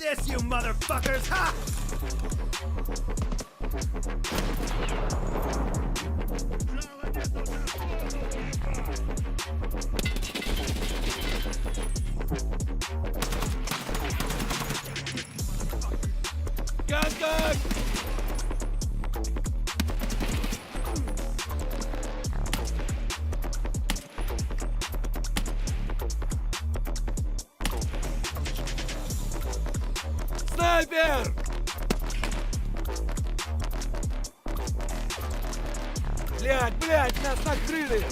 this, you motherfuckers! Ha! Gun! Снайпер! Блядь, нас накрыли!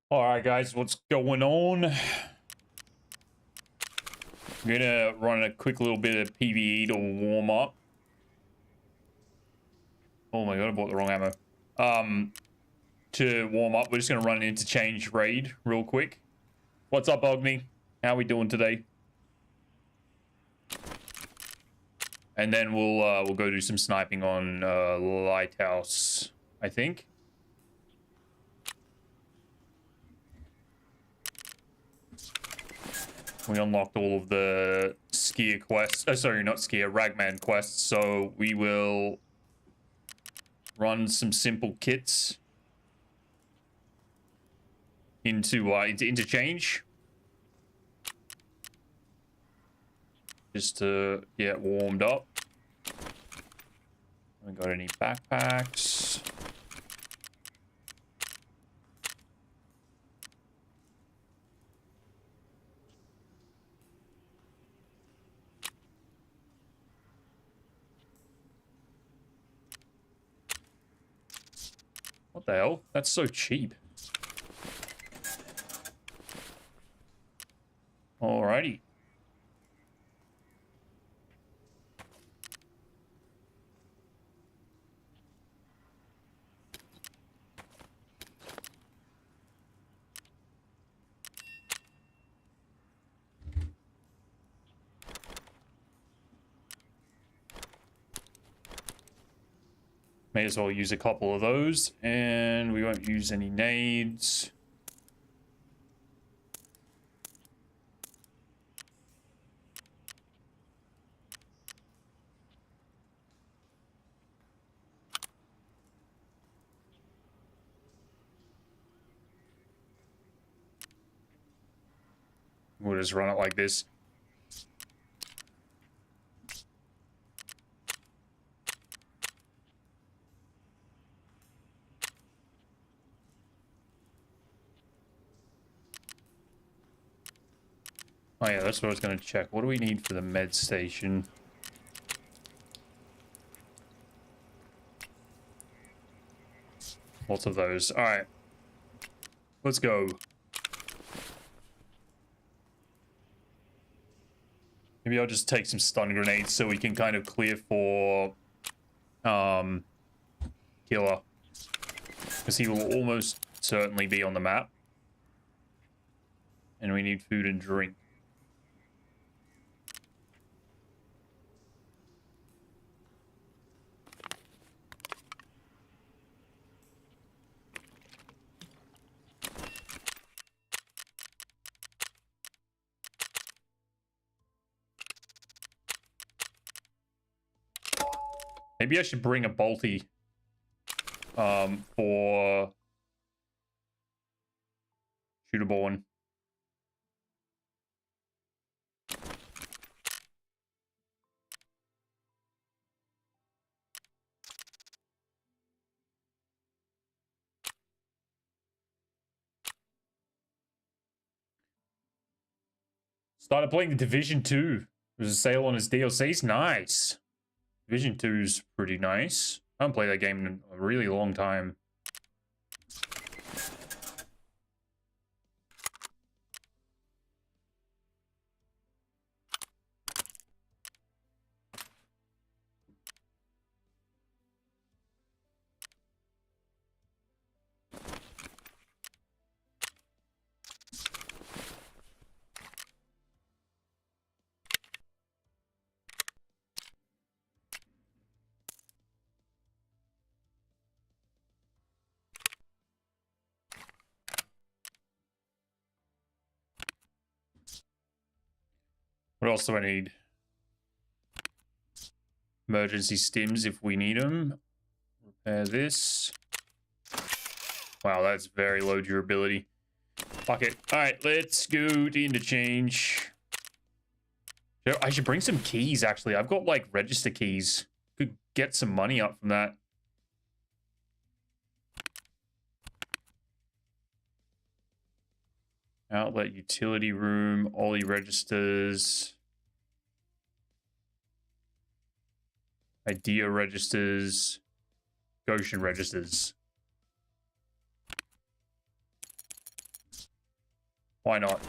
Alright guys, what's going on? I'm gonna run a quick little bit of PvE to warm up. Oh my god, I bought the wrong ammo. To warm up, we're just gonna run an interchange raid real quick. What's up, Ogni? How we doing today? And then we'll go do some sniping on Lighthouse, I think. We unlocked all of the skier quests. Oh, sorry, not skier, ragman quests. So we will run some simple kits into interchange, just to get warmed up. Haven't got any backpacks. What the hell? That's so cheap. Alrighty. May as well use a couple of those, and we won't use any nades. We'll just run it like this. Oh yeah, that's what I was going to check. What do we need for the med station? Lots of those. All right. Let's go. Maybe I'll just take some stun grenades so we can kind of clear for Killer. Because he will almost certainly be on the map. And we need food and drink. Maybe I should bring a bolty for Shooterborn. Started playing the Division 2. There's a sale on his DLCs. Nice. Division 2's pretty nice. I haven't played that game in a really long time. What else do I need? Emergency stims if we need them. Repair this. Wow, that's very low durability. Fuck it. Alright, let's go to interchange. I should bring some keys, actually. I've got, like, register keys. Could get some money up from that. Outlet, utility room, Ollie registers. Idea registers. Goshen registers. Why not?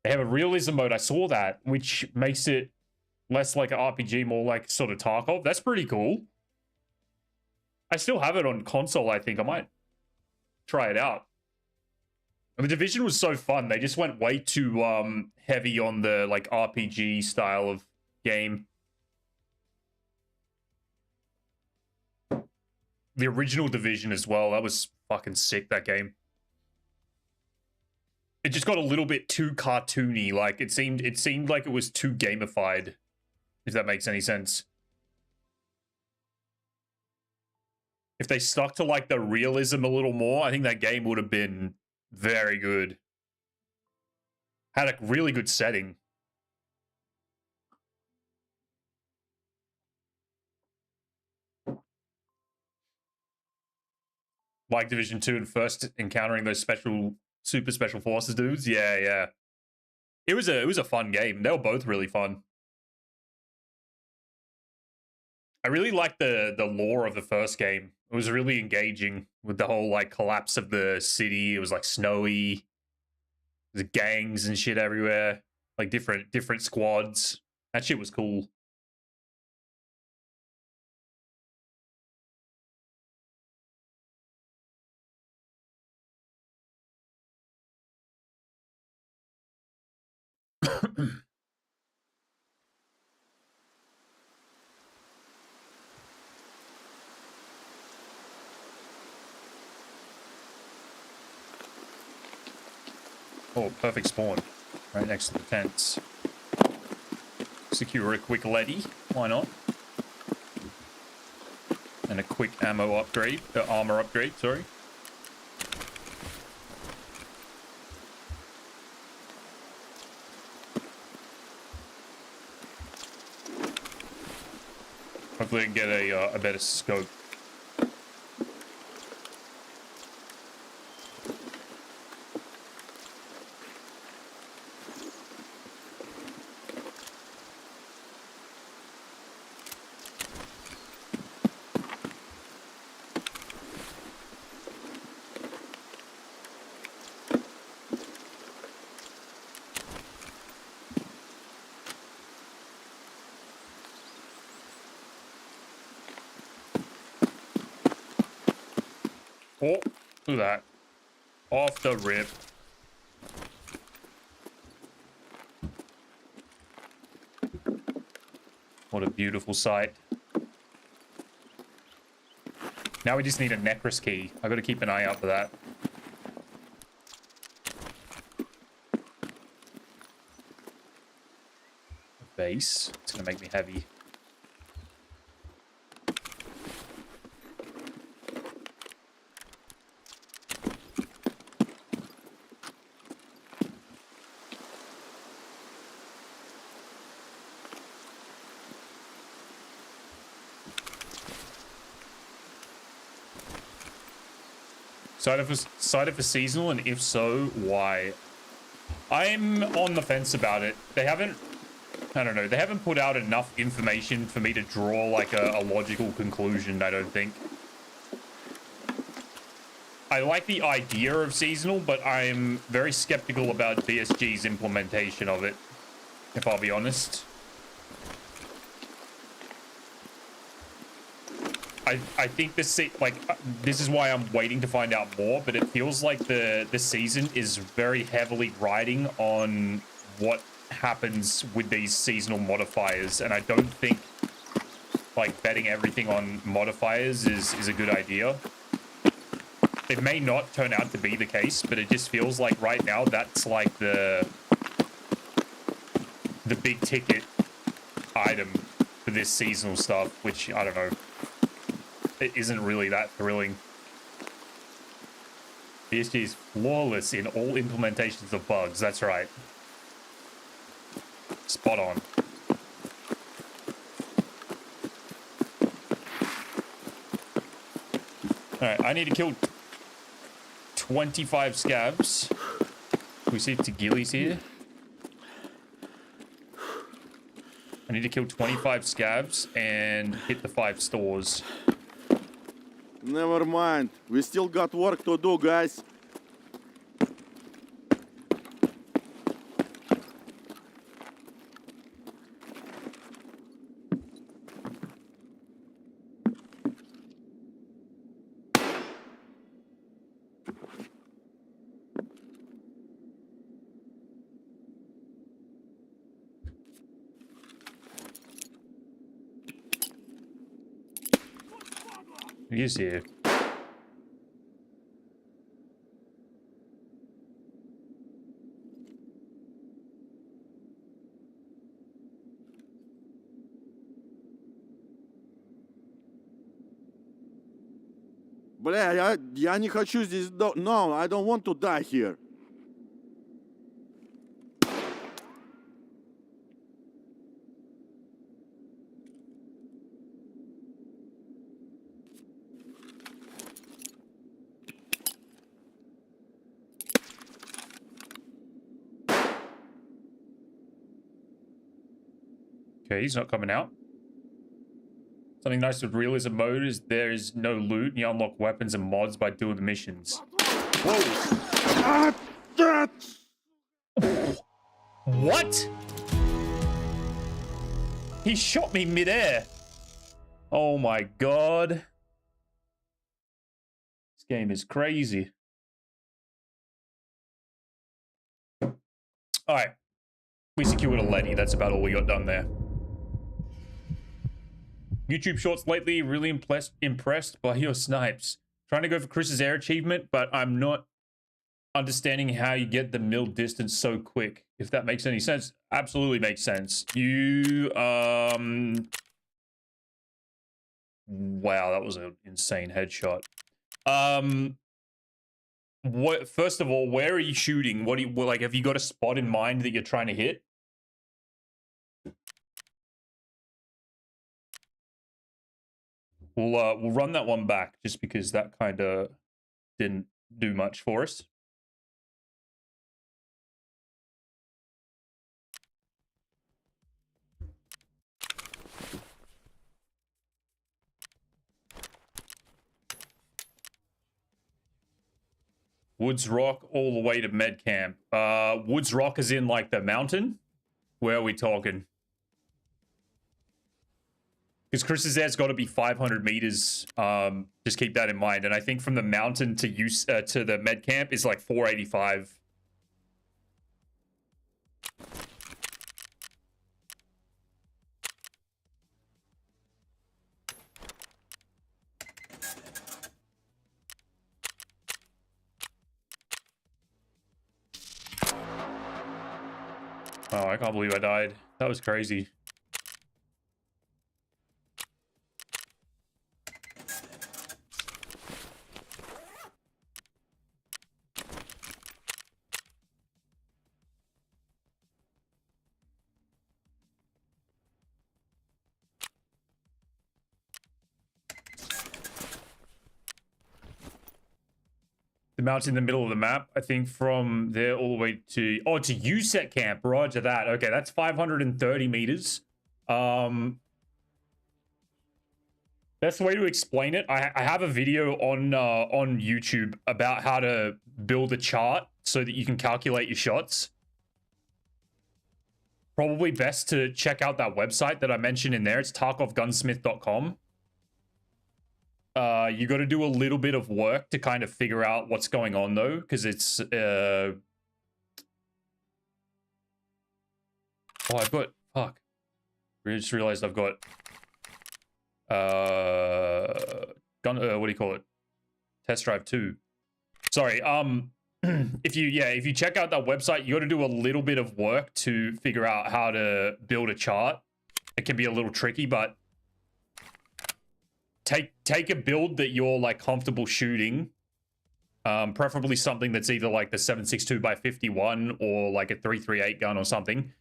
They have a realism mode. I saw that, which makes it less like an RPG, more like sort of Tarkov. That's pretty cool. I still have it on console, I think. I might try it out. And the Division was so fun. They just went way too heavy on the like RPG style of game. The original Division as well. That was fucking sick, that game. It just got a little bit too cartoony. Like it seemed like it was too gamified, if that makes any sense. If they stuck to like the realism a little more, I think that game would have been very good. Had a really good setting. Like Division 2 and first encountering those super special forces dudes. Yeah, yeah. It was a fun game. They were both really fun. I really liked the lore of the first game. It was really engaging with the whole like collapse of the city. It was like snowy. There's gangs and shit everywhere. Like different squads. That shit was cool. Oh, perfect spawn. Right next to the tents. Secure a quick leady. Why not? And a quick ammo upgrade. Armor upgrade, sorry. Hopefully I can get a better scope. Oh, look at that. Off the rip. What a beautiful sight. Now we just need a Necros key. I gotta keep an eye out for that. Base. It's gonna make me heavy. Cited for seasonal, and if so, why? I'm on the fence about it. They haven't, I don't know, they haven't put out enough information for me to draw like a logical conclusion, I don't think. I like the idea of seasonal, but I'm very skeptical about BSG's implementation of it, if I'll be honest. I think this is why I'm waiting to find out more, but it feels like this season is very heavily riding on what happens with these seasonal modifiers, and I don't think like betting everything on modifiers is a good idea. It may not turn out to be the case, but it just feels like right now that's like the big ticket item for this seasonal stuff, which I don't know. It isn't really that thrilling. BSG is flawless in all implementations of bugs. That's right. Spot on. Alright, I need to kill 25 scabs. We see Tagili's here. I need to kill 25 scabs and hit the 5 stores. Never mind. We still got work to do, guys. He's here. Бля, я не хочу здесь... No, I don't want to die here. Okay, he's not coming out. Something nice with realism mode is there is no loot and you unlock weapons and mods by doing the missions. Whoa! What? He shot me midair. Oh my god. This game is crazy. Alright. We secured a Letty. That's about all we got done there. YouTube shorts lately, really impressed by your snipes. Trying to go for Chris's air achievement, but I'm not understanding how you get the mill distance so quick. If that makes any sense. Absolutely makes sense. You, wow, that was an insane headshot. What, first of all, where are you shooting? What do you, like, have you got a spot in mind that you're trying to hit? We'll run that one back just because that kind of didn't do much for us. Woods Rock all the way to med camp. Woods Rock is in like the mountain. Where are we talking? Because Chris's air's got to be 500 meters. Just keep that in mind. And I think from the mountain to to the med camp is like 485. Oh, I can't believe I died. That was crazy. The mountain in the middle of the map, I think from there all the way to... Oh, to USET camp. Roger that. Okay, that's 530 meters. Best way to explain it, I have a video on YouTube about how to build a chart so that you can calculate your shots. Probably best to check out that website that I mentioned in there. It's tarkovgunsmith.com. You got to do a little bit of work to kind of figure out what's going on though, because it's oh, I've got fuck. I just realized I've got gun what do you call it? Test drive 2. Sorry. If you check out that website, you got to do a little bit of work to figure out how to build a chart. It can be a little tricky, but take a build that you're like comfortable shooting, preferably something that's either like the 7.62x51 or like a 338 gun or something,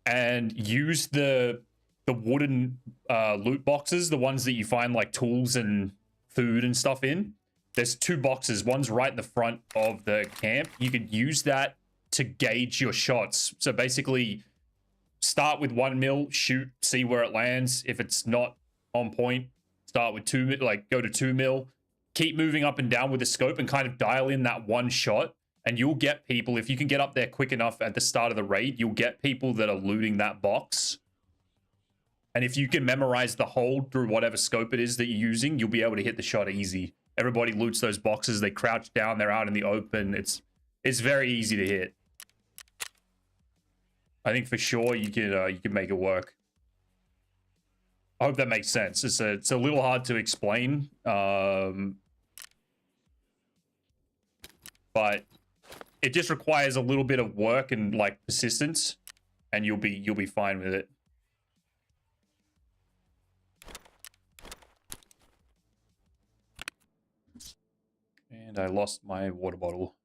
and use the wooden loot boxes, the ones that you find like tools and food and stuff in. There's 2 boxes. One's right in the front of the camp. You could use that to gauge your shots. So basically, start with 1 mil, shoot, see where it lands. If it's not on point, start with 2 mil, like go to 2 mil. Keep moving up and down with the scope and kind of dial in that one shot. And you'll get people, if you can get up there quick enough at the start of the raid, you'll get people that are looting that box. And if you can memorize the hold through whatever scope it is that you're using, you'll be able to hit the shot easy. Everybody loots those boxes. They crouch down. They're out in the open. It's very easy to hit. I think for sure you can make it work. I hope that makes sense. It's a little hard to explain, but it just requires a little bit of work and like persistence, and you'll be fine with it. And I lost my water bottle.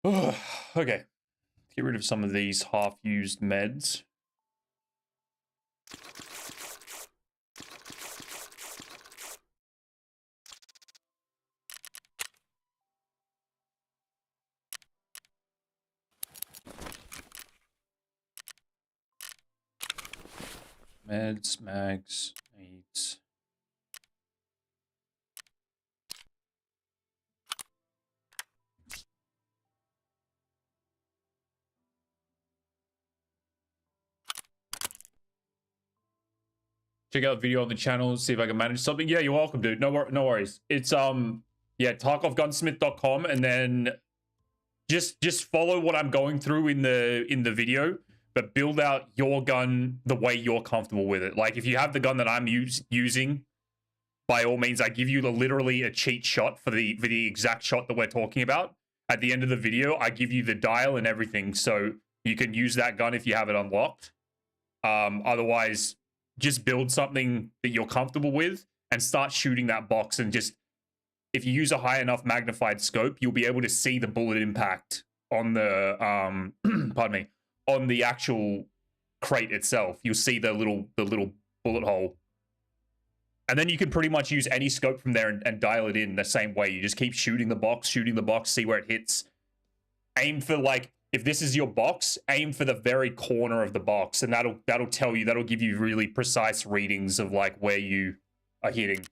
Okay. Let's get rid of some of these half-used meds. Meds, mags, needs. Check out the video on the channel, see if I can manage something. Yeah, you're welcome, dude. No worries. It's yeah, tarkovgunsmith.com, and then just follow what I'm going through in the video, but build out your gun the way you're comfortable with it. Like if you have the gun that I'm using, by all means, I give you literally a cheat shot for the exact shot that we're talking about. At the end of the video, I give you the dial and everything, so you can use that gun if you have it unlocked. Otherwise, just build something that you're comfortable with and start shooting that box. And just, if you use a high enough magnified scope, you'll be able to see the bullet impact on the, pardon me, on the actual crate itself. You'll see the little bullet hole. And then you can pretty much use any scope from there and dial it in the same way. You just keep shooting the box, see where it hits. Aim for, like, if this is your box, aim for the very corner of the box, and that'll tell you, that'll give you really precise readings of like where you are hitting.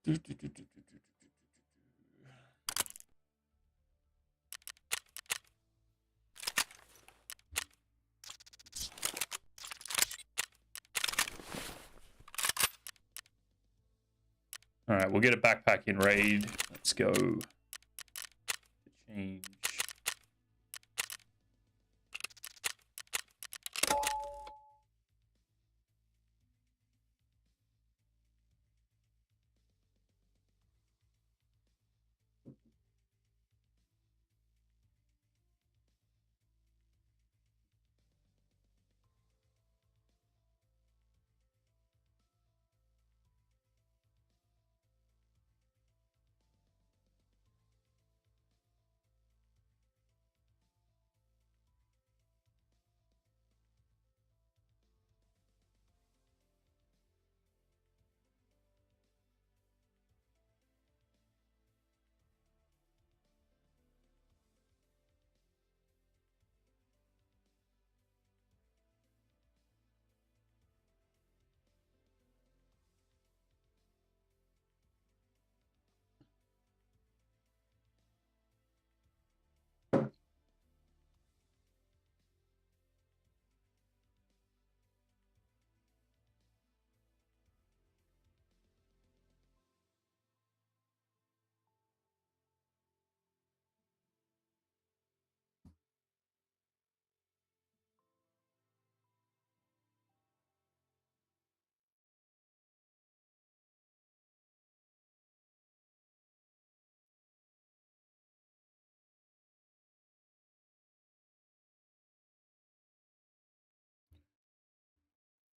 All right, we'll get a backpack in raid. Let's go. Change.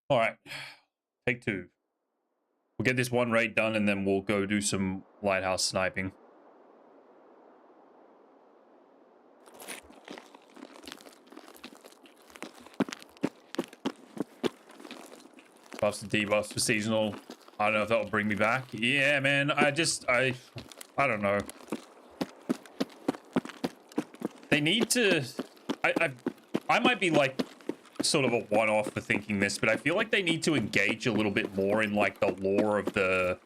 All right, take two. We'll get this one raid done and then we'll go do some lighthouse sniping. Buffs and debuffs for seasonal. I don't know if that'll bring me back. Yeah, man, I don't know. They need to... I might be like sort of a one-off for thinking this, but I feel like they need to engage a little bit more in like the lore of the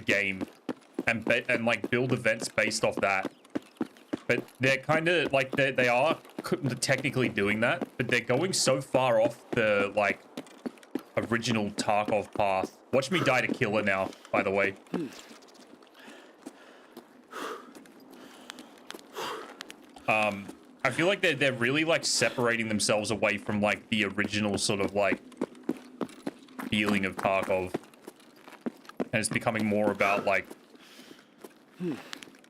game and like build events based off that. But they're kind of like they are technically doing that, but they're going so far off the like original Tarkov path. Watch me die to killer now, by the way. I feel like they're really like separating themselves away from like the original sort of like feeling of Tarkov, and it's becoming more about like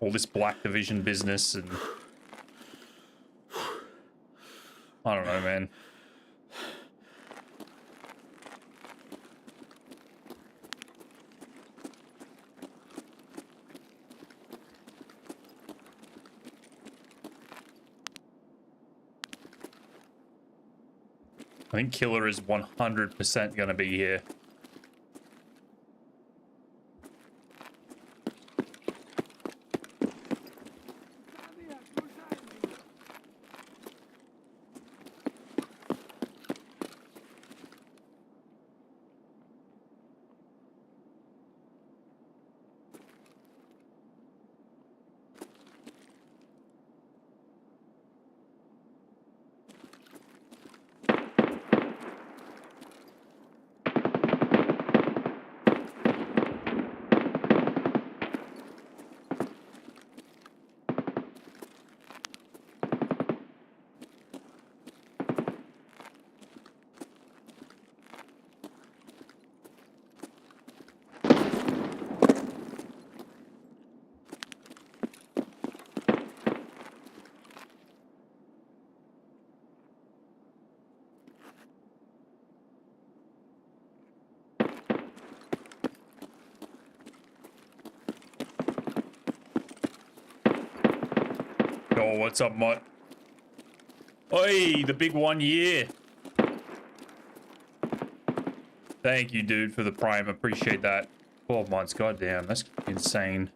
all this Black Division business and I don't know, man. I think Killer is 100% going to be here. Oh, what's up, Mutt? Oi, the big 1 year. Thank you, dude, for the prime. Appreciate that. 12 months, goddamn, that's insane.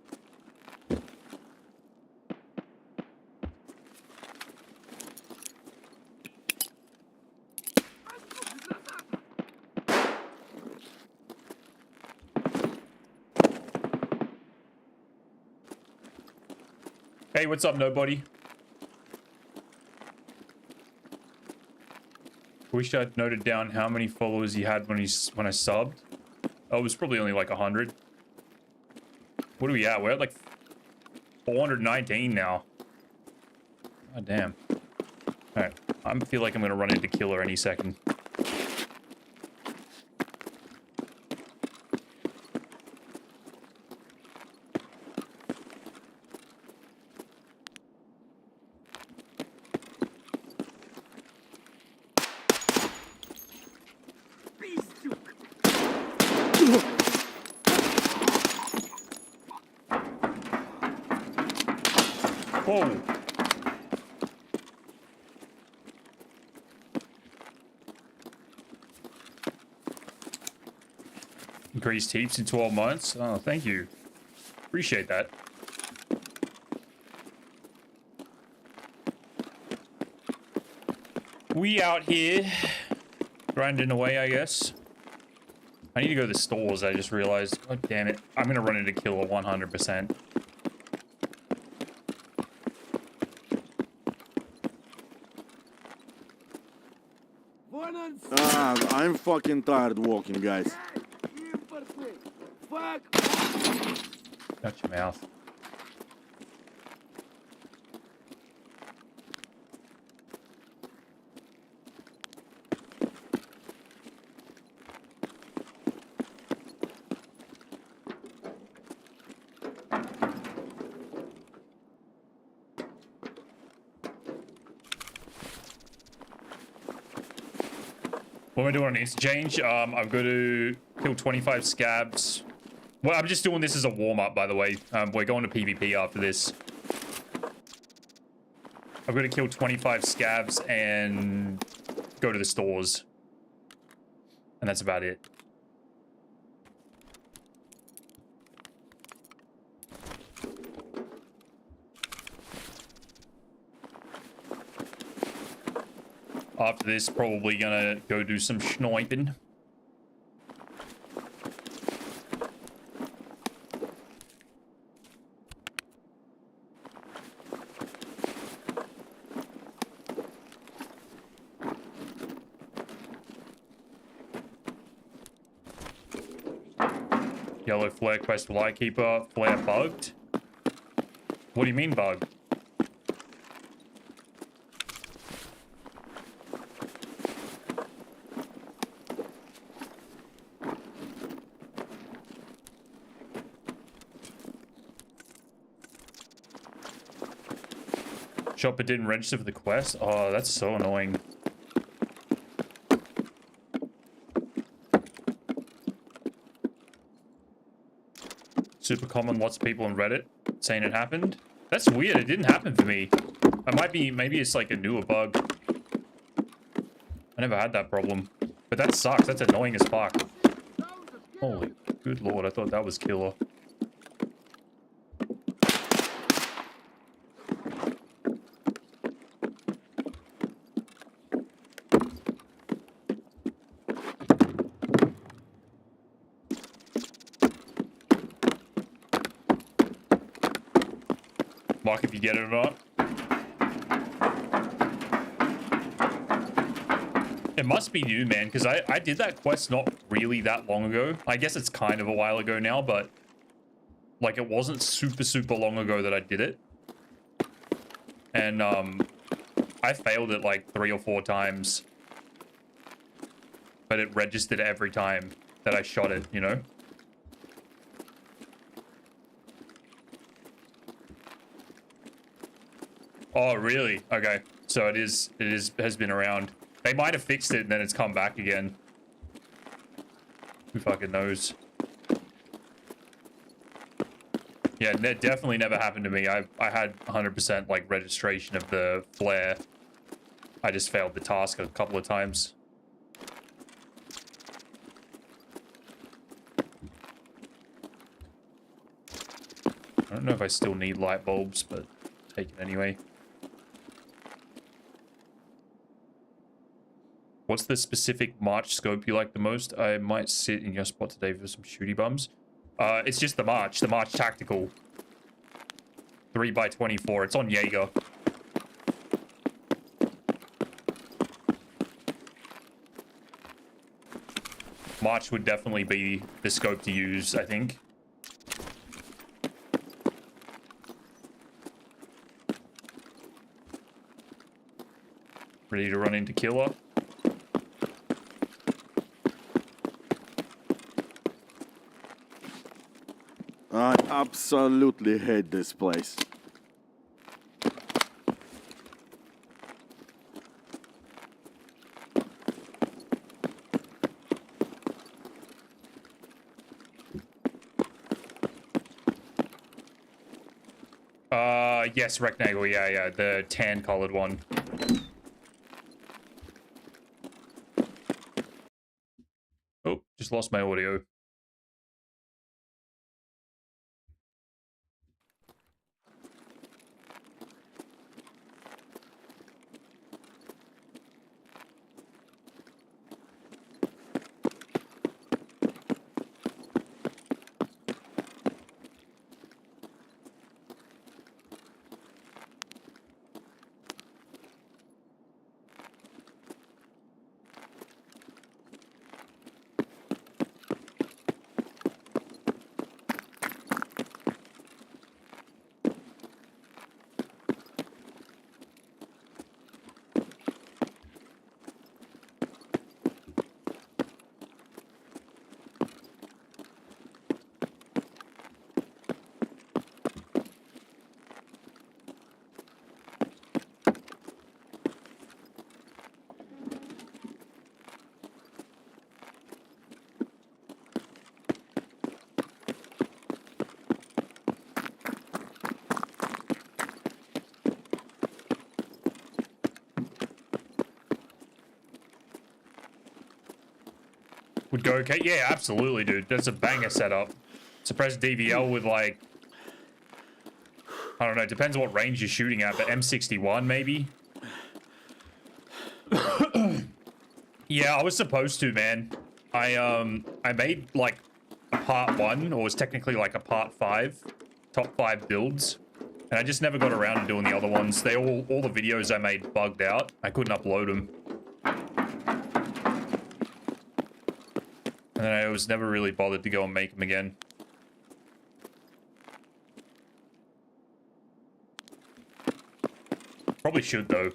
Hey, what's up, nobody? Wish I'd noted down how many followers he had when I subbed. Oh, it was probably only like 100. What are we at? We're at like 419 now. God damn. Alright. I feel like I'm gonna run into Killer any second. Whoa. Increased heaps in 12 months. Oh, thank you. Appreciate that. We out here grinding away, I guess. I need to go to the stores. I just realized. Oh, damn it. I'm going to run into Killer 100%. I'm fucking tired walking, guys. Shut your mouth. What am I doing on exchange? I've got to kill 25 scabs. Well, I'm just doing this as a warm-up, by the way. We're going to PvP after this. I've got to kill 25 scabs and go to the stores. And that's about it. After this, probably gonna go do some sniping. Yellow flare quest Lightkeeper. Flare bugged? What do you mean bugged? Shopper didn't register for the quest? Oh, that's so annoying. Super common, lots of people on Reddit saying it happened. That's weird, it didn't happen for me. It might be, maybe it's like a newer bug. I never had that problem. But that sucks, that's annoying as fuck. Holy good lord, I thought that was killer. Mark if you get it or not. It must be new, man, because I did that quest not really that long ago. I guess it's kind of a while ago now, but like it wasn't super long ago that I did it. And I failed it like 3 or 4 times. But it registered every time that I shot it, you know? Oh, really? Okay. So it has been around. They might have fixed it and then it's come back again. Who fucking knows? Yeah, that definitely never happened to me. I had 100% like registration of the flare. I just failed the task a couple of times. I don't know if I still need light bulbs, but take it anyway. What's the specific march scope you like the most? I might sit in your spot today for some shooty bums. It's just the march tactical. 3x24. It's on Jaeger. March would definitely be the scope to use, I think. Ready to run into killer. I absolutely hate this place. Yes, Rectangle, yeah, the tan-colored one. Oh, just lost my audio. Would go okay? Yeah, absolutely, dude. That's a banger setup. Suppressed DVL with, like... I don't know, it depends what range you're shooting at, but M61 maybe? Yeah, I was supposed to, man. I made, like, a part 1, or was technically like a part 5. Top 5 builds. And I just never got around to doing the other ones. They all the videos I made bugged out. I couldn't upload them. And then I was never really bothered to go and make them again. Probably should, though.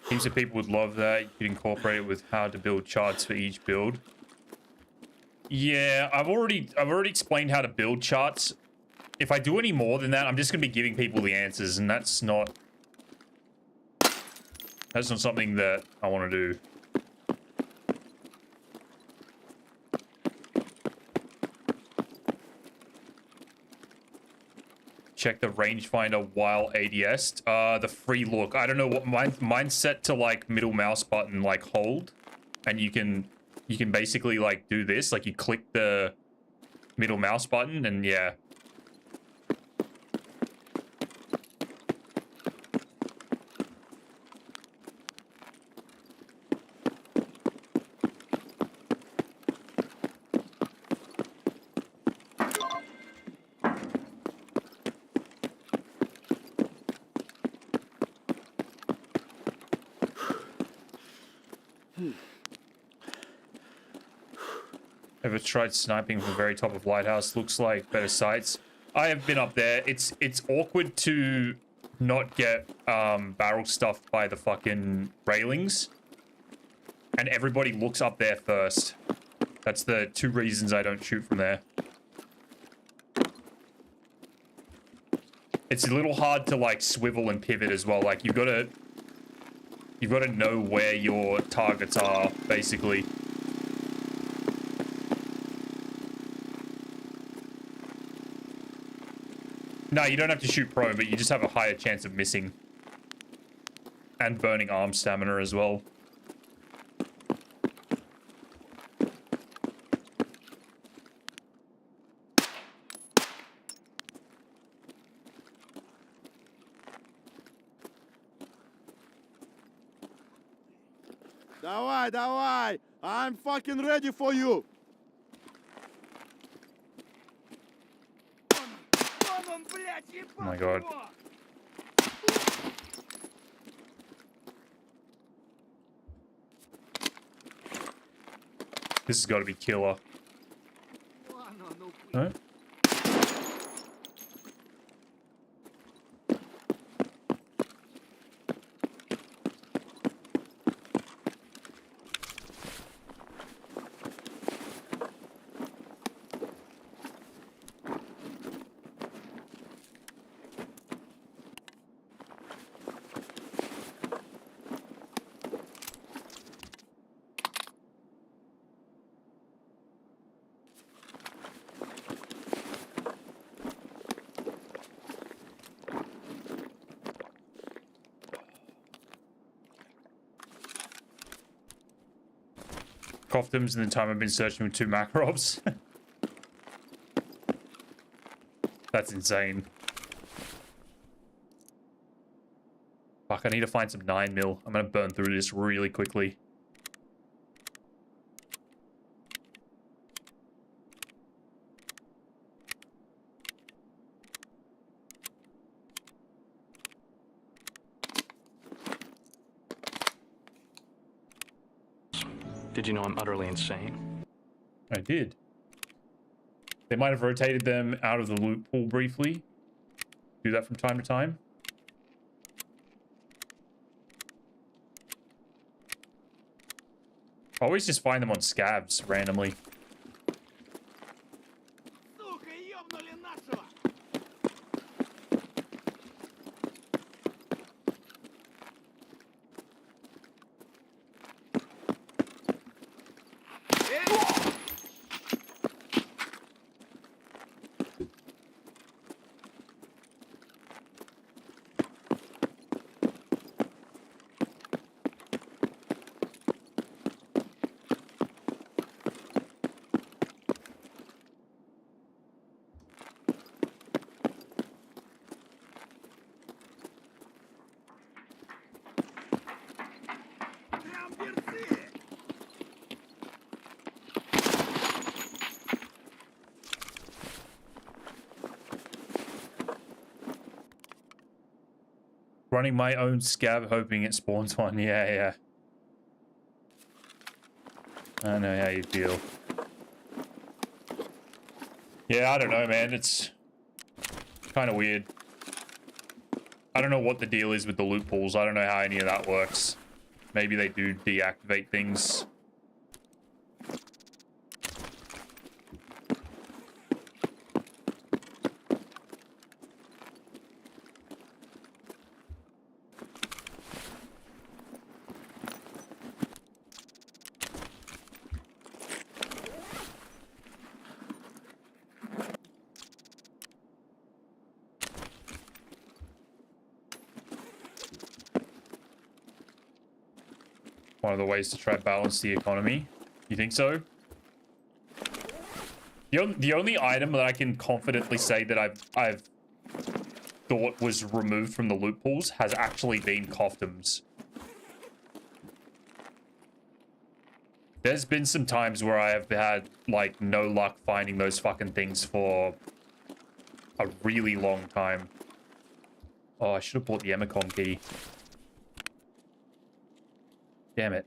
Seems that people would love that. You could incorporate it with how to build charts for each build. Yeah, I've already explained how to build charts. If I do any more than that, I'm just gonna be giving people the answers, and that's not something that I want to do. Check the rangefinder while ADS. The free look. I don't know what mine's set to like middle mouse button, like hold, and you can basically like do this. Like you click the middle mouse button, and yeah. Ever tried sniping from the very top of Lighthouse? Looks like better sights. I have been up there. It's awkward to not get barrel stuffed by the fucking railings. And everybody looks up there first. That's the 2 reasons I don't shoot from there. It's a little hard to like swivel and pivot as well. Like you've got to know where your targets are, basically. No, you don't have to shoot prone, but you just have a higher chance of missing. And burning arm stamina as well. Давай, давай! I'm fucking ready for you! Вон он, блядь, ебать Oh my God. его! This has got to be killer. Вон он, упырь. Huh? Coftums in the time I've been searching with 2 Makarovs. That's insane. Fuck, I need to find some 9mm. I'm gonna burn through this really quickly. Did you know I'm utterly insane? I did. They might have rotated them out of the loot pool briefly. Do that from time to time. I always just find them on scabs randomly. Сука, ёбнули нашего! Прям берцы! Running my own scab, hoping it spawns one. Yeah, yeah. I know how you feel. Yeah, I don't know, man. It's kind of weird. I don't know what the deal is with the loot pools. I don't know how any of that works. Maybe they do deactivate things. One of the ways to try to balance the economy. You think so? The only item that I can confidently say that I've thought was removed from the loot pools has actually been coftums. There's been some times where I have had like no luck finding those fucking things for a really long time. Oh, I should have bought the Emicom key. Damn it.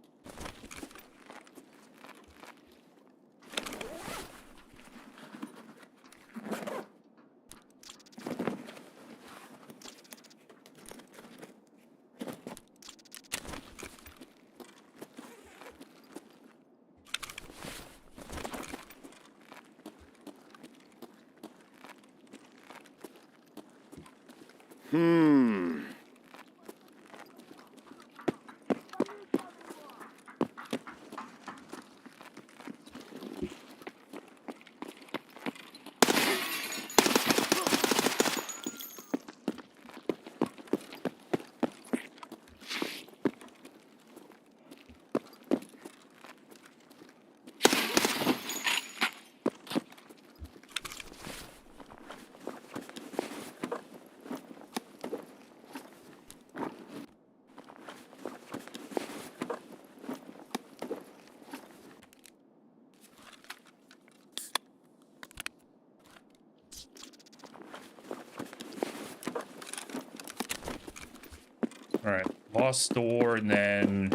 All right, last door, and then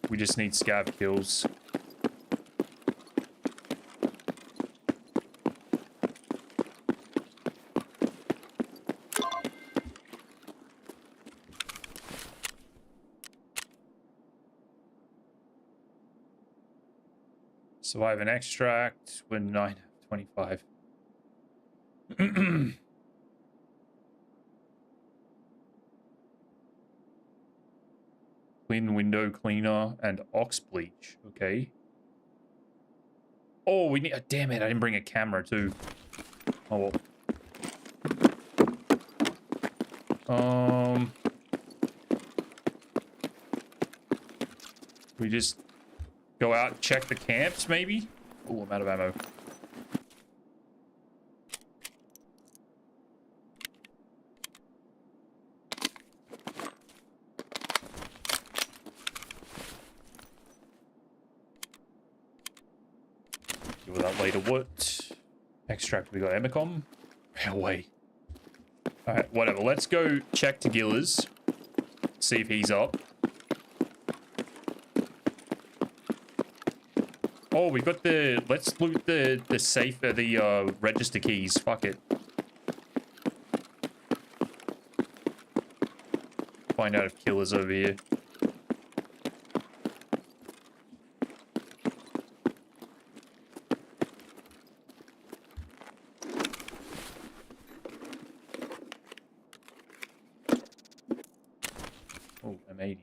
we just need scav kills. Survive an extract. We're 9/25. Clean window cleaner and ox bleach. Okay. Oh, we need. Damn it! I didn't bring a camera too. Oh well. We just go out and check the camps, maybe? Oh, I'm out of ammo. Deal with that later. What? Extract, we got Emicom. Railway. Alright, whatever. Let's go check to Giller's. See if he's up. Oh, we got the... Let's loot the safe, the register keys. Fuck it. Find out if Killer's over here. Oh, M80.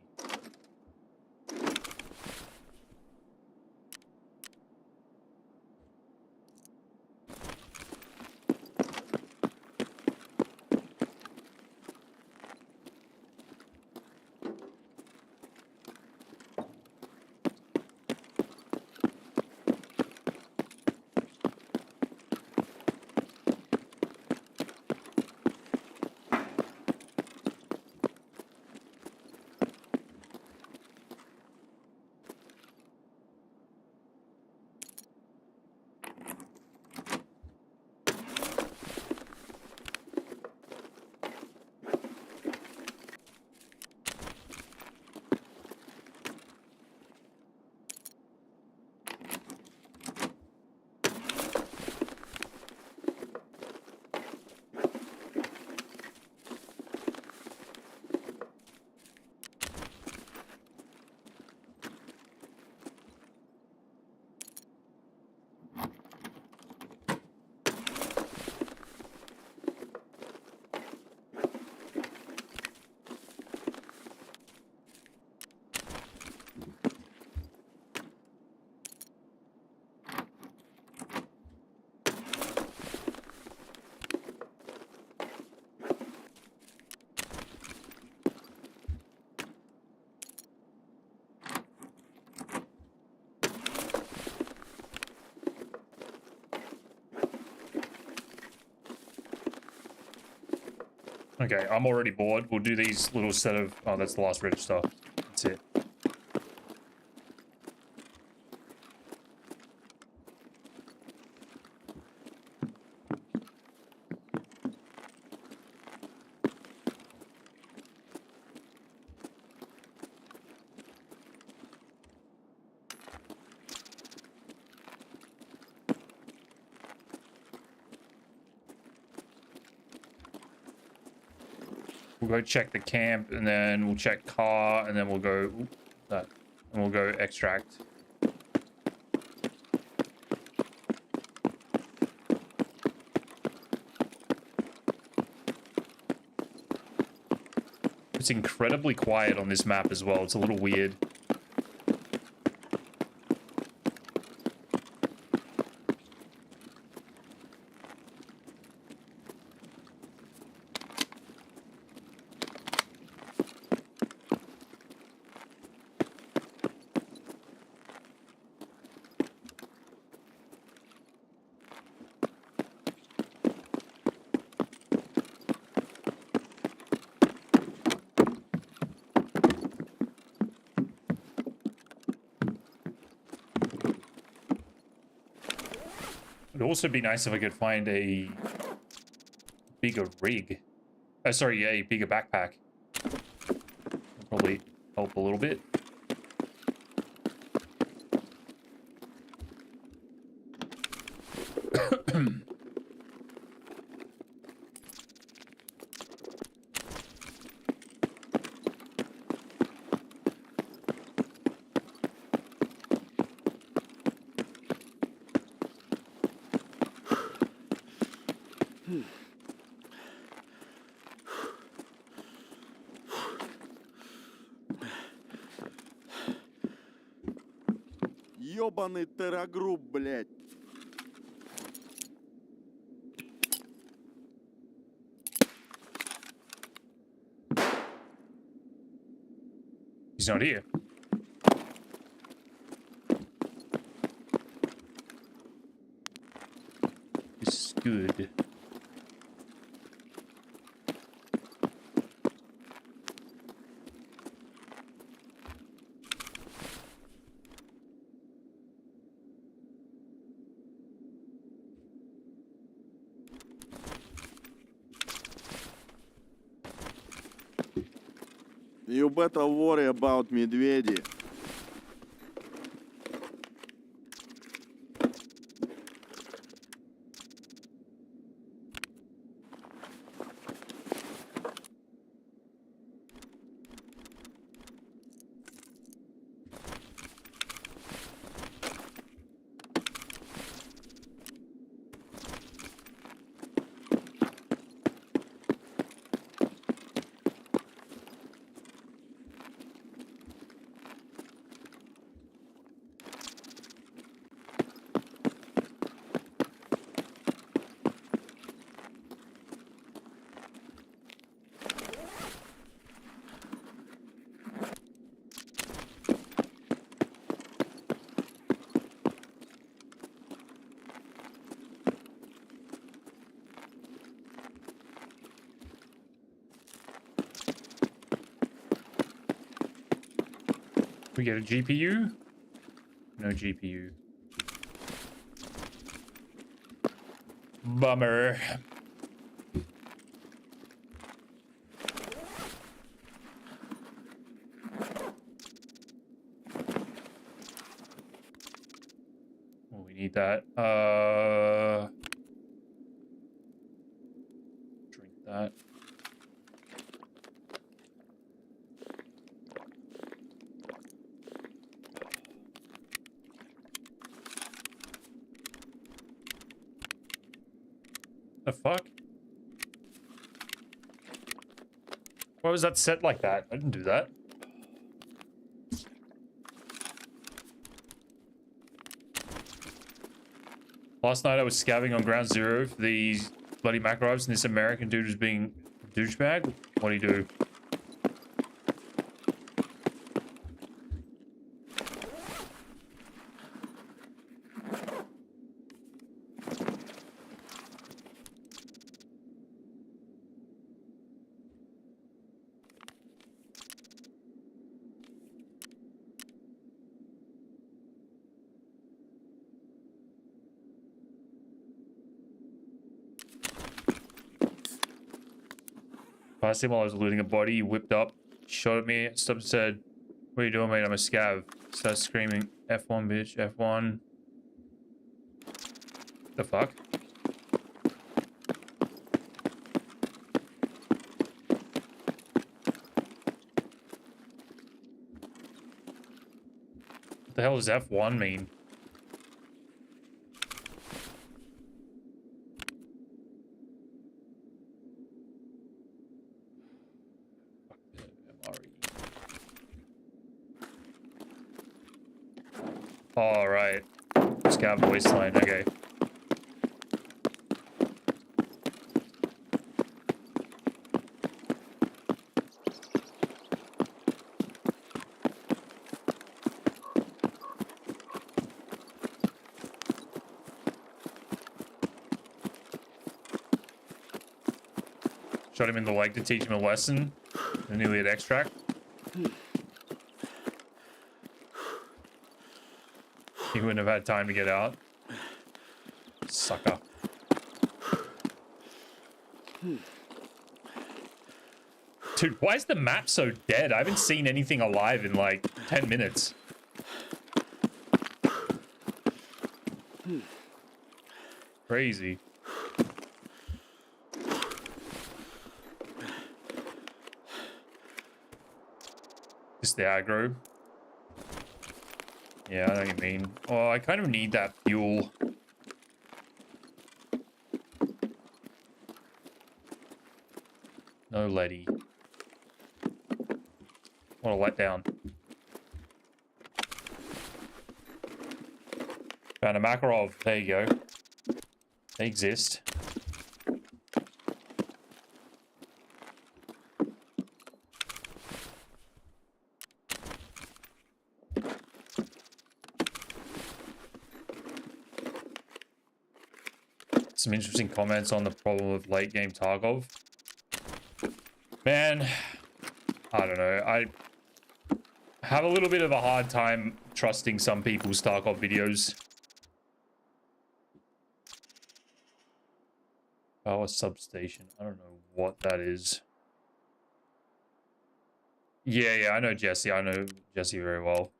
Okay, I'm already bored. We'll do these little set of... Oh, that's the last register. That's it. We'll go check the camp, and then we'll check car, and then we'll go... Ooh, that. And we'll go extract. It's incredibly quiet on this map as well. It's a little weird. It'd also be nice if I could find a bigger rig. Oh, sorry, a bigger backpack. I'll help a little bit. Ёбаный террагрупп, блядь. He's not here. This is good. You better worry about медведи. We get a GPU? No GPU. Bummer. Oh, we need that. Drink that. The fuck? Why was that set like that? I didn't do that. Last night I was scabbing on ground zero for these bloody macro and this American dude was being a douchebag. What'd he do? Passed him while I was looting a body. He whipped up, shot at me, stopped and said, "What are you doing, mate? I'm a scav." Starts screaming, "F1, bitch, F1." The fuck? What the hell does F1 mean? All right. Scav waistline. Okay. Shot him in the leg to teach him a lesson. And nearly had extract. He wouldn't have had time to get out. Sucker. Dude, why is the map so dead? I haven't seen anything alive in like 10 minutes. Crazy. Just the aggro. Yeah, I know what you mean. Oh, I kind of need that fuel. No leady. What a letdown. Found a Makarov. There you go. They exist. Some interesting comments on the problem of late game Tarkov. Man, I don't know. I have a little bit of a hard time trusting some people's Tarkov videos. Power substation. I don't know what that is. Yeah, I know Jesse. I know Jesse very well.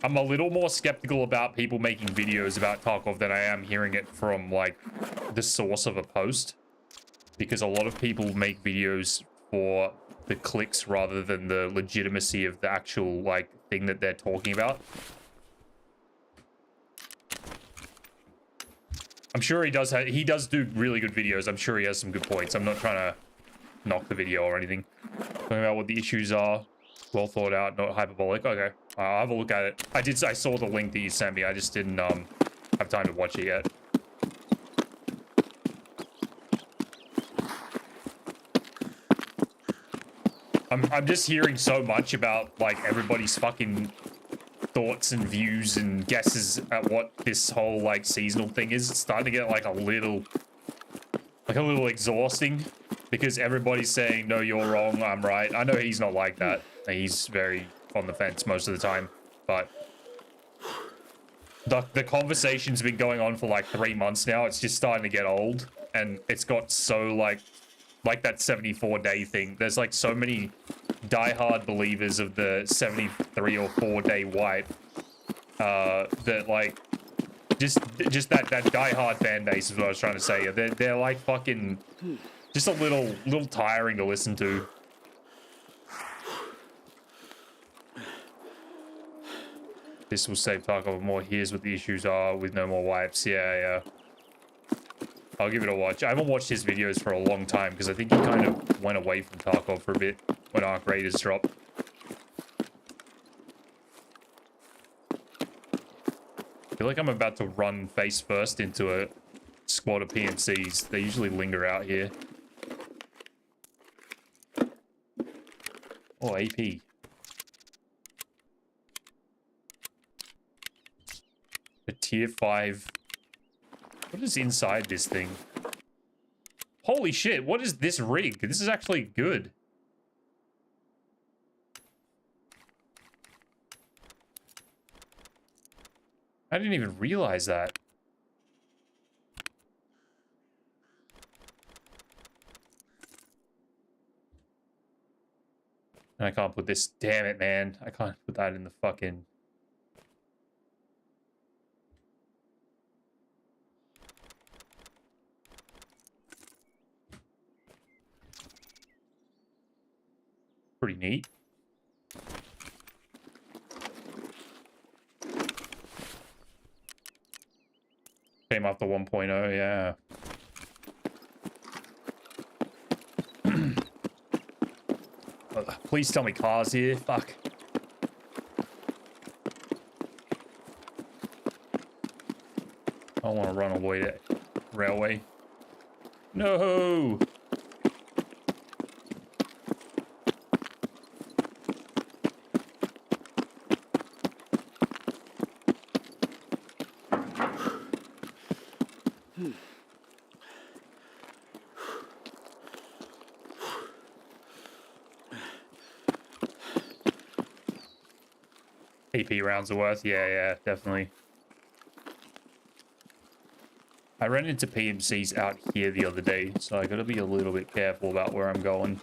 I'm a little more skeptical about people making videos about Tarkov than I am hearing it from, like, the source of a post. Because a lot of people make videos for the clicks rather than the legitimacy of the actual, like, thing that they're talking about. I'm sure he does do really good videos. I'm sure he has some good points. I'm not trying to knock the video or anything. Talking about what the issues are. Well thought out, not hyperbolic. Okay, I'll have a look at it. I saw the link that you sent me. I just didn't have time to watch it yet. I'm just hearing so much about, like, everybody's fucking thoughts and views and guesses at what this whole, like, seasonal thing is. It's starting to get, like, a little exhausting because everybody's saying, no, you're wrong, I'm right. I know he's not like that. He's very on the fence most of the time, but the conversation's been going on for like 3 months now. It's just starting to get old, and it's got so like that 74-day thing. There's like so many diehard believers of the 73 or 4-day wipe that like just that diehard fan base is what I was trying to say. They're like fucking just a little tiring to listen to. This will save Tarkov more. Here's what the issues are with no more wipes. Yeah. I'll give it a watch. I haven't watched his videos for a long time because I think he kind of went away from Tarkov for a bit when Arc Raiders dropped. I feel like I'm about to run face first into a squad of PNCs. They usually linger out here. Oh, AP. A tier 5. What is inside this thing? Holy shit, what is this rig? This is actually good. I didn't even realize that. And I can't put this. Damn it, man. I can't put that in the fucking... Pretty neat. Came off the 1.0, yeah. Please tell me cars here. Fuck. I don't want to run away to railway. No! AP rounds are worth. Yeah, definitely. I ran into PMCs out here the other day, so I gotta be a little bit careful about where I'm going.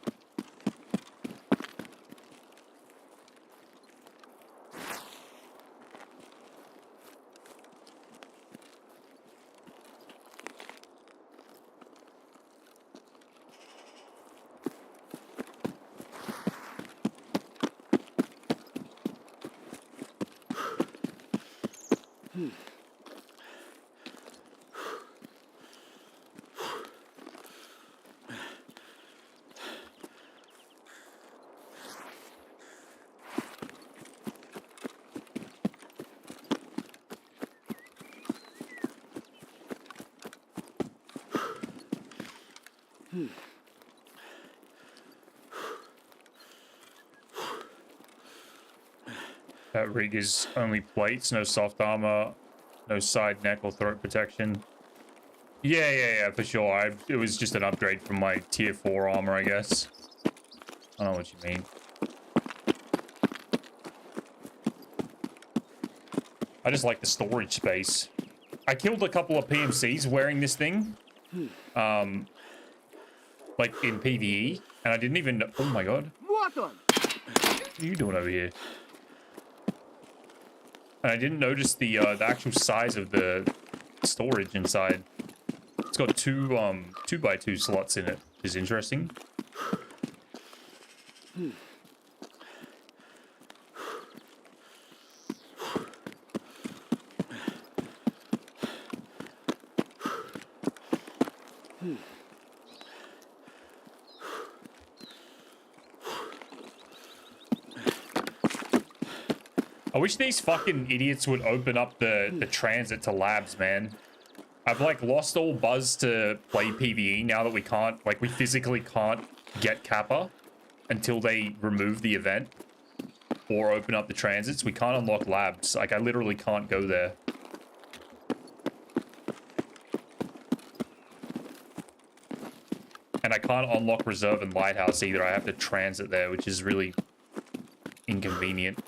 That rig is only plates, no soft armor, no side, neck, or throat protection. Yeah, for sure. It was just an upgrade from my tier 4 armor, I guess. I don't know what you mean. I just like the storage space. I killed a couple of PMCs wearing this thing. Like in PvE, and I didn't even know. Oh my god. Вот он! What are you doing over here? And I didn't notice the actual size of the storage inside. It's got two 2x2 slots in it, which is interesting. I wish these fucking idiots would open up the transit to labs, man. I've like lost all buzz to play PvE now that we can't, like we physically can't get Kappa until they remove the event or open up the transits. We can't unlock labs. Like I literally can't go there. And I can't unlock Reserve and Lighthouse either. I have to transit there, which is really inconvenient.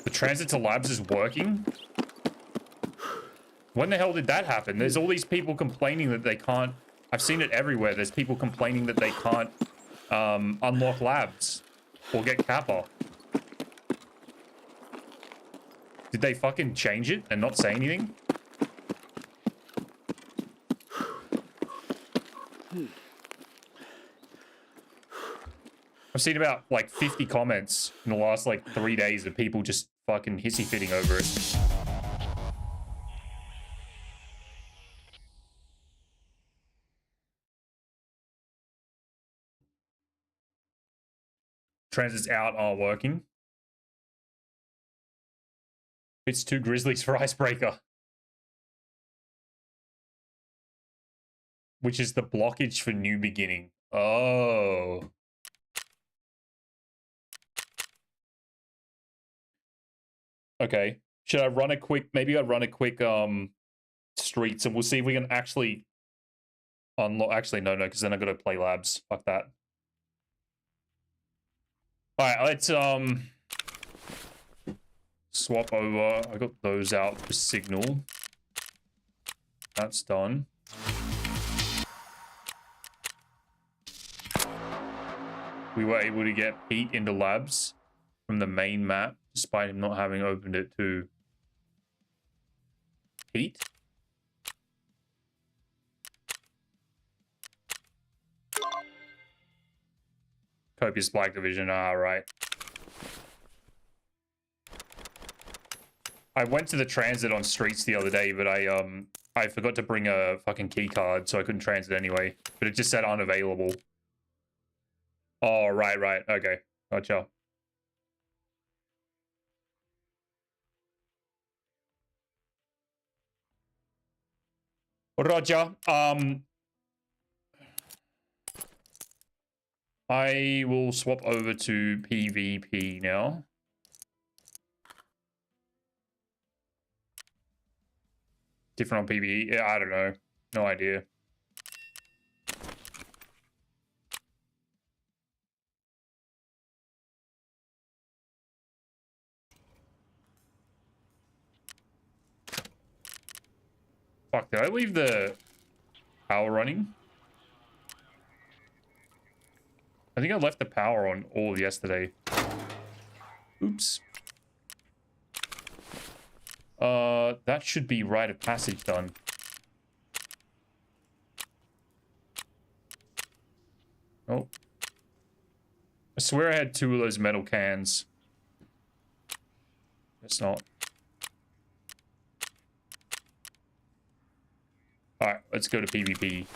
The transit to labs is working? When the hell did that happen? There's all these people complaining that they can't... I've seen it everywhere. There's people complaining that they can't unlock labs or get Kappa. Did they fucking change it and not say anything? I've seen about like 50 comments in the last like 3 days of people just fucking hissy fitting over it. Transits out are working. It's 2 Grizzlies for Icebreaker. Which is the blockage for New Beginning. Oh. Okay. Should I run a quick... Maybe I'll run a quick streets and we'll see if we can actually unlock... Actually, no, because then I've got to play labs. Fuck that. Alright, let's swap over. I got those out for signal. That's done. We were able to get Pete into labs from the main map, despite him not having opened it to Pete. Copious Black Division, right. I went to the transit on streets the other day, but I forgot to bring a fucking key card, so I couldn't transit anyway. But it just said unavailable. Oh, right. Okay. Gotcha. Roger. I will swap over to PvP now. Different on PvE? Yeah, I don't know. No idea. Fuck, did I leave the power running? I think I left the power on all yesterday. Oops. That should be rite of passage done. Oh. I swear I had 2 of those metal cans. It's not. Alright, let's go to PvP.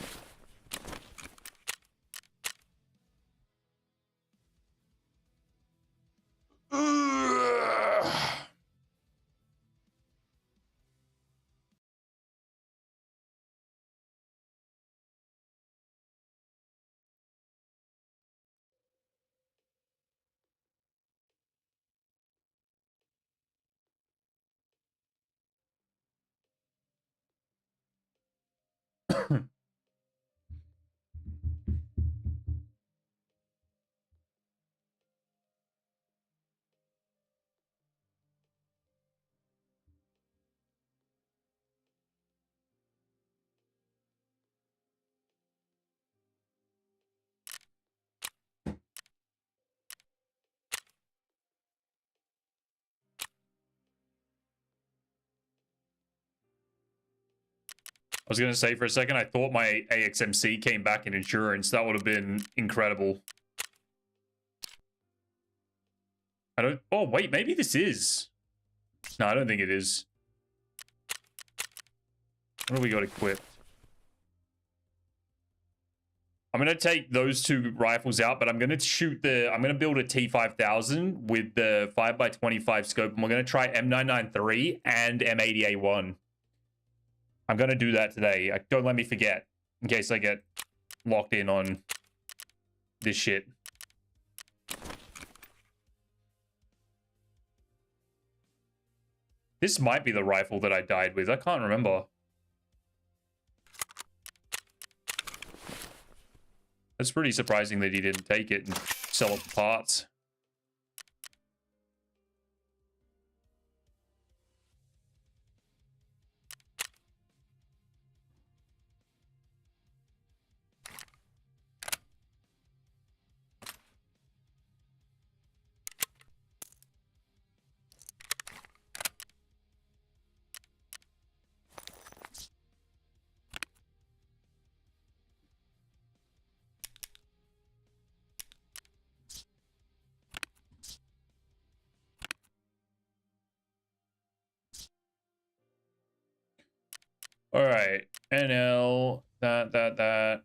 I was going to say for a second, I thought my AXMC came back in insurance. That would have been incredible. I don't... Oh, wait, maybe this is. No, I don't think it is. What do we got equipped? I'm going to take those 2 rifles out, but I'm going to shoot the... I'm going to build a T5000 with the 5x25 scope, and we're going to try M993 and M80A1. I'm going to do that today. Don't let me forget, in case I get locked in on this shit. This might be the rifle that I died with. I can't remember. It's pretty surprising that he didn't take it and sell off the parts. All right, NL, that.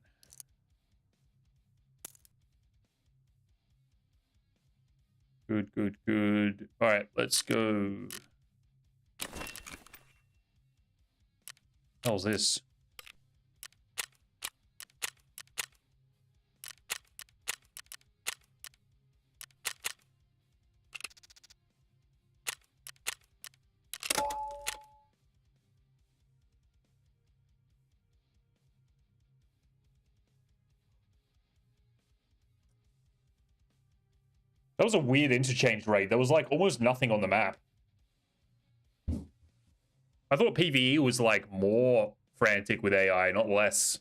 Good. All right, let's go. How's this? That was a weird interchange rate. There was like almost nothing on the map. I thought PvE was like more frantic with AI, not less.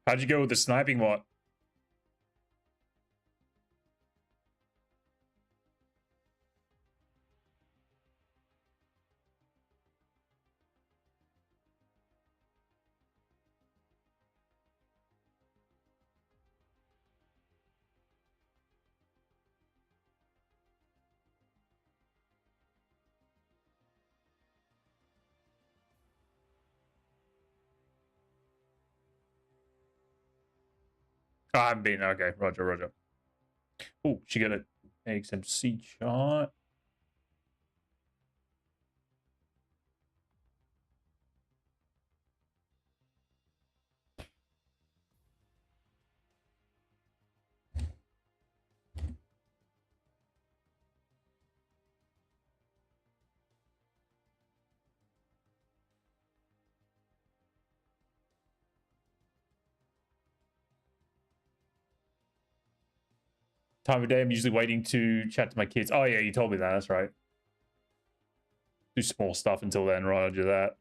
How'd you go with the sniping mod? Oh, I haven't been. Okay, roger, roger. Oh, she got a XMC shot. Time of day, I'm usually waiting to chat to my kids. Oh, yeah, you told me that. That's right. Do small stuff until then, roger that.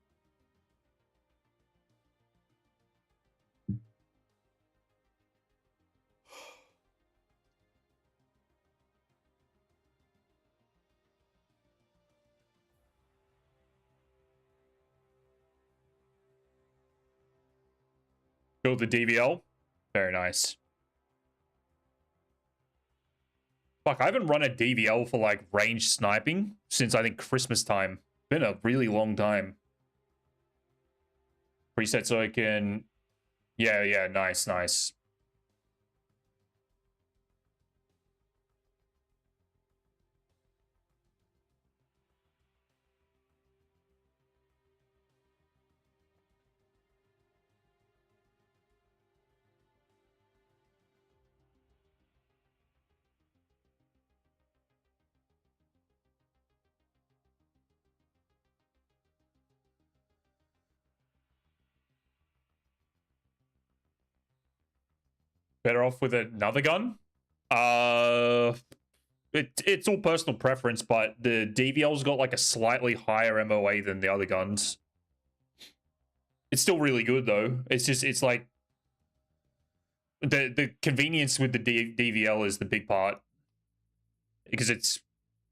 Build the DVL. Very nice. Fuck, I haven't run a DVL for like range sniping since I think Christmas time. Been a really long time. Preset so I can... Yeah, nice, nice. Better off with another gun? It's all personal preference, but the DVL's got like a slightly higher MOA than the other guns. It's still really good though. It's like the convenience with the DVL is the big part because it's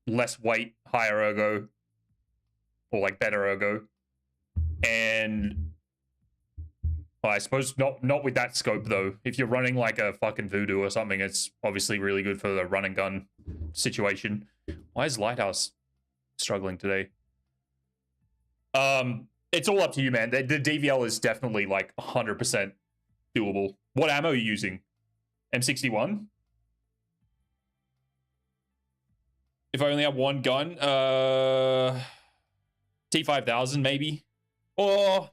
less weight, higher ergo, or like better ergo, and well, I suppose not with that scope though. If you're running like a fucking Voodoo or something, it's obviously really good for the run and gun situation. Why is Lighthouse struggling today? It's all up to you, man. The DVL is definitely like 100% doable. What ammo are you using? M61? If I only have one gun, T5000 maybe, or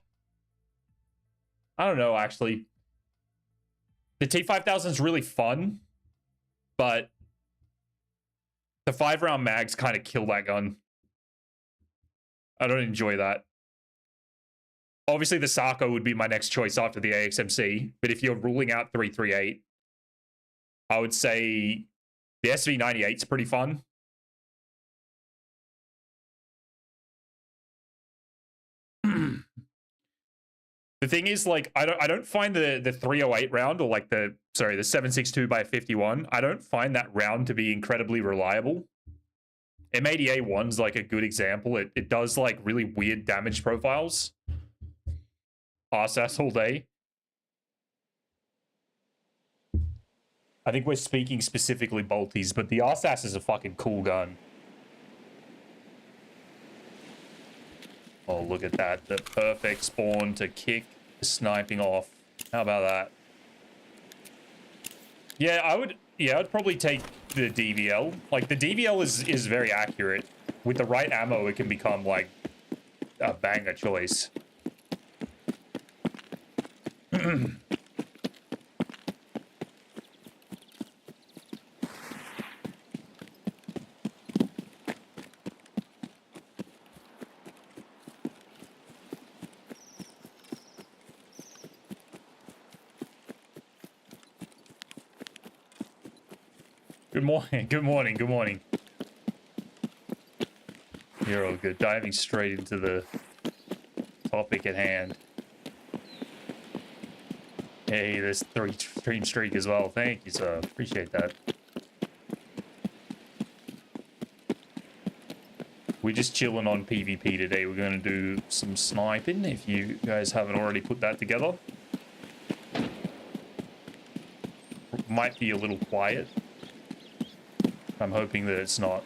I don't know, actually. The T5000 is really fun, but the 5-round mags kind of kill that gun. I don't enjoy that. Obviously, the Sarko would be my next choice after the AXMC, but if you're ruling out 338, I would say the SV98 is pretty fun. The thing is, like, I don't find the 308 round, or like the 7.62 by 51. I don't find that round to be incredibly reliable. M80A1's like a good example. It does like really weird damage profiles. RSAS all day. I think we're speaking specifically bolties, but the RSAS is a fucking cool gun. Oh, look at that. The perfect spawn to kick the sniping off. How about that? Yeah, I'd probably take the DVL. Like, the DVL is very accurate. With the right ammo, it can become, like, a banger choice. Good morning, good morning, good morning. You're all good. Diving straight into the topic at hand. Hey, there's 3 stream streak as well. Thank you, sir. Appreciate that. We're just chilling on PvP today. We're going to do some sniping if you guys haven't already put that together. Might be a little quiet. I'm hoping that it's not.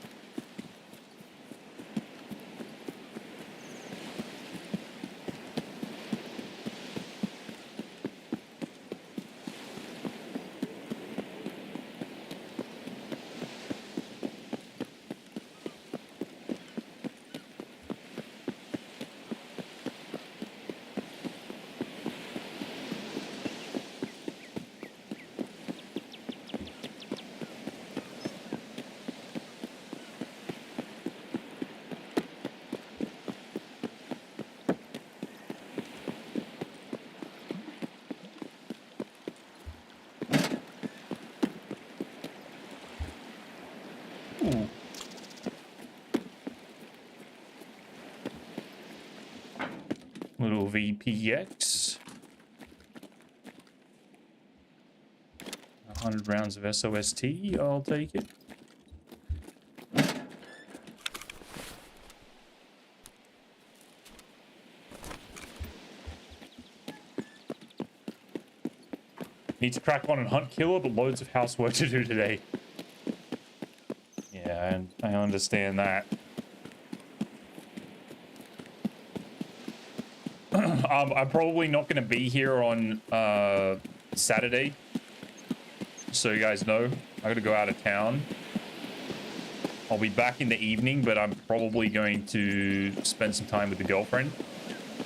Ooh. Little VPX. 100 rounds of SOST. I'll take it. Need to crack on and hunt killer, but loads of housework to do today. Yeah, and I understand that. I'm probably not going to be here on Saturday, so you guys know. I got to go out of town. I'll be back in the evening, but I'm probably going to spend some time with the girlfriend,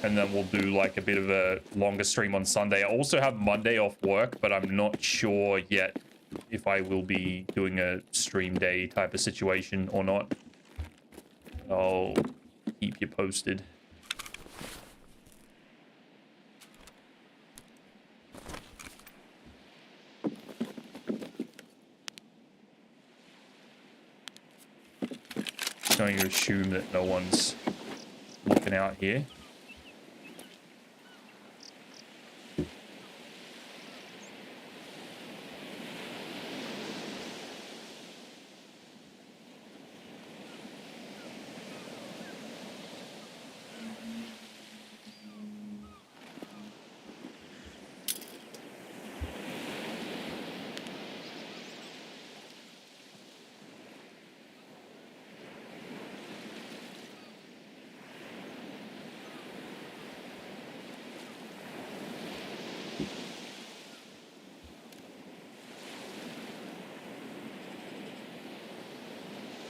and then we'll do like a bit of a longer stream on Sunday. I also have Monday off work, but I'm not sure yet if I will be doing a stream day type of situation or not. I'll keep you posted. Going to assume that no one's looking out here.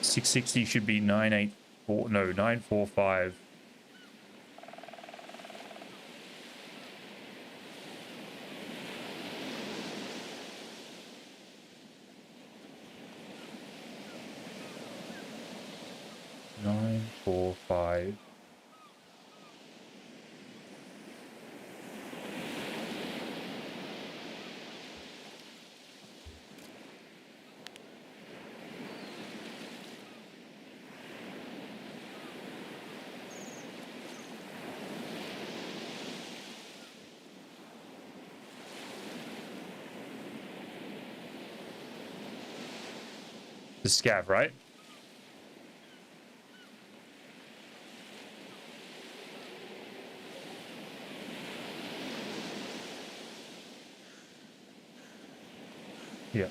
.660 should be 984, no, 945. The scav, right? Yeah.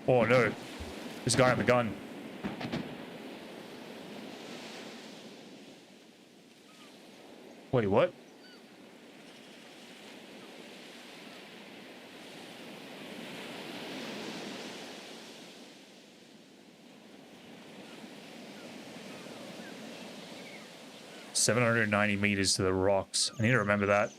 Oh no, this guy on the gun. Wait, what? $790 to the rocks. I need to remember that.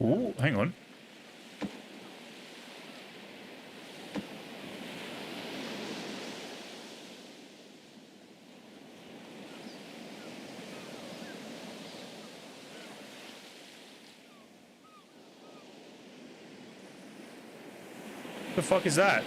Ooh, hang on. The fuck is that?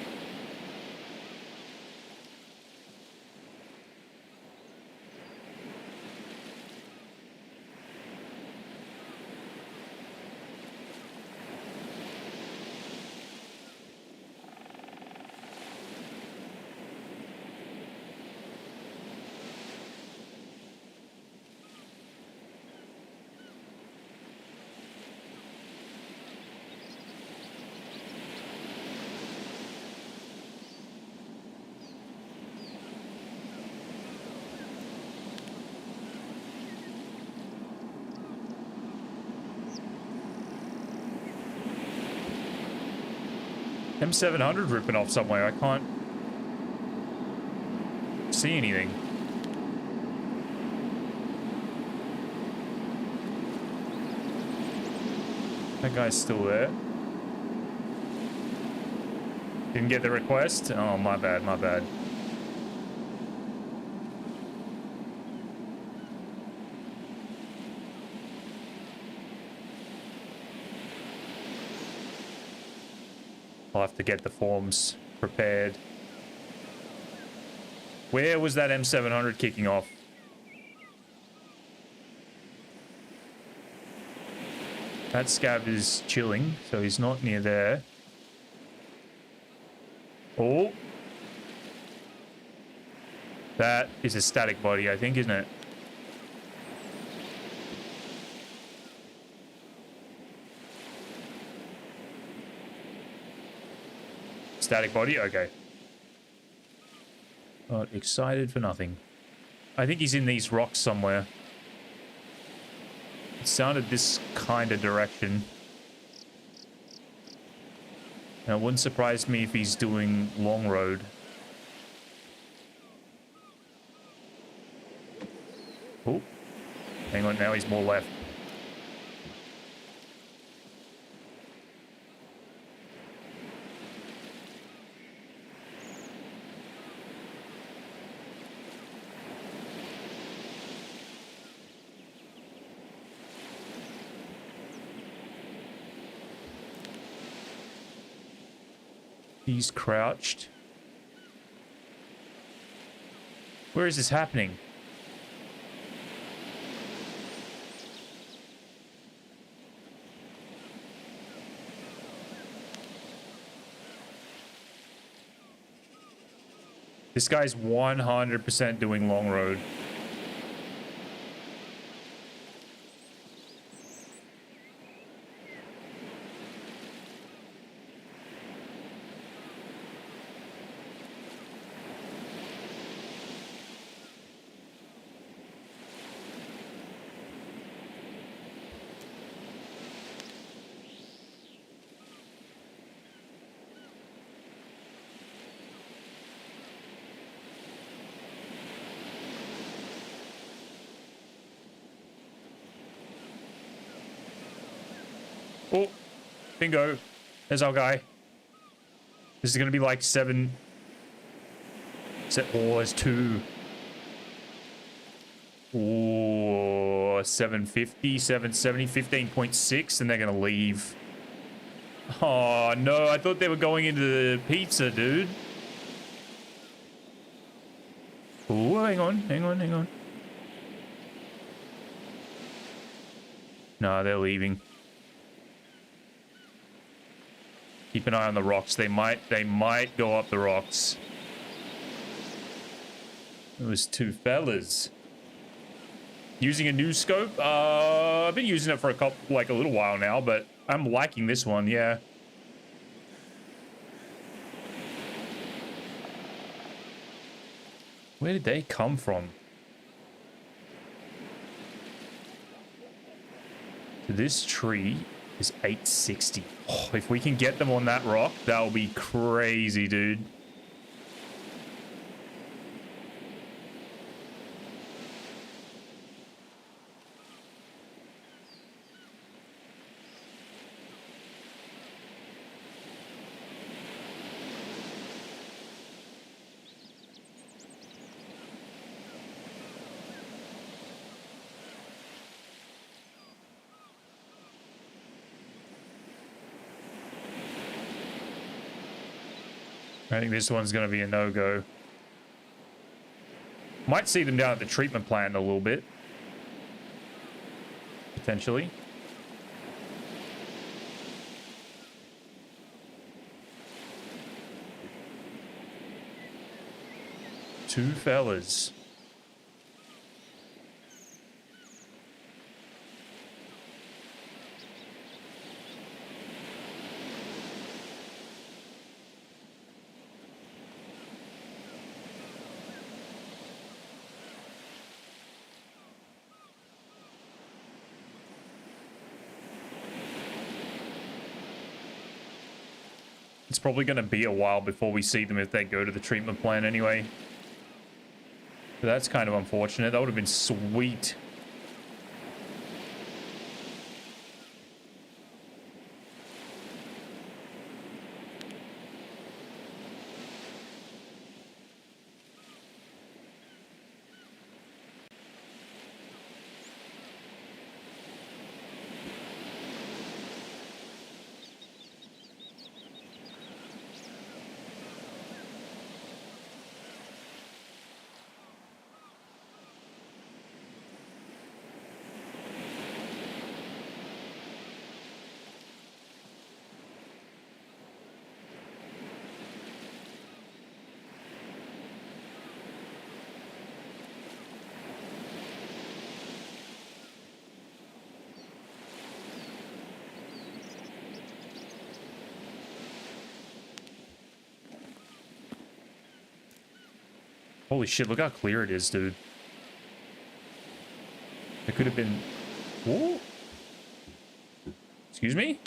M700 ripping off somewhere. I can't see anything. That guy's still there. Didn't get the request? Oh, my bad, my bad. I'll have to get the forms prepared. Where was that M700 kicking off? That scav is chilling, so he's not near there. Oh. That is a static body, I think, isn't it? Static body? Okay. Not excited for nothing. I think he's in these rocks somewhere. It sounded this kind of direction. Now, it wouldn't surprise me if he's doing long road. Oh. Hang on, now he's more left. He's crouched. Where is this happening? This guy's 100% doing long road. Oh, bingo. There's our guy. This is going to be like 7. Oh, there's 2. Oh, 750, 770, 15.6, and they're going to leave. Oh, no. I thought they were going into the pizza, dude. Oh, hang on, hang on, hang on. No, they're leaving. Keep an eye on the rocks. They might go up the rocks. It was 2 fellas. Using a new scope? I've been using it for a little while now, but I'm liking this one, yeah. Where did they come from? This tree is 860. Oh, if we can get them on that rock, that'll be crazy, dude. I think this one's going to be a no-go. Might see them down at the treatment plant a little bit. Potentially. Two fellas. It's probably going to be a while before we see them if they go to the treatment plant anyway. So that's kind of unfortunate. That would have been sweet. Holy shit, look how clear it is, dude. It could have been... Whoa. Excuse me?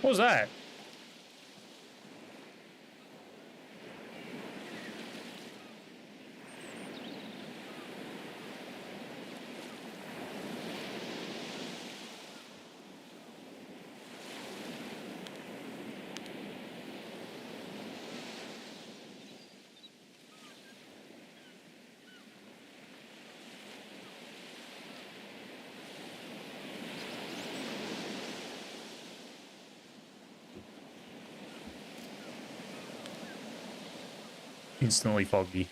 What was that? Instantly foggy.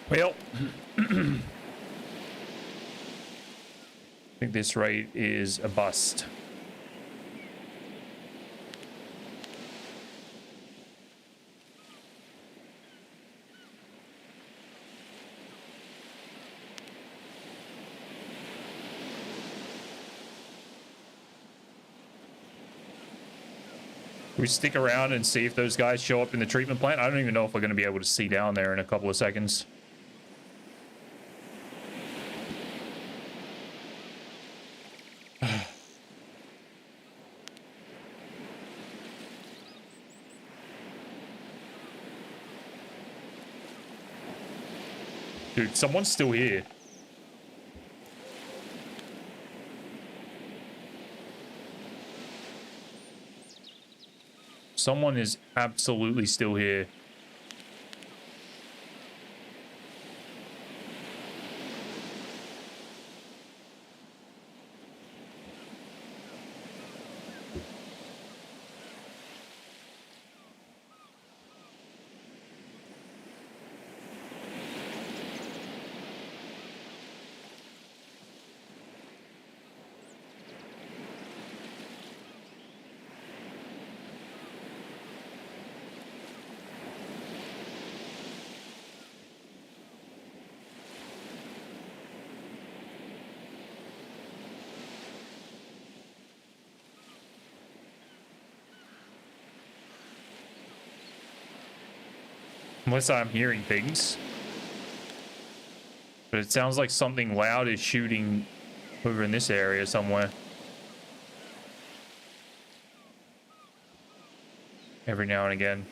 Well, I think this raid is a bust. We stick around and see if those guys show up in the treatment plant. I don't even know if we're going to be able to see down there in a couple of seconds. Dude, someone's still here. Someone is absolutely still here. Unless I'm hearing things. But it sounds like something loud is shooting over in this area somewhere. Every now and again.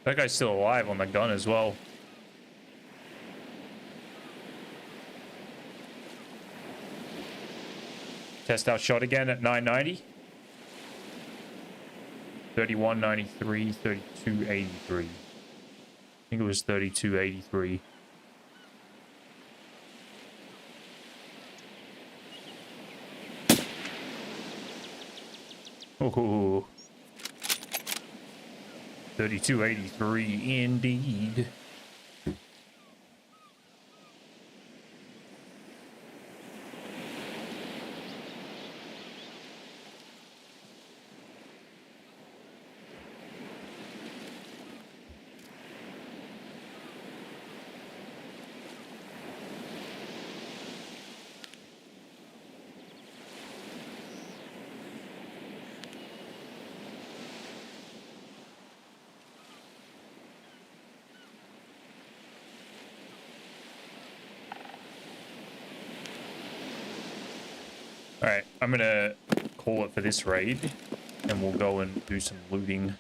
That guy's still alive on the gun as well. Test out shot again at 990. 3193, 3283. I think it was 3283. Oh, 3283 indeed. Alright, I'm gonna call it for this raid, and we'll go and do some looting.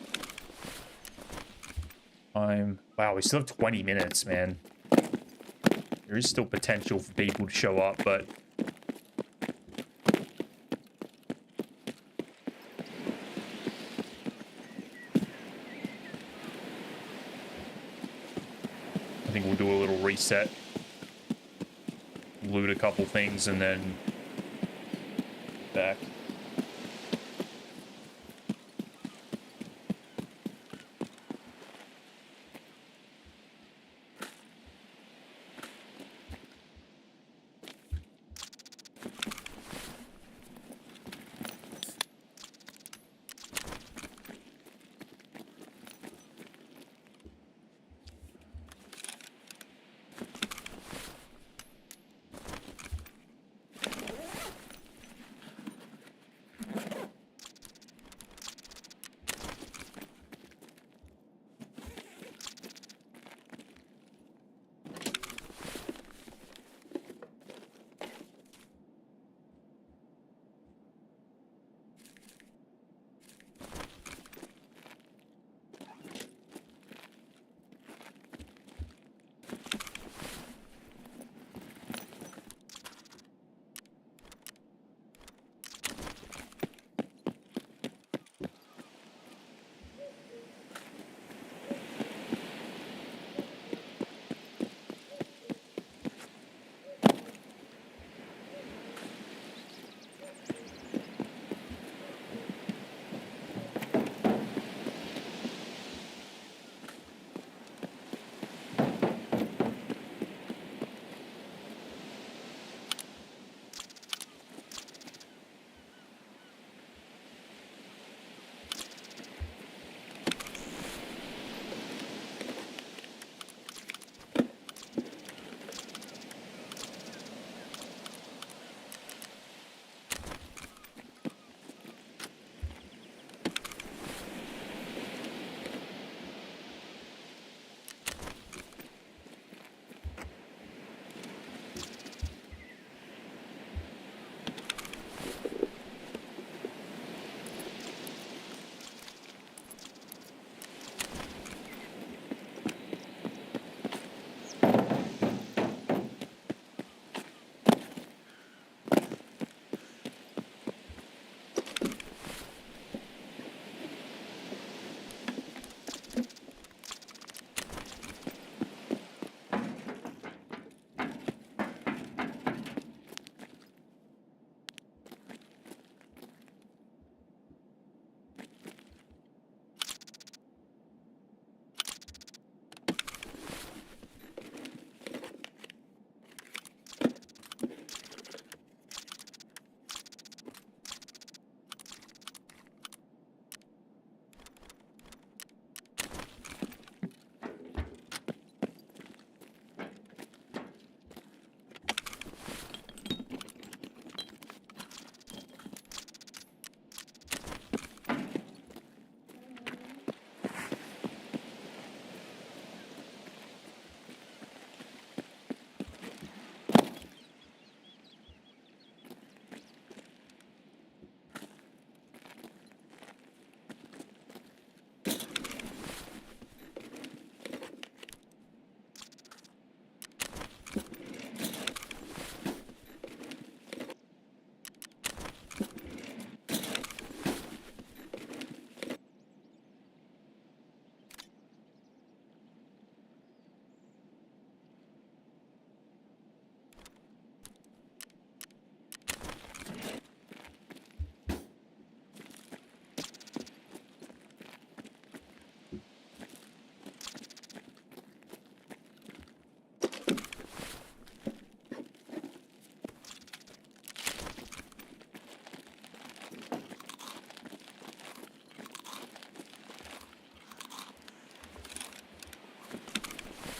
Wow, we still have 20 minutes, man. There is still potential for people to show up, but... I think we'll do a little reset. Loot a couple things, and then... back.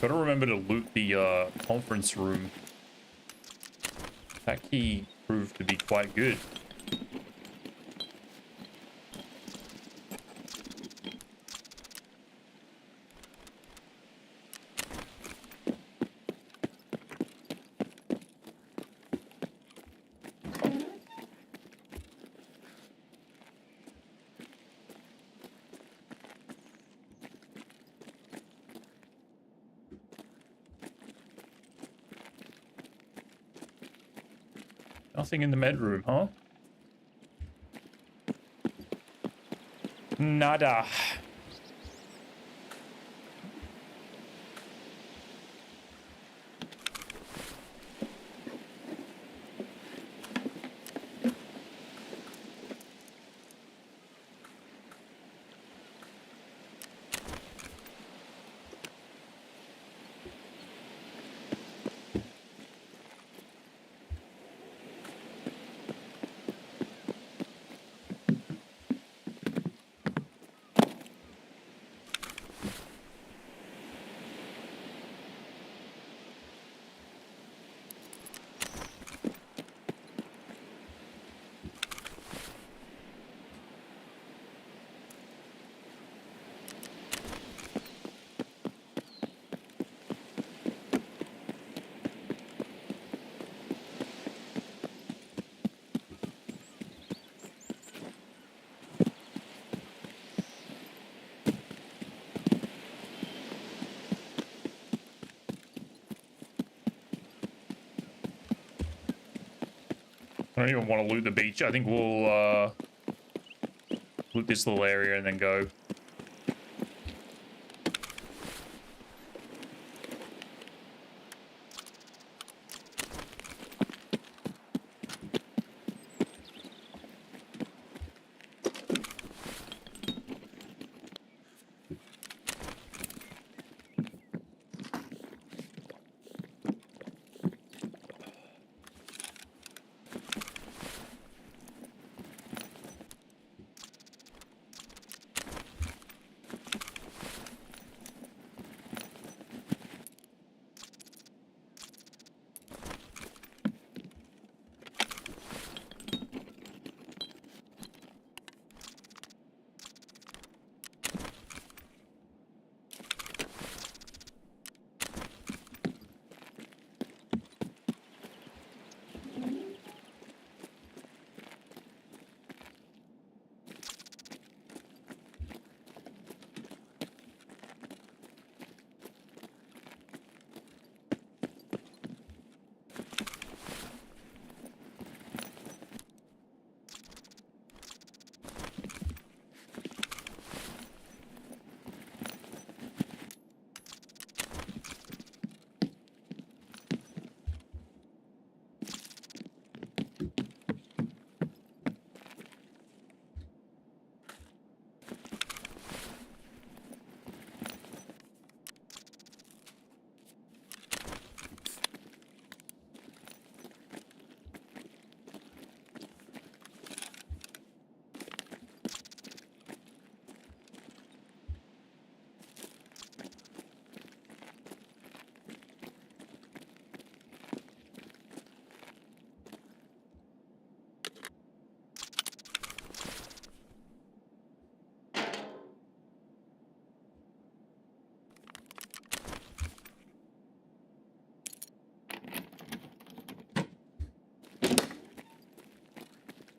Gotta remember to loot the conference room. That key proved to be quite good. Nothing in the med room, huh? Nada. I don't even want to loot the beach. I think we'll loot this little area and then go.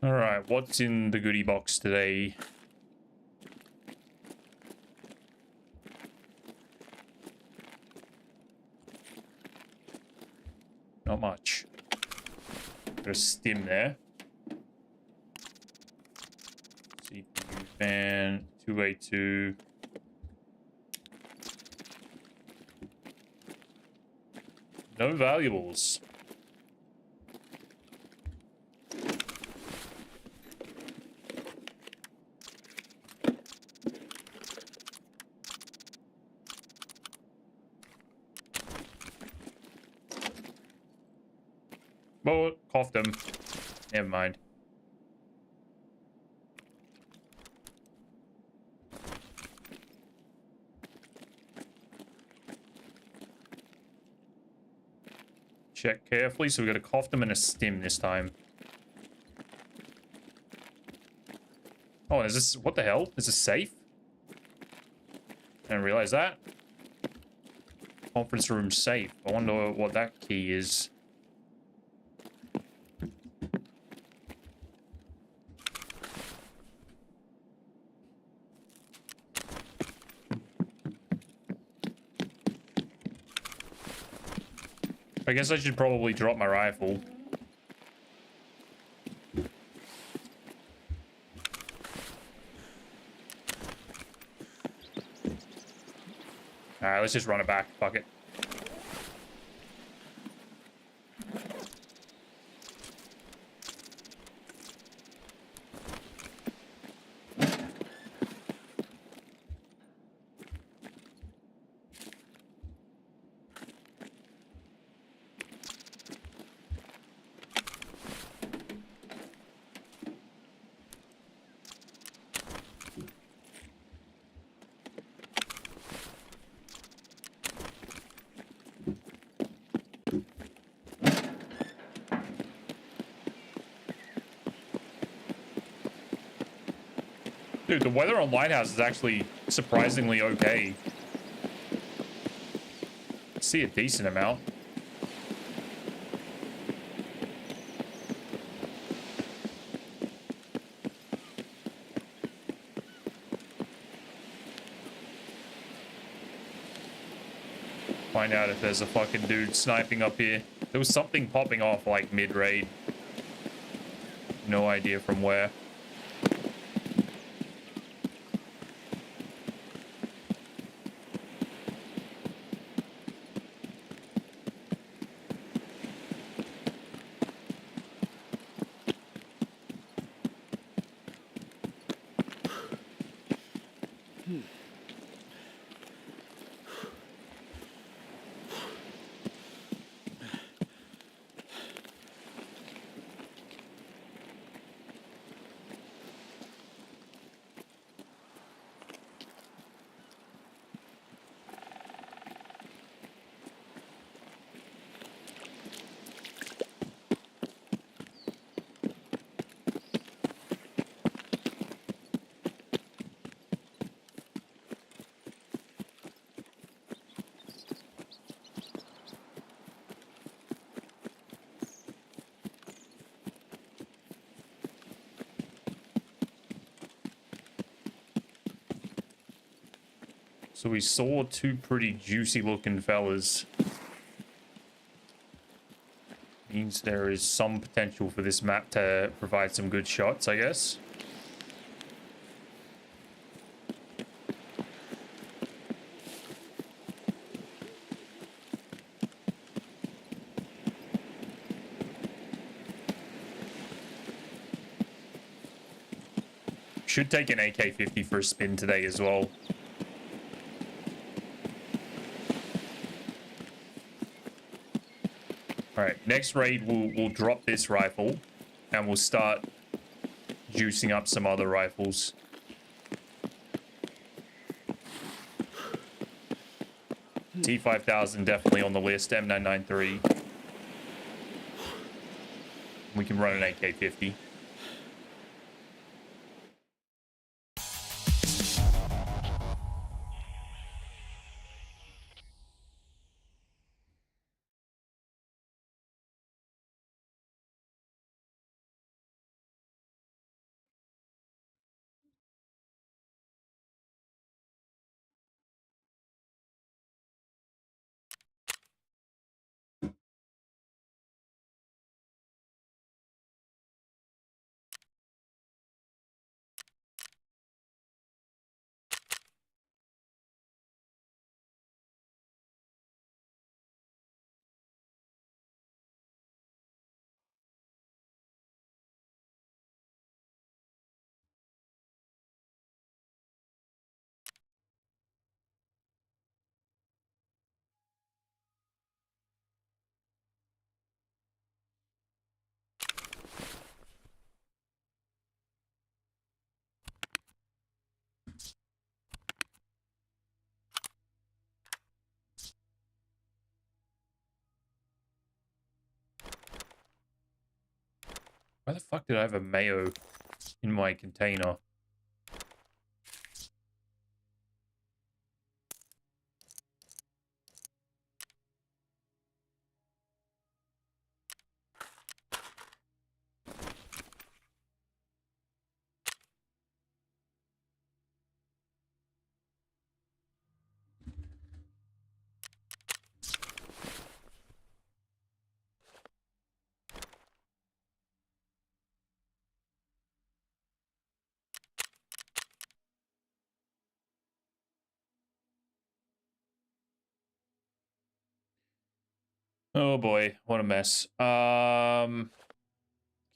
All right, what's in the goodie box today? Not much. Got a stim there. CPU fan, 282. No valuables. Oh, coughed him. Never mind. check carefully. So we got a Coftem and a Stim this time. Oh, is this... What the hell? Is this safe? I didn't realize that. Conference room safe. I wonder what that key is. I guess I should probably drop my rifle. Alright, let's just run it back. Fuck it. Dude, the weather on Lighthouse is actually surprisingly okay. See a decent amount. Find out if there's a fucking dude sniping up here. There was something popping off like mid-raid. No idea from where. So we saw two pretty juicy looking fellas. Means there is some potential for this map to provide some good shots, I guess. Should take an AK-50 for a spin today as well. Alright, next raid we'll drop this rifle and we'll start juicing up some other rifles. T5000 definitely on the list, M993. We can run an AK-50. Why the fuck did I have a mayo in my container? Oh boy, what a mess.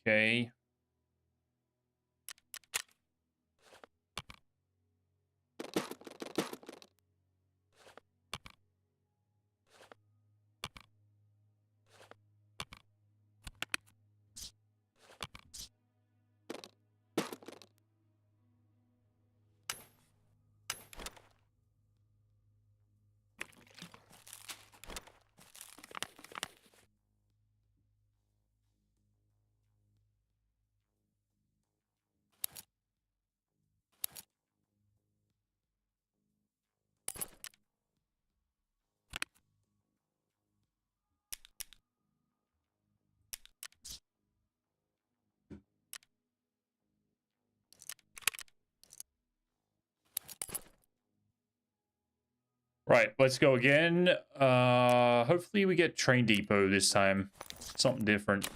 Okay. Right, let's go again. Hopefully we get train depot this time. Something different.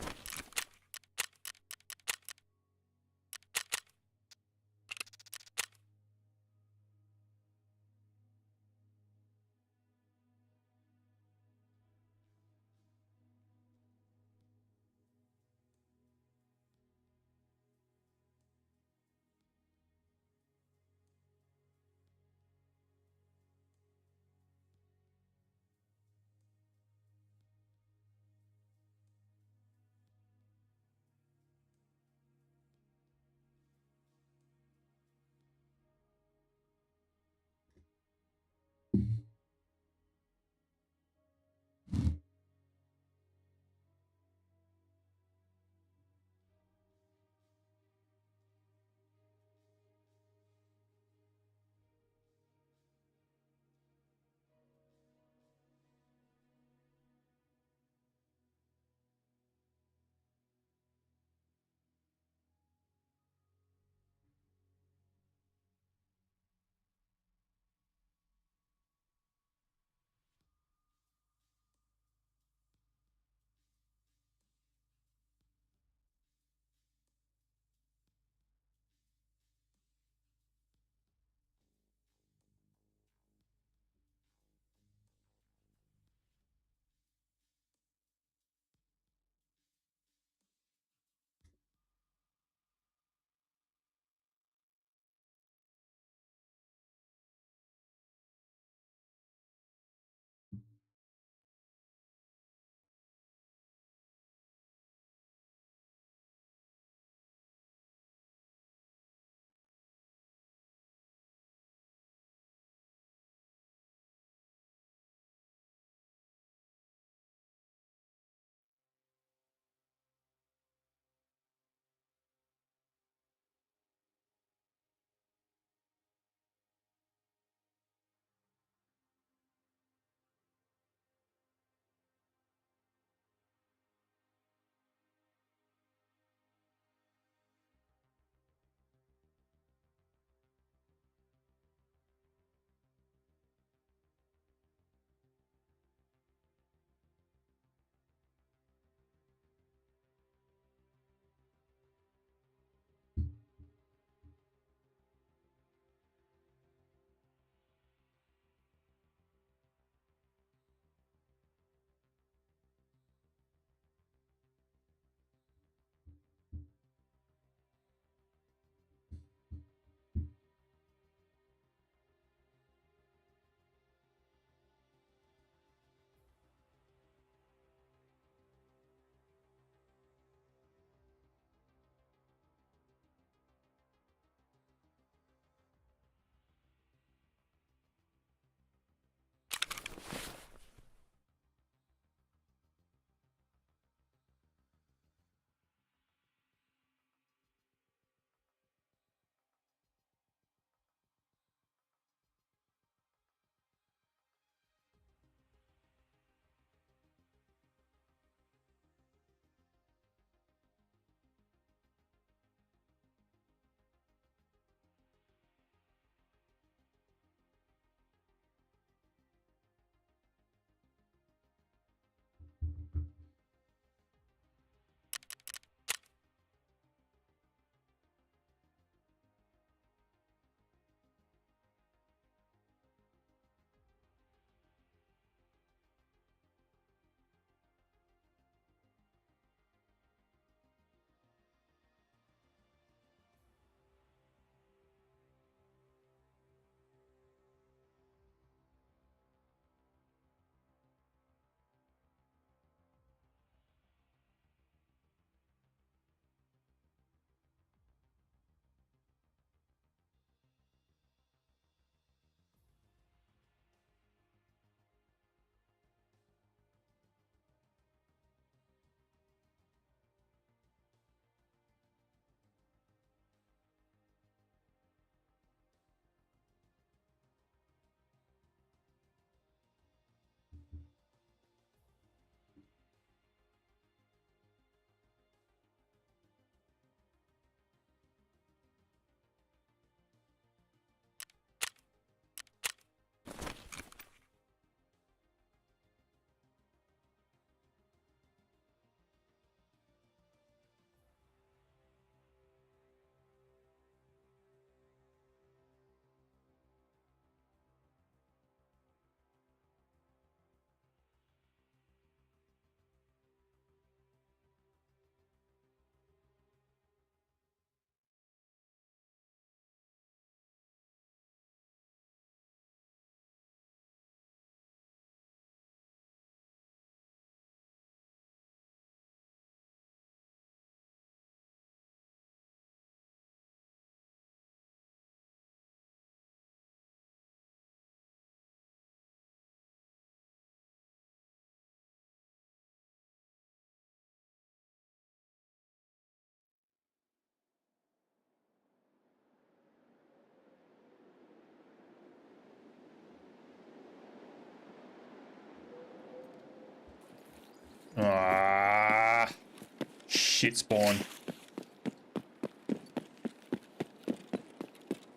shit spawn.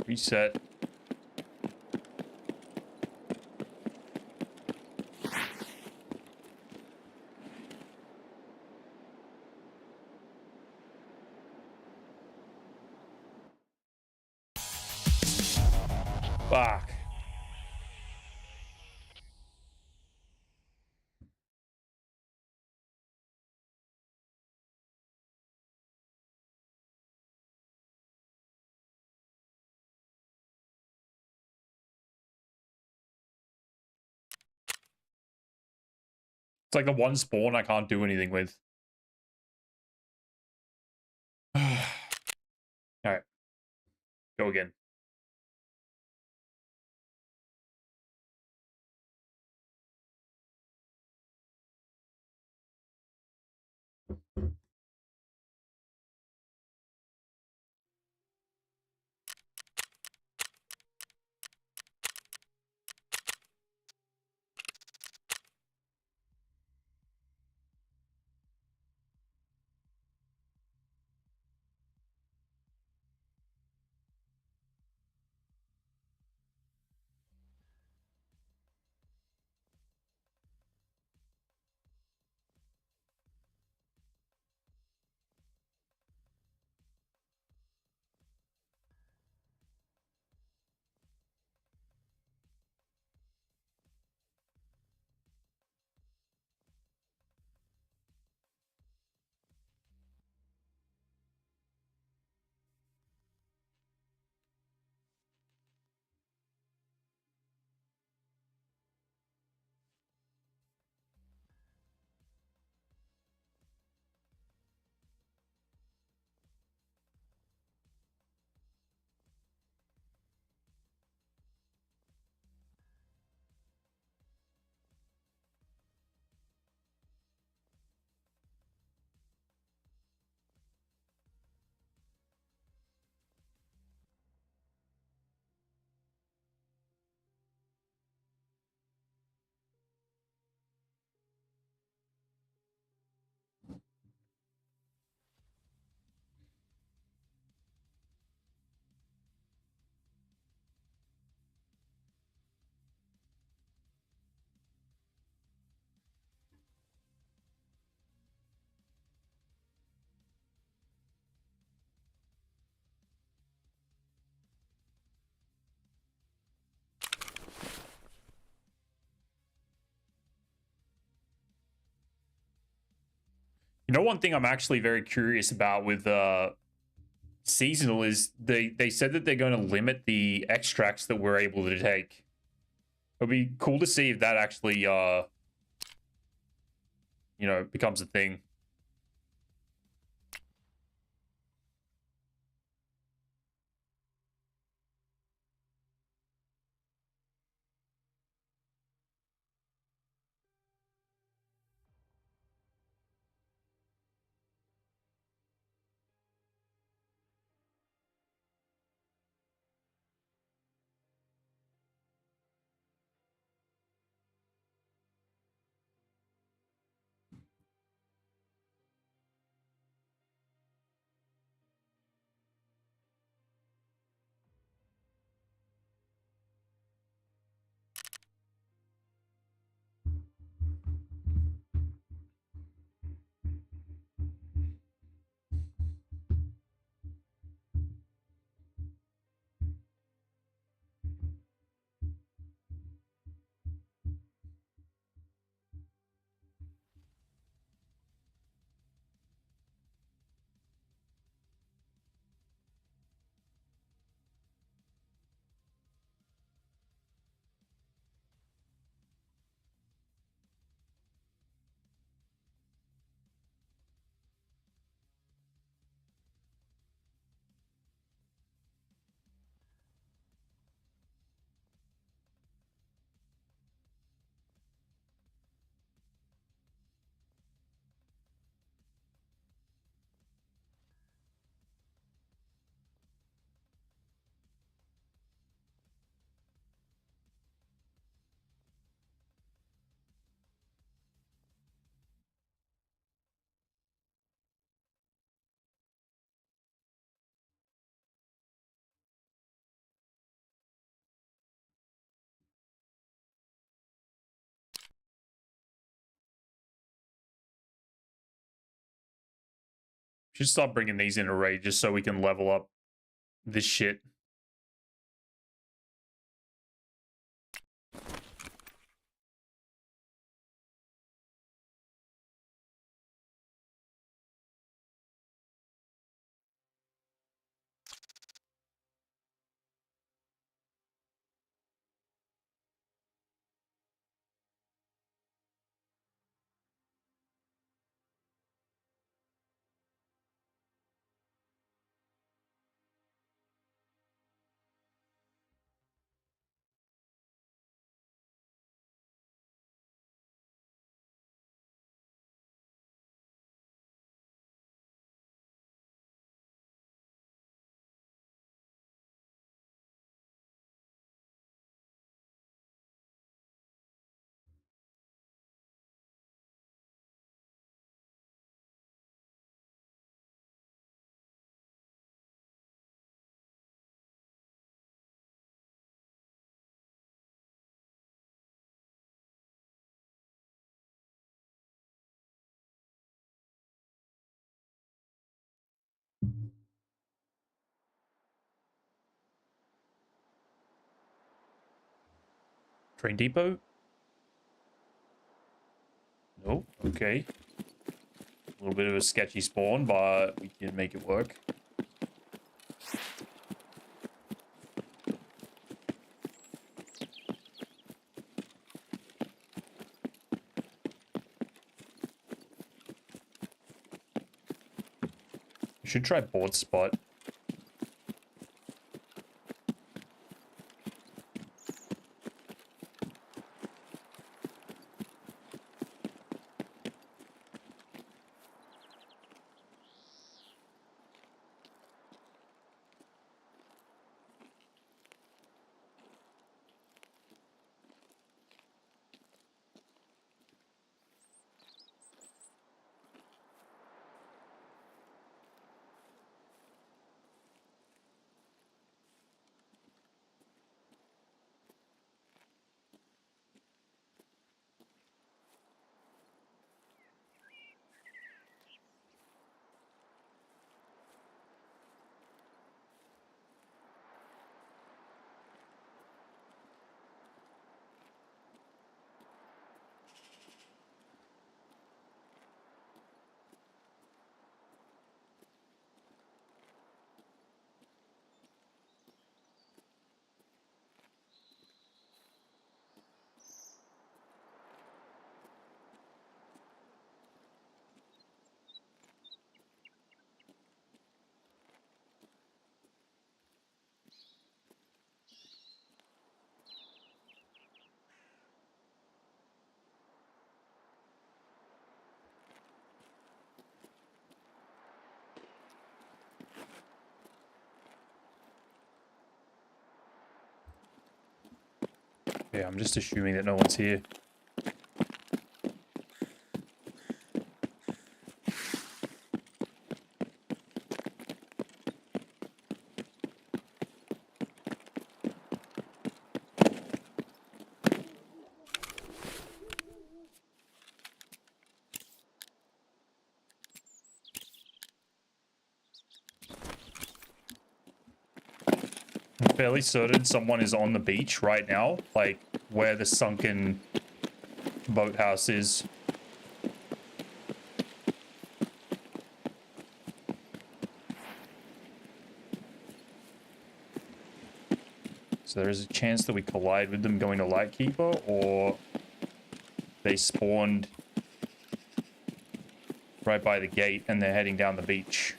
Reset. Fuck. It's like the one spawn I can't do anything with. Alright. Go again. You know, one thing I'm actually very curious about with seasonal is they said that they're going to limit the extracts that we're able to take. It'll be cool to see if that actually you know, becomes a thing. Should start bringing these in a raid just so we can level up this shit. Train depot? Nope. Okay. A little bit of a sketchy spawn, but we can make it work. We should try board spot. Yeah, I'm just assuming that no one's here. I'm fairly certain someone is on the beach right now, like where the sunken boathouse is. So there is a chance that we collide with them going to Lightkeeper, or they spawned right by the gate and they're heading down the beach.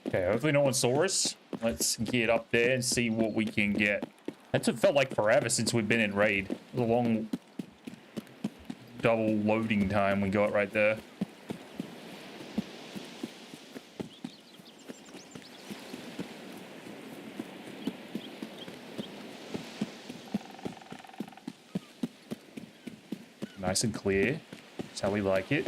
Okay, hopefully no one saw us. Let's get up there and see what we can get. That's what felt like forever since we've been in raid. It was a long double loading time we got right there. Nice and clear. That's how we like it.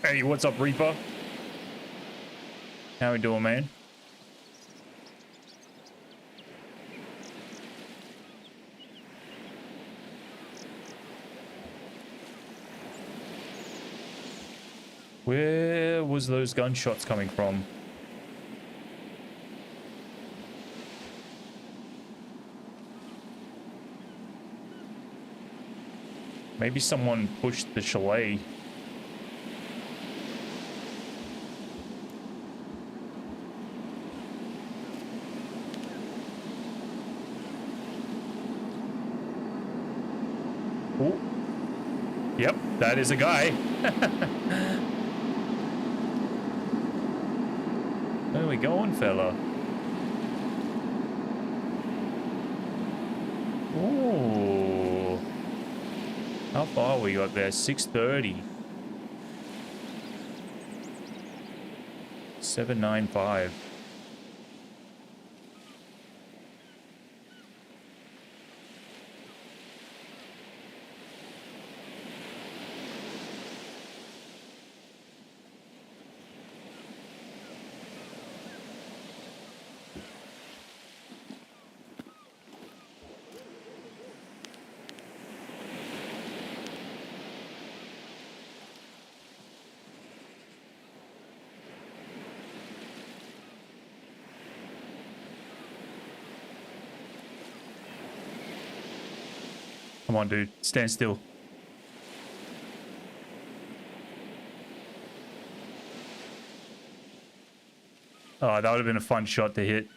Hey, what's up, Reaper? How we doing, man? Where was those gunshots coming from? Maybe someone pushed the chalet. Ooh. Yep, that is a guy. Where we going, fella? Ooh. How far we got there? 630. 795. Come on, dude. Stand still. Oh, that would have been a fun shot to hit.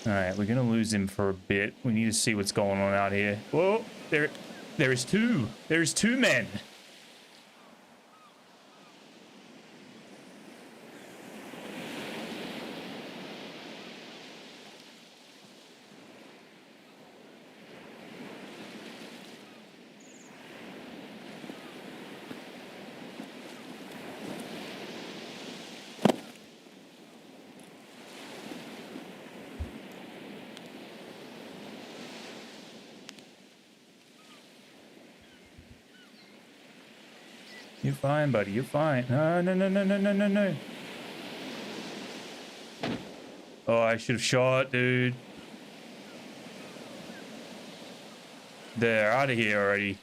All right, we're gonna lose him for a bit. We need to see what's going on out here. Whoa, there is two. There's two men. You're fine, buddy. You're fine. No, no, no, no, no, no, no, no. Oh, I should have shot, dude. They're out of here already.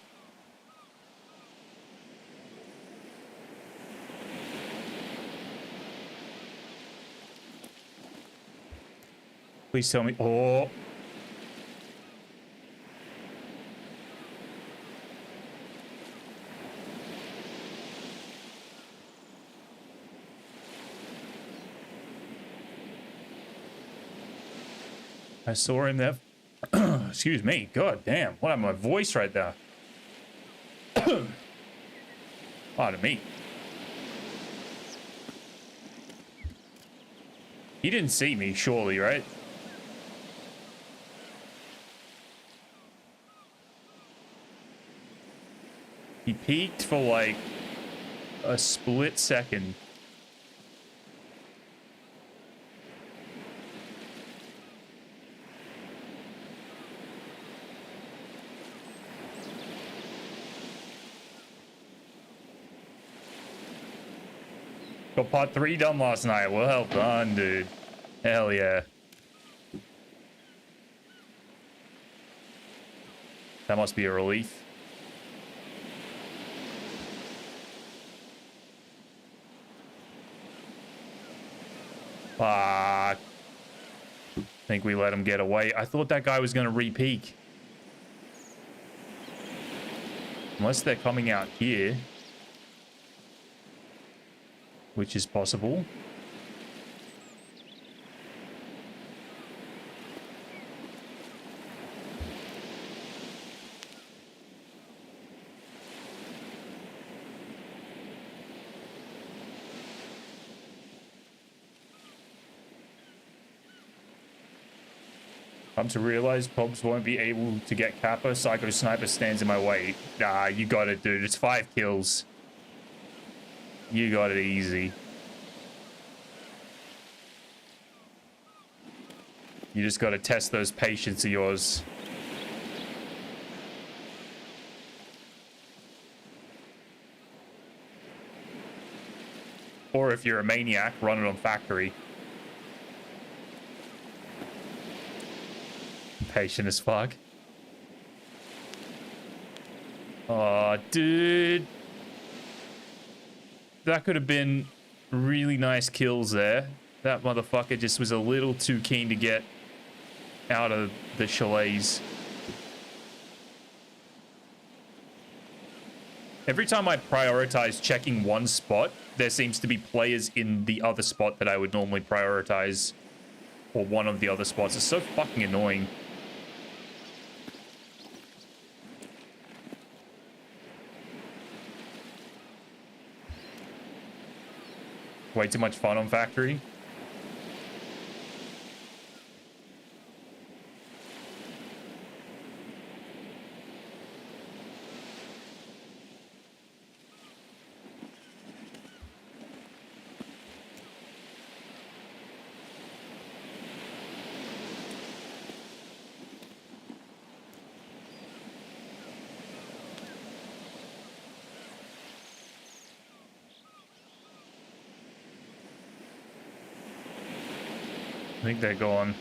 Please tell me. Oh. I saw him there. Excuse me. God damn. What happened to my voice right there? Pardon me. He didn't see me, surely, right? He peeked for like a split second. Got part 3 done last night. Well done, dude. Hell yeah. That must be a relief. Fuck. I think we let him get away. I thought that guy was going to re-peek. Unless they're coming out here. Which is possible. Come to realize Pobs won't be able to get Kappa. Psycho Sniper stands in my way. Nah, you got it, dude. It's 5 kills. You got it easy. You just got to test those patience of yours. Or if you're a maniac, run it on factory. Patient as fuck. Oh, dude. That could have been really nice kills there. That motherfucker just was a little too keen to get out of the chalets. Every time I prioritize checking one spot, there seems to be players in the other spot that I would normally prioritize, or one of the other spots. It's so fucking annoying. Way too much fun on factory. I think they're gone.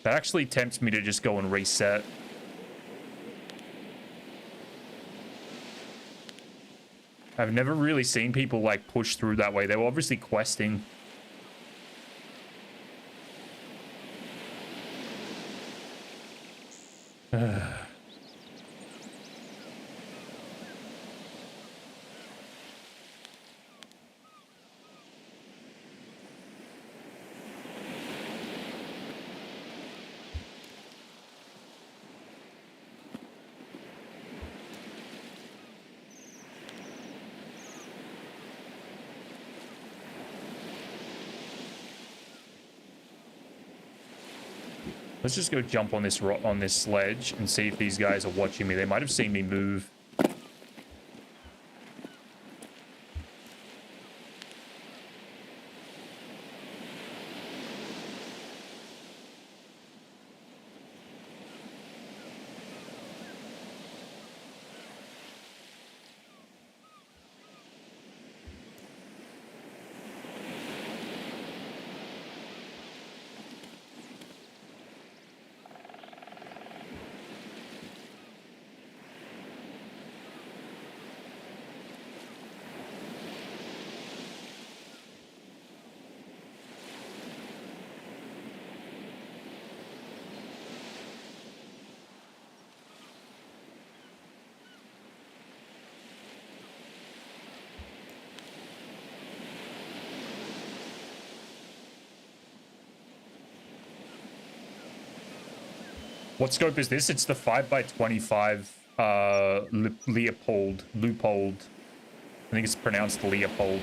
That actually tempts me to just go and reset. I've never really seen people like push through that way. They were obviously questing. Let's just go jump on this ledge and see if these guys are watching me. They might have seen me move. What scope is this? It's the 5x25 Leopold. I think it's pronounced Leopold.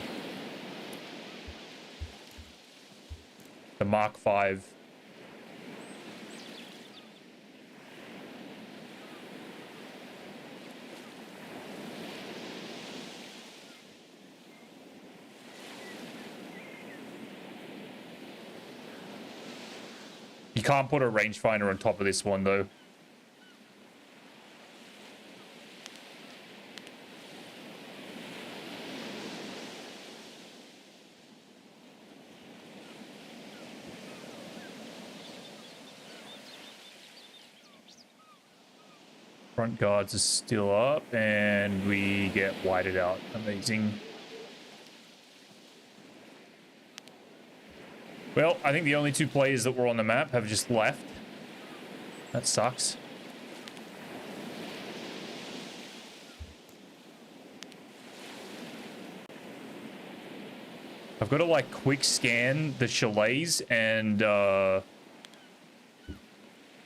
The Mark 5. You can't put a rangefinder on top of this one, though. Front guards are still up, and we get whited out. Amazing. Well, I think the only two players that were on the map have just left. That sucks. I've got to, like, quick scan the chalets and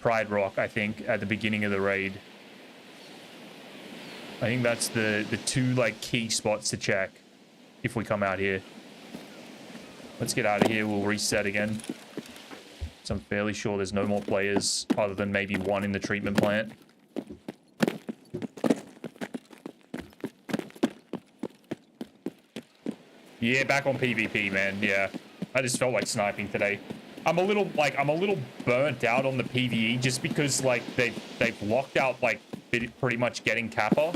Pride Rock, I think, at the beginning of the raid. I think that's the two, like, key spots to check if we come out here. Let's get out of here. We'll reset again. So I'm fairly sure there's no more players other than maybe one in the treatment plant. Yeah, back on PvP, man. Yeah. I just felt like sniping today. I'm a little burnt out on the PvE just because, like, they've locked out, like, pretty much getting Kappa.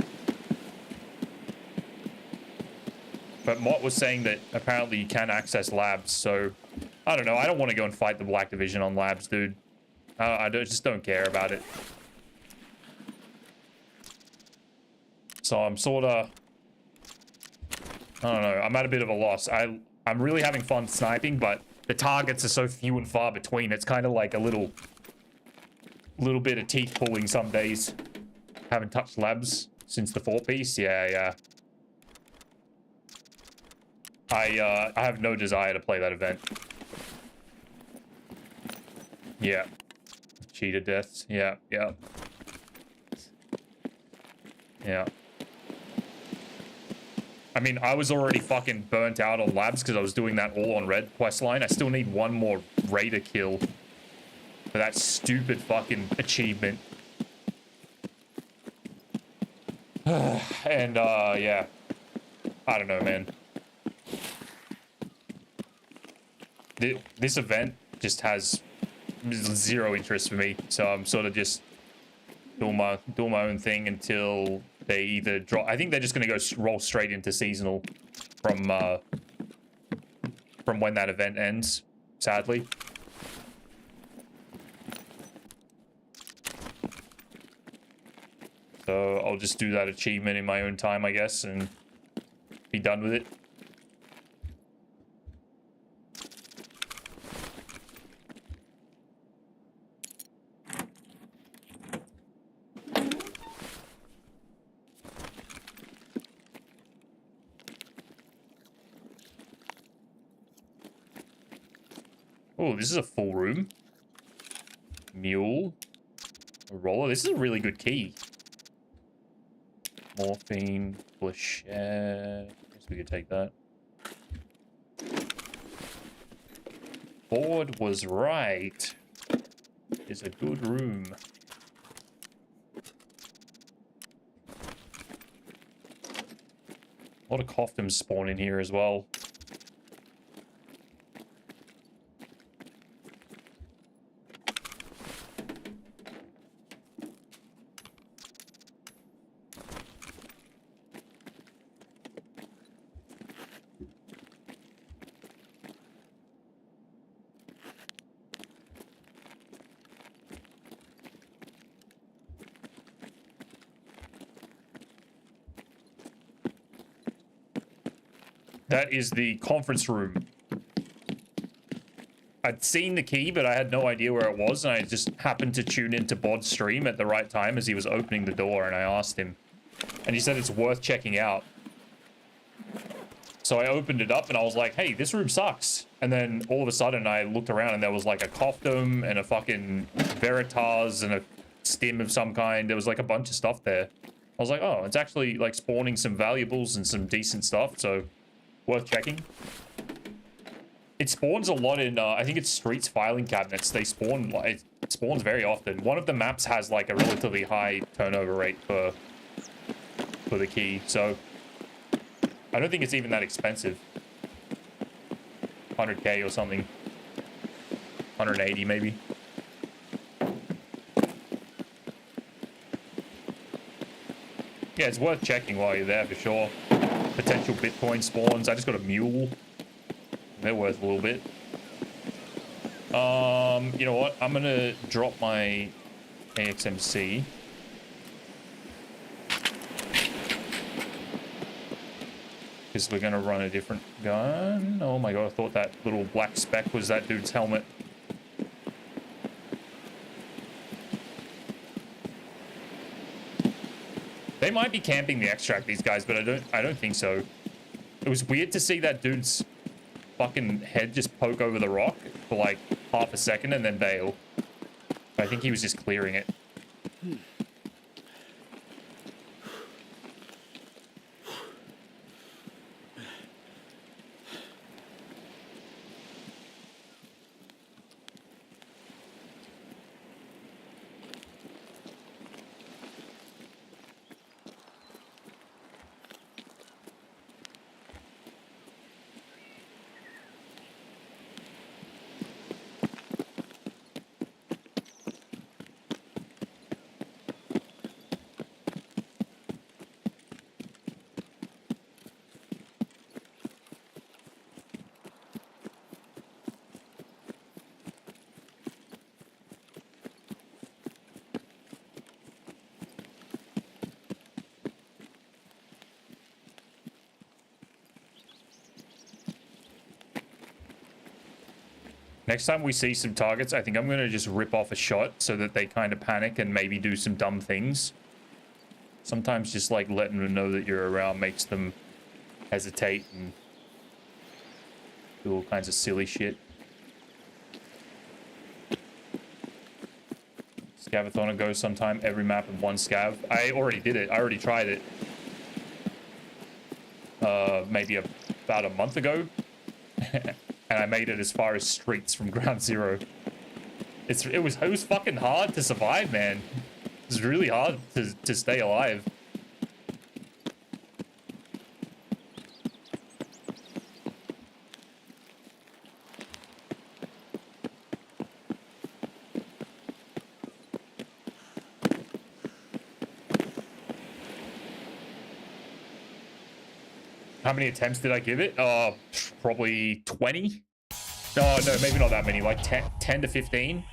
But Mott was saying that apparently you can access labs, so I don't know. I don't want to go and fight the Black Division on labs, dude. Just don't care about it. So I'm sort of, I don't know. I'm at a bit of a loss. I'm really having fun sniping, but the targets are so few and far between. It's kind of like a little bit of teeth pulling some days. Haven't touched labs since the 4-piece. Yeah. I have no desire to play that event. Yeah. Cheetah deaths. Yeah. I mean, I was already fucking burnt out on labs because I was doing that all on red questline. I still need one more raider kill for that stupid fucking achievement. And, yeah. I don't know, man. This event just has zero interest for me, so I'm sort of just doing my own thing until they either drop. I think they're just gonna go roll straight into seasonal from when that event ends. Sadly. So I'll just do that achievement in my own time, I guess, and be done with it. Oh, this is a full room. Mule. A roller. This is a really good key. Morphine. Flechette. Guess we could take that. Ford was right. It's a good room. A lot of coffins spawn in here as well. That is the conference room. I'd seen the key, but I had no idea where it was, and I just happened to tune into Bod's stream at the right time as he was opening the door, and I asked him. And he said it's worth checking out. So I opened it up, and I was like, hey, this room sucks. And then all of a sudden, I looked around, and there was like a Coffdom, and a fucking Veritas, and a stim of some kind. There was like a bunch of stuff there. I was like, oh, it's actually like spawning some valuables and some decent stuff, so worth checking. It spawns a lot in, I think it's Streets filing cabinets. They spawn, like, it spawns very often. One of the maps has, like, a relatively high turnover rate for the key, so I don't think it's even that expensive. 100k or something. 180 maybe. Yeah, it's worth checking while you're there for sure. Potential Bitcoin spawns. I just got a mule. They're worth a little bit. You know what? I'm gonna drop my AXMC. Because we're gonna run a different gun. Oh my god, I thought that little black speck was that dude's helmet. They might be camping the extract, these guys, but I don't think so. It was weird to see that dude's fucking head just poke over the rock for like half a second and then bail. I think he was just clearing it. Next time we see some targets, I think I'm going to just rip off a shot so that they kind of panic and maybe do some dumb things. Sometimes just like letting them know that you're around makes them hesitate and do all kinds of silly shit. Scav-a-thon goes sometime, every map in one scav. I already did it. I already tried it. Maybe about a month ago. And I made it as far as Streets from ground zero. It was fucking hard to survive, man. It was really hard to stay alive. How many attempts did I give it? Probably 20. No, maybe not that many. Like 10 to 15.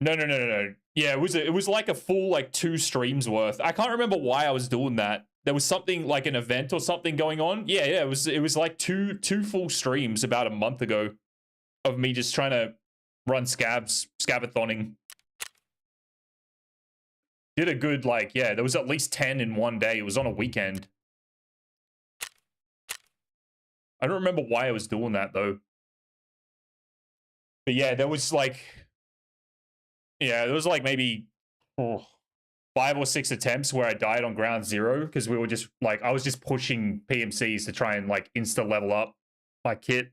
No. Yeah, it was like a full like 2 streams worth. I can't remember why I was doing that. There was something like an event or something going on. Yeah, it was like two full streams about a month ago of me just trying to run scav-a-thoning. Did a good, like, yeah, there was at least 10 in one day. It was on a weekend. I don't remember why I was doing that, though. But yeah, there was like... Yeah, there was like maybe 5 or 6 attempts where I died on ground zero because we were just, like, I was just pushing PMCs to try and, like, insta-level up my kit.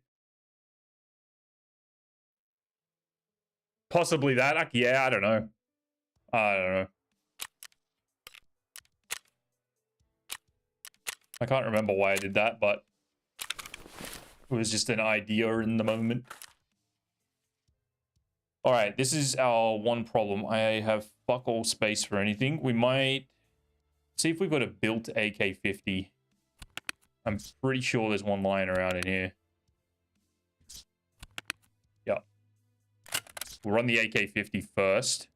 Possibly that. Like, yeah, I don't know. I don't know. I can't remember why I did that, but it was just an idea in the moment. All right, this is our one problem. I have fuck all space for anything. We might see if we've got a built AK-50. I'm pretty sure there's one lying around in here. Yeah. We'll run the AK-50 first.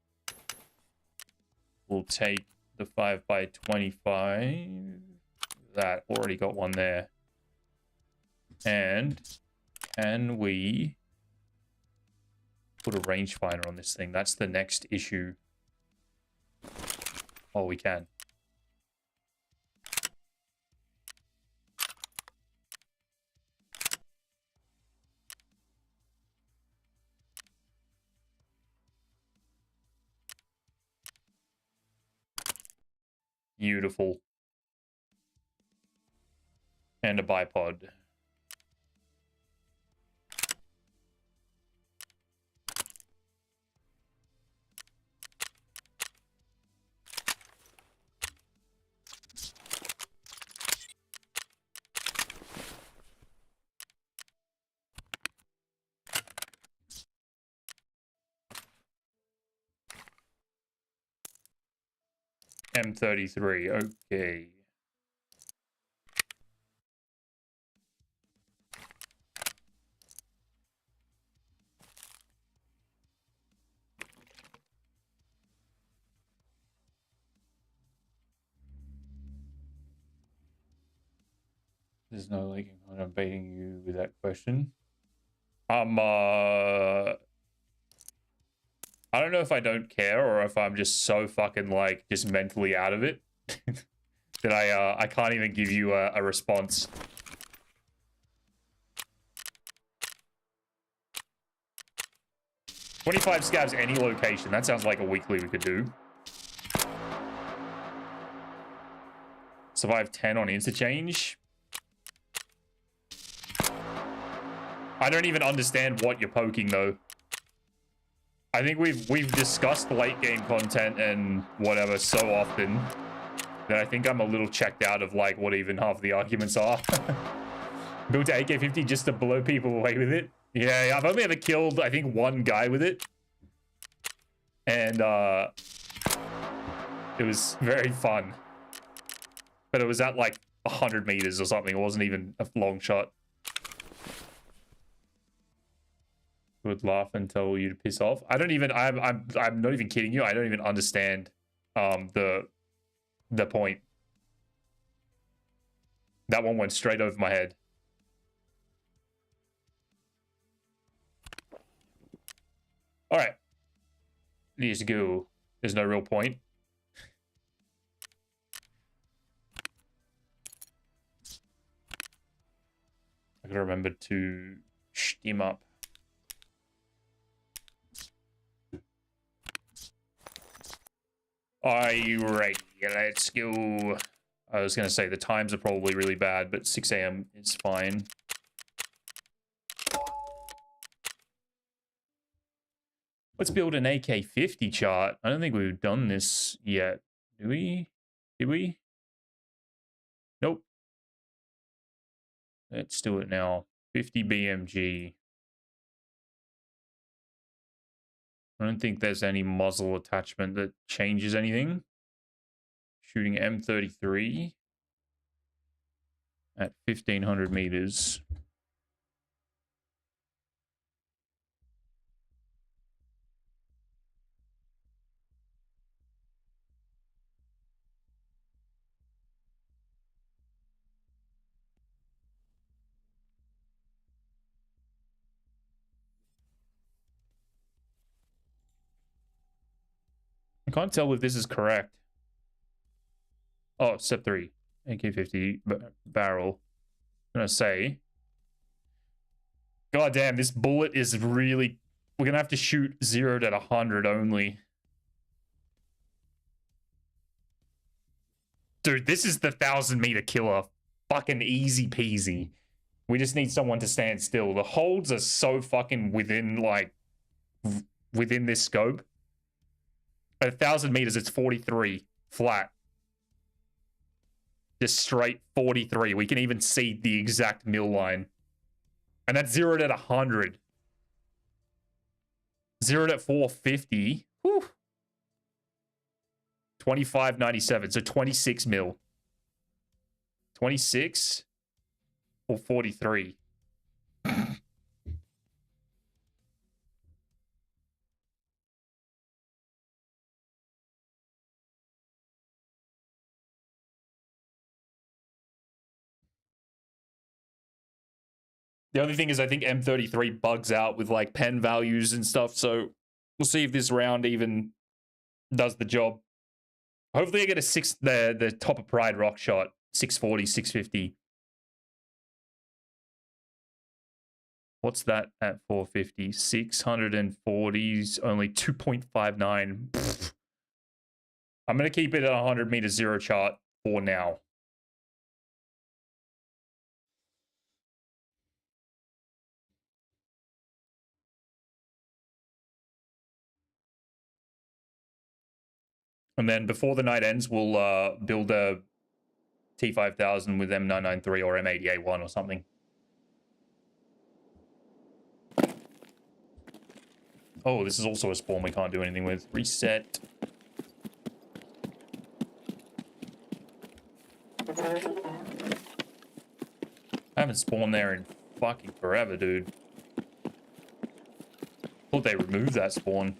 We'll take the 5x25. That already got one there. And can we put a rangefinder on this thing? That's the next issue. Oh, we can. Beautiful. And a bipod. M33, okay. There's no like I'm baiting you with that question. I don't know if I don't care or if I'm just so fucking like just mentally out of it that I can't even give you a response. $25 scabs any location. That sounds like a weekly we could do. Survive 10 on interchange. I don't even understand what you're poking though. I think we've discussed late game content and whatever so often that I think I'm a little checked out of like what even half the arguments are. Built to AK-50 just to blow people away with it. Yeah, I've only ever killed I think one guy with it. And it was very fun. But it was at like 100 meters or something. It wasn't even a long shot. Would laugh and tell you to piss off. I don't even. I'm not even kidding you. I don't even understand the point. That one went straight over my head. All right, let's go. There's no real point. I gotta remember to stim up. Are you ready? Let's go. I was going to say the times are probably really bad, but 6 a.m. is fine. Let's build an AK-50 chart. I don't think we've done this yet. Do we? Did we? Nope. Let's do it now. 50 BMG. I don't think there's any muzzle attachment that changes anything. Shooting M33 at 1500 meters. I can't tell if this is correct. Oh, step 3. AK-50 barrel. I'm gonna say. God damn, this bullet is really... We're gonna have to shoot 0 at 100 only. Dude, this is the 1,000-meter killer. Fucking easy peasy. We just need someone to stand still. The holds are so fucking within, like... Within this scope. At 1,000 meters, it's 43. Flat. Just straight 43. We can even see the exact mill line. And that's 0 at 100. 0 at 450. Whew. 25.97. So 26 mil. 26 or 43. The only thing is I think M33 bugs out with like pen values and stuff. So we'll see if this round even does the job. Hopefully I get the top of Pride rock shot. 640, 650. What's that at 450? 640s, only 2.59. I'm going to keep it at 100 meter 0 chart for now. And then before the night ends, we'll build a T5000 with M993 or M80A1 or something. Oh, this is also a spawn we can't do anything with. Reset. I haven't spawned there in fucking forever, dude. Thought they removed that spawn.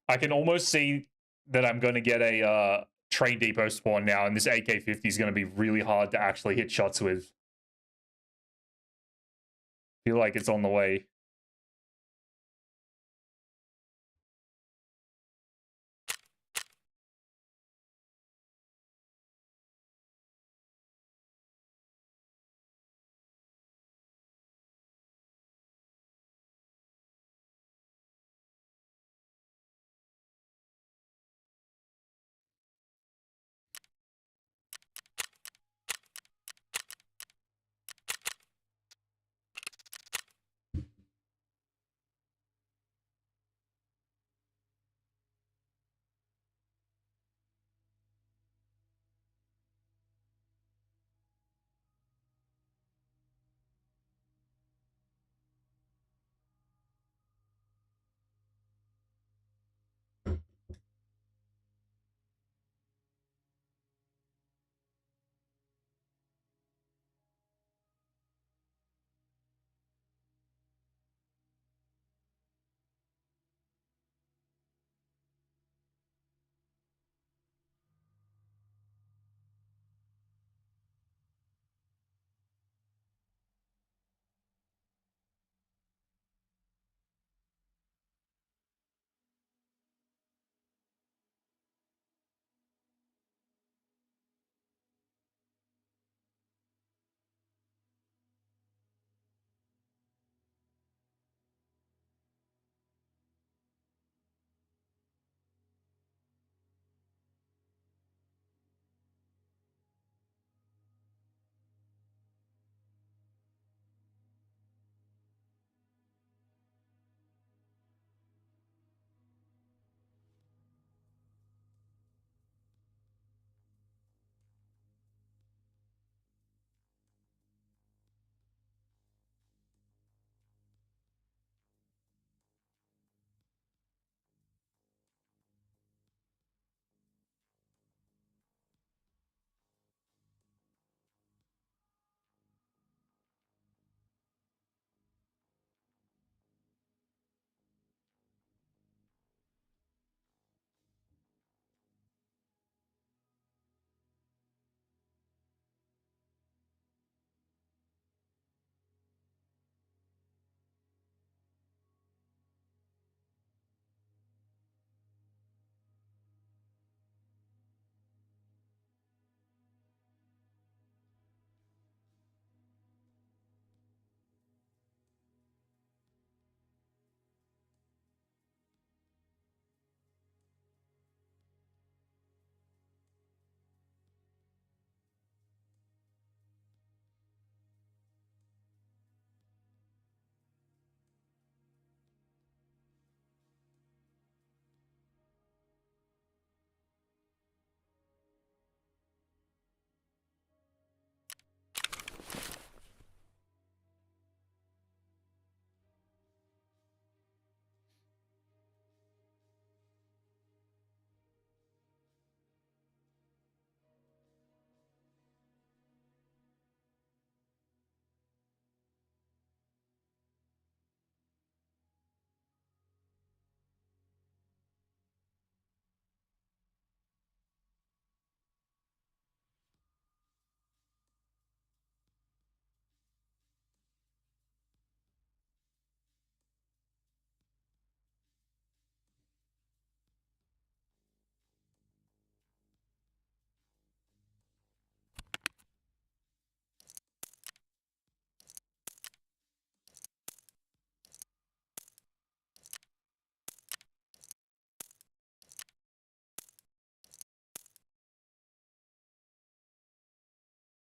I can almost see that I'm going to get a train depot spawn now, and this AK-50 is going to be really hard to actually hit shots with. Feel like it's on the way.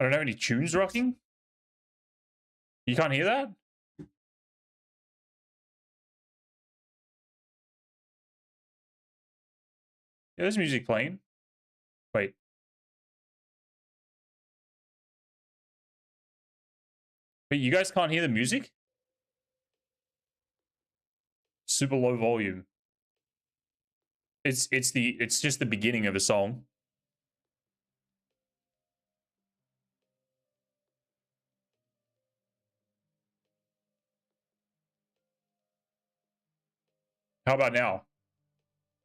I don't have any tunes rocking. You can't hear that? Yeah, there's music playing. Wait. But you guys can't hear the music? Super low volume. It's just the beginning of a song. How about now?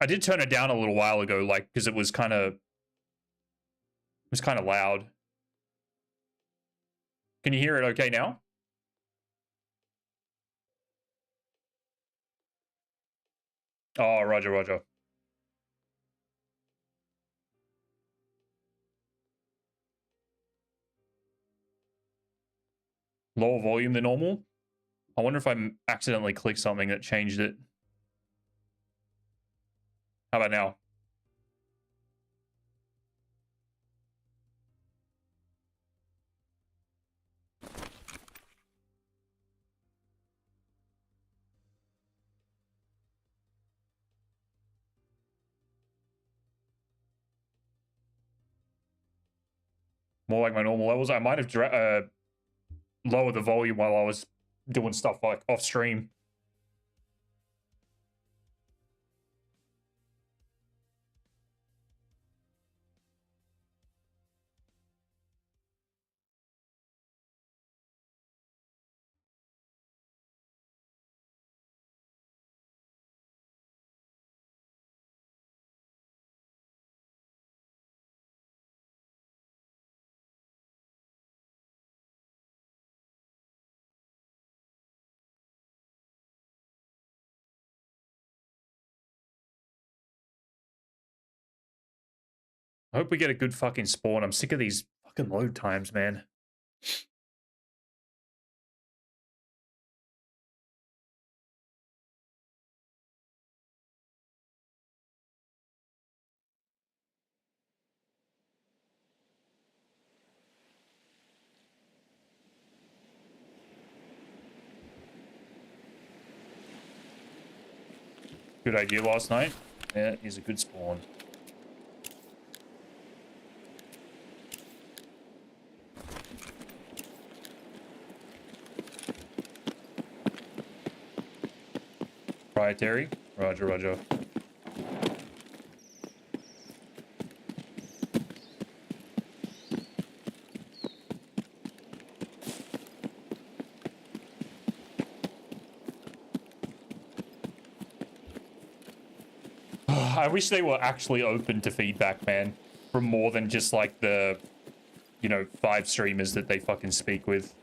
I did turn it down a little while ago, like, because it was kind of loud. Can you hear it okay now? Oh, roger, roger. Lower volume than normal? I wonder if I accidentally clicked something that changed it. How about now? More like my normal levels. I might have lowered the volume while I was doing stuff like off stream. I hope we get a good fucking spawn. I'm sick of these fucking load times, man. Good idea last night. Yeah, he's a good spawn. Proprietary. Roger, roger. I wish they were actually open to feedback, man. From more than just like the, you know, 5 streamers that they fucking speak with.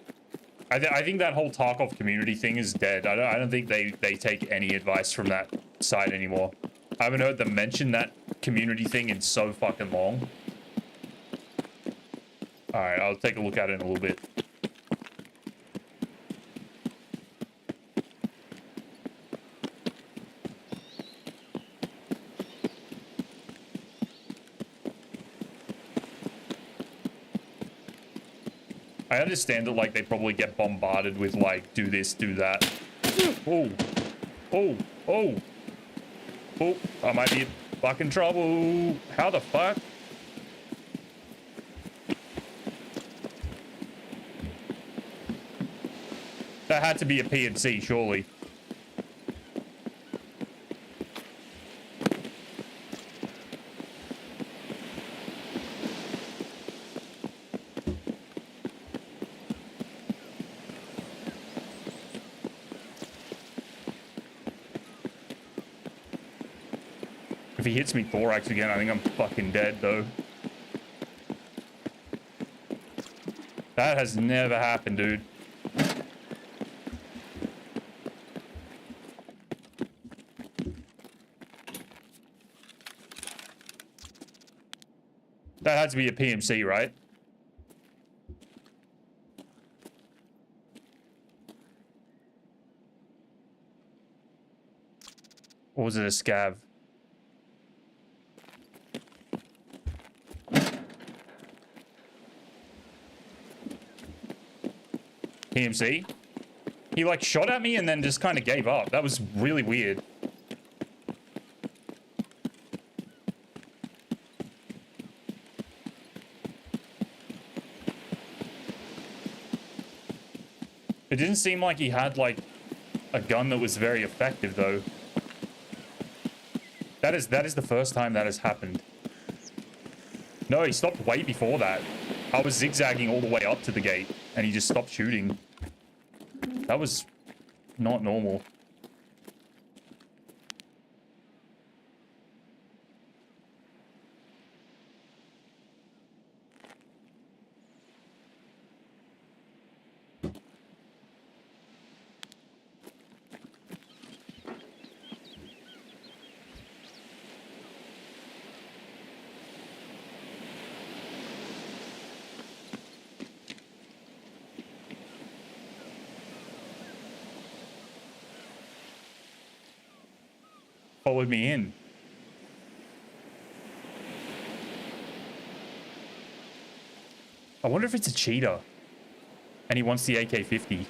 I think that whole Tarkov community thing is dead. I don't think they take any advice from that side anymore. I haven't heard them mention that community thing in so fucking long. Alright, I'll take a look at it in a little bit. I understand that, like, they probably get bombarded with, like, do this, do that. Oh. Oh. Oh. Oh. I might be in fucking trouble. How the fuck? That had to be a PNC, surely. If he hits me thorax again, I think I'm fucking dead, though. That has never happened, dude. That had to be a PMC, right? Or was it a scav? PMC. He like shot at me and then just kind of gave up. That was really weird. It didn't seem like he had like a gun that was very effective though. That is the first time that has happened. No, he stopped way before that. I was zigzagging all the way up to the gate and he just stopped shooting. That was not normal. Followed me in. I wonder if it's a cheater and he wants the AK-50.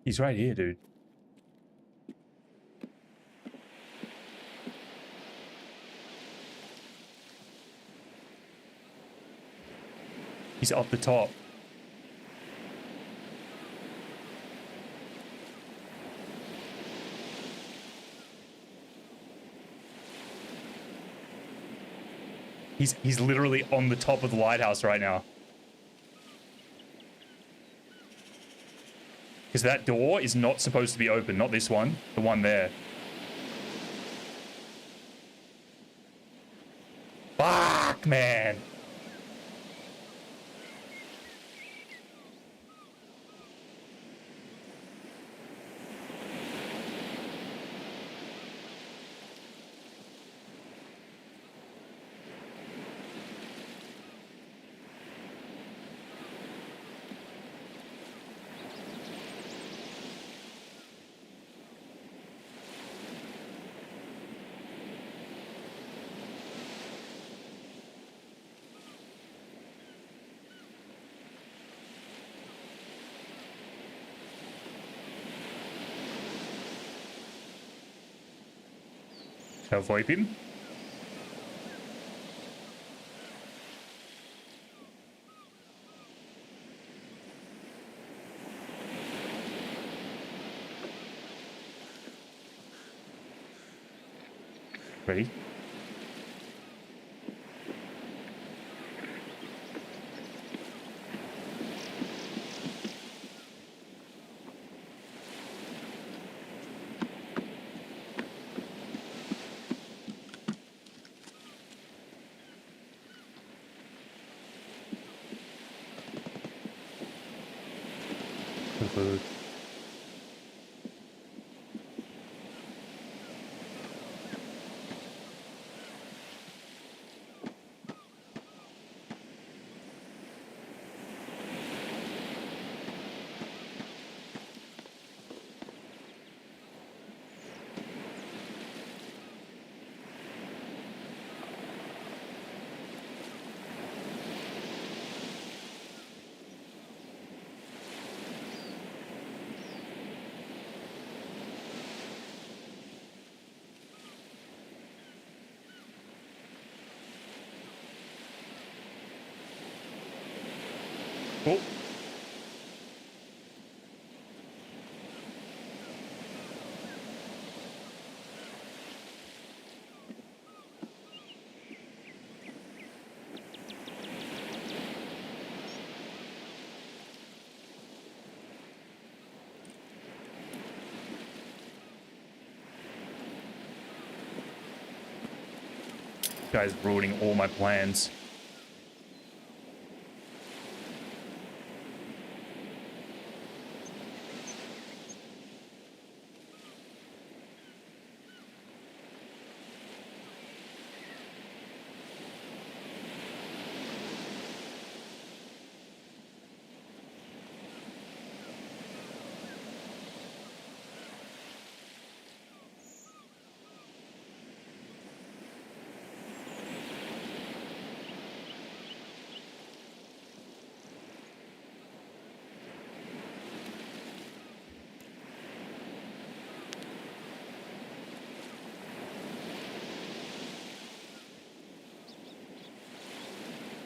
He's right here, dude. He's up the top. He's literally on the top of the lighthouse right now. Because that door is not supposed to be open. Not this one. The one there. Fuck, man. Shall I VoIP him? Ready? Good. Oh. Guy's ruining all my plans.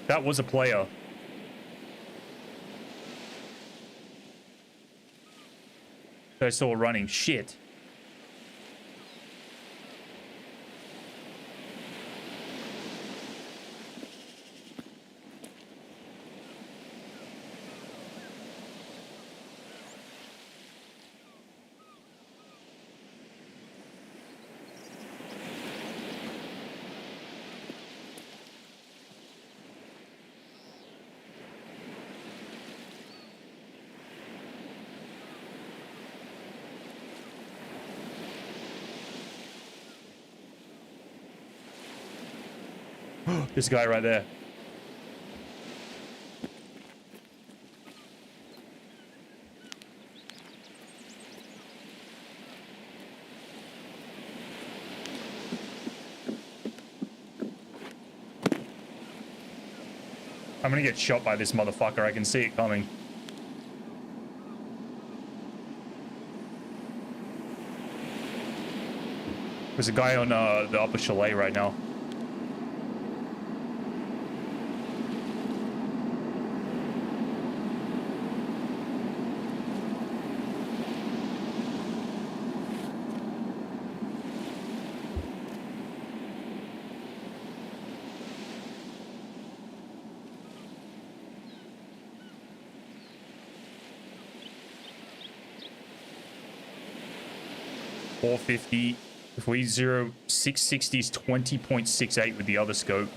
That was a player. They're still running. Shit. This guy right there. I'm gonna get shot by this motherfucker. I can see it coming. There's a guy on the upper chalet right now. $450. If we 660 is 20.68 with the other scope.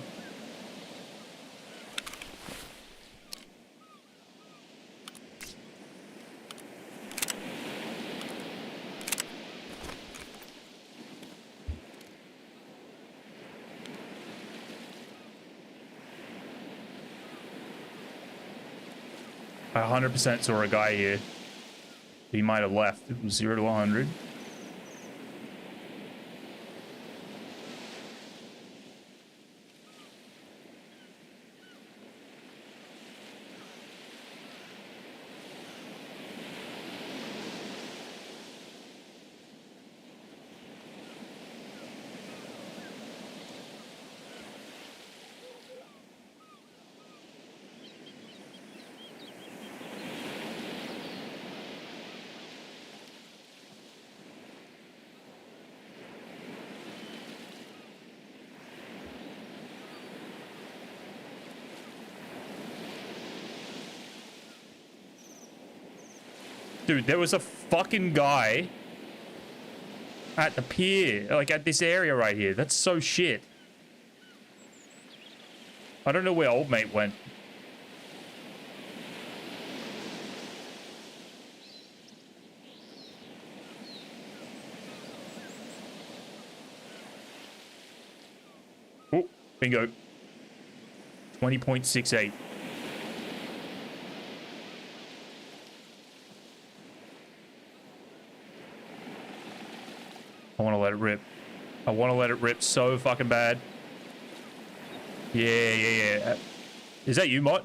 I 100% saw a guy here. He might have left. It was 0 to 100. Dude, there was a fucking guy at the pier, like at this area right here. That's so shit. I don't know where old mate went. Oh, bingo. 20.68. I want to let it rip. I want to let it rip so fucking bad. Yeah. Is that you, Mott?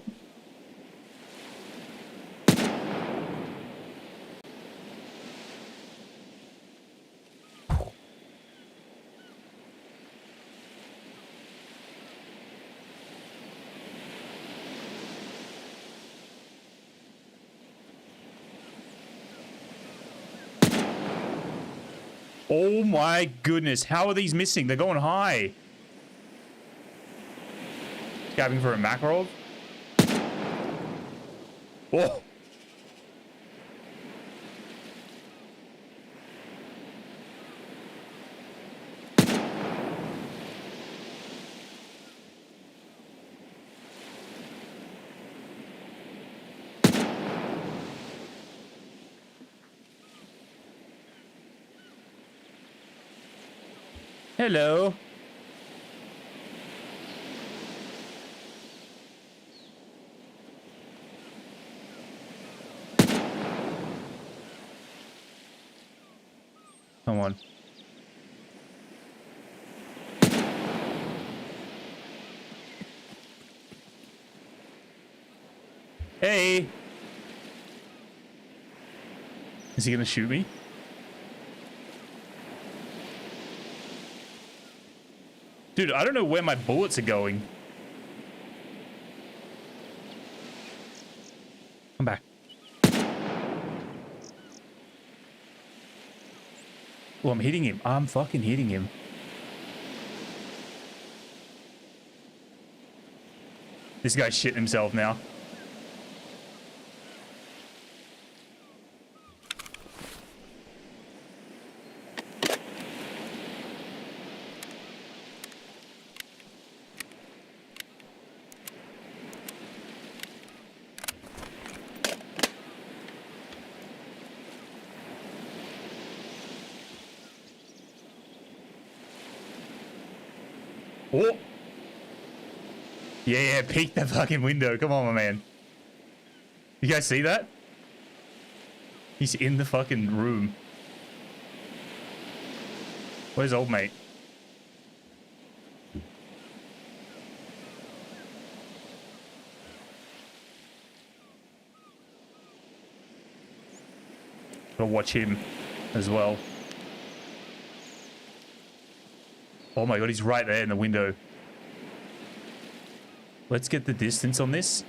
Oh my goodness, how are these missing? They're going high. Scabbing for a Makarov. Oh. Hello. Come on. Hey. Is he gonna shoot me? Dude, I don't know where my bullets are going. Come back. Oh, I'm hitting him. I'm fucking hitting him. This guy's shitting himself now. Oh! Yeah, peek the fucking window. Come on, my man. You guys see that? He's in the fucking room. Where's old mate? Gotta watch him as well. Oh my god, he's right there in the window. Let's get the distance on this.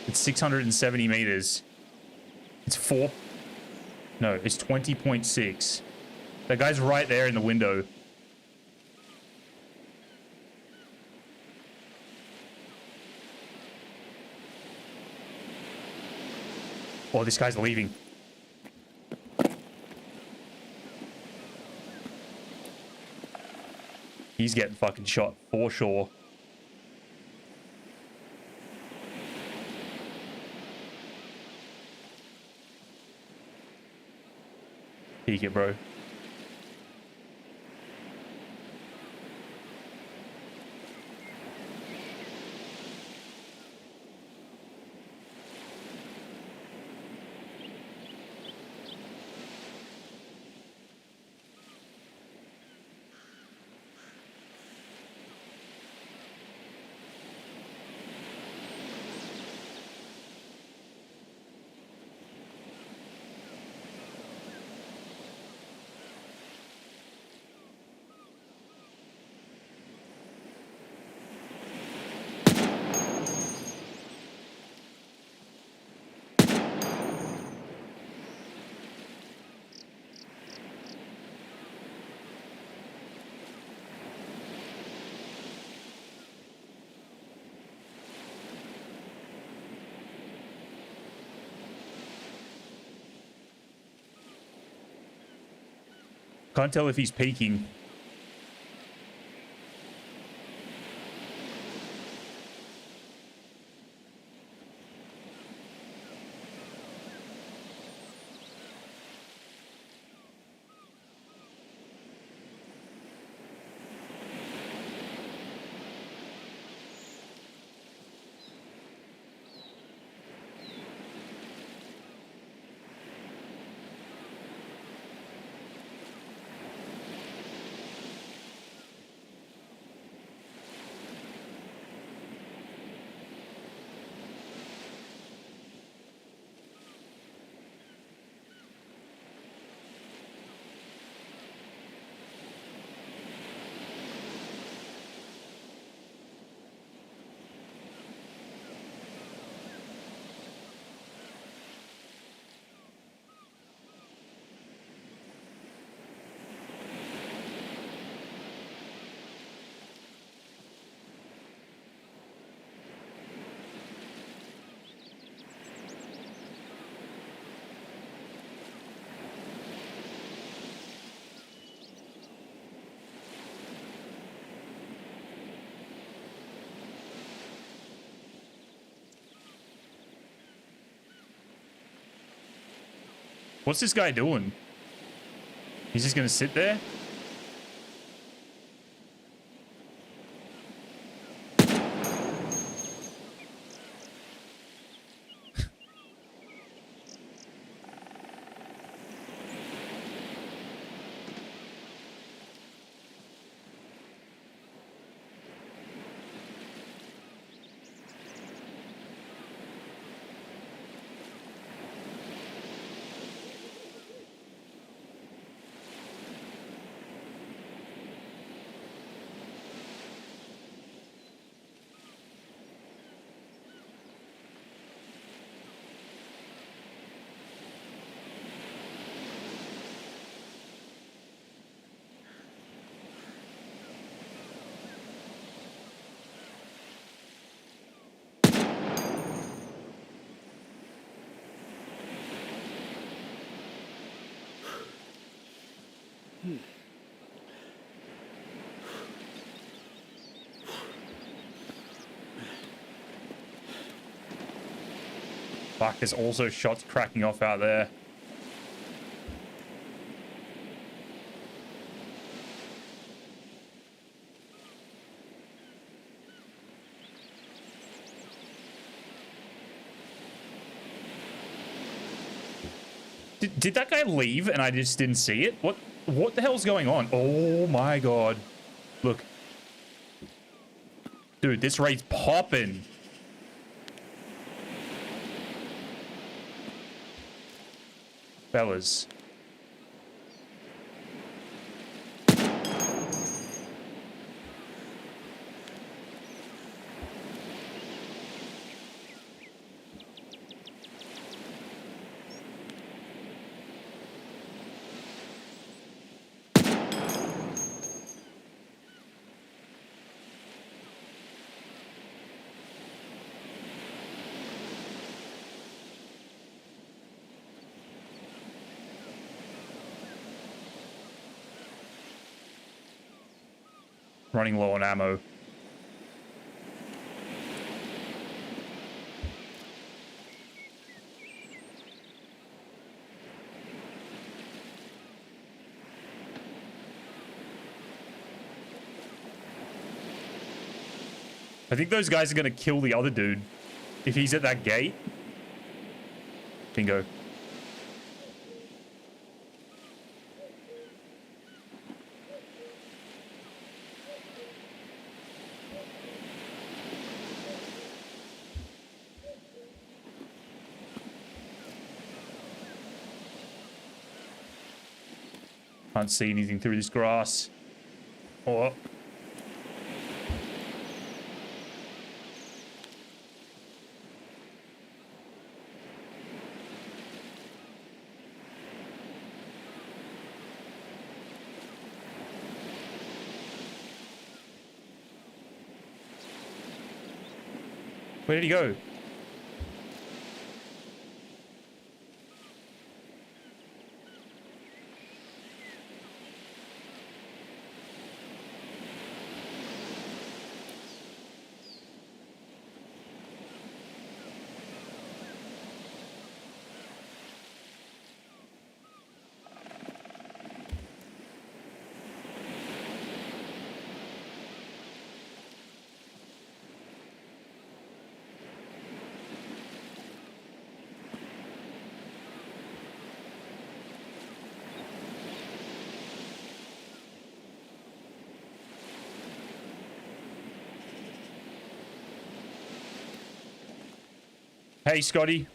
It's 670 meters. It's 4. No, it's 20.6. That guy's right there in the window. Oh, this guy's leaving. He's getting fucking shot for sure. Peek it, bro. Can't tell if he's peeking. What's this guy doing? He's just gonna sit there? Fuck, there's also shots cracking off out there. Did that guy leave and I just didn't see it? What the hell's going on? Oh my god. Look. Dude, this raid's popping. Fellas. Running low on ammo. I think those guys are gonna kill the other dude if he's at that gate. Bingo. Can't see anything through this grass. Oh. Where did he go? Hey, Scotty.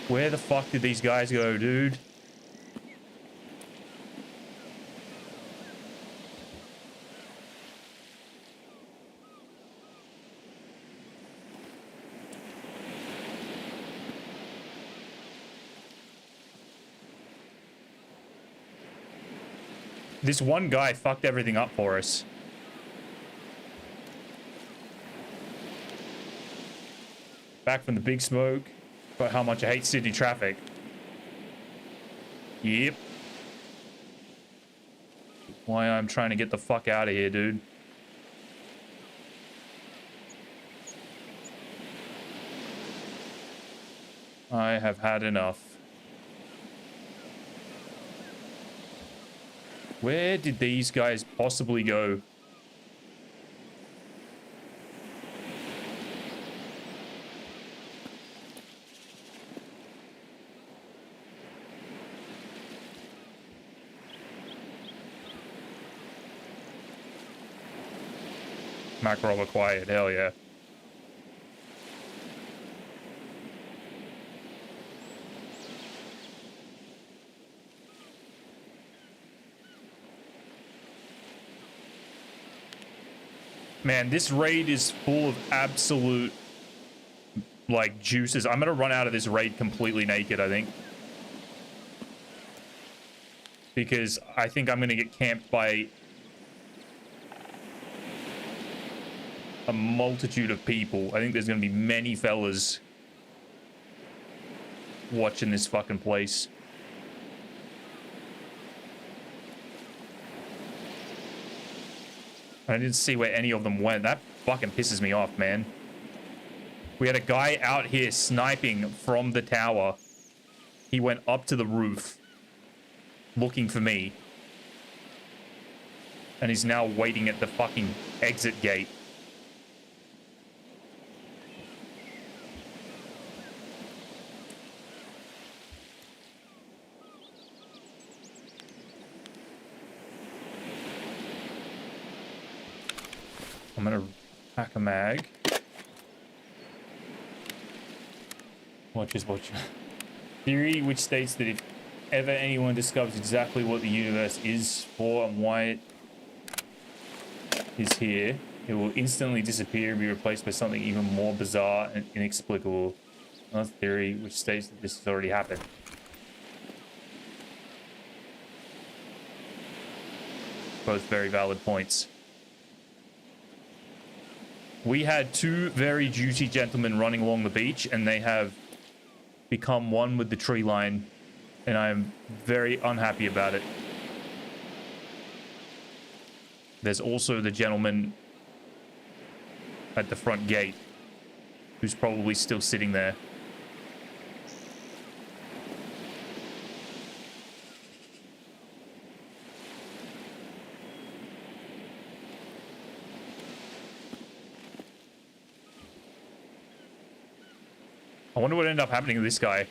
Where the fuck did these guys go, dude? This one guy fucked everything up for us. Back from the big smoke. But how much I hate city traffic. Yep. Why I'm trying to get the fuck out of here, dude. I have had enough. Where did these guys possibly go? Macro acquired, hell yeah. Man, this raid is full of absolute, like, juices. I'm gonna run out of this raid completely naked, I think. Because I think I'm gonna get camped by a multitude of people. I think there's gonna be many fellas watching this fucking place. I didn't see where any of them went. That fucking pisses me off, man. We had a guy out here sniping from the tower. He went up to the roof looking for me. And he's now waiting at the fucking exit gate. I'm gonna pack a mag. Watch. Theory which states that if ever anyone discovers exactly what the universe is for and why it is here, it will instantly disappear and be replaced by something even more bizarre and inexplicable. Another theory which states that this has already happened. Both very valid points. We had two very duty gentlemen running along the beach, and they have become one with the tree line, and I am very unhappy about it. There's also the gentleman at the front gate, who's probably still sitting there. I wonder what ended up happening to this guy.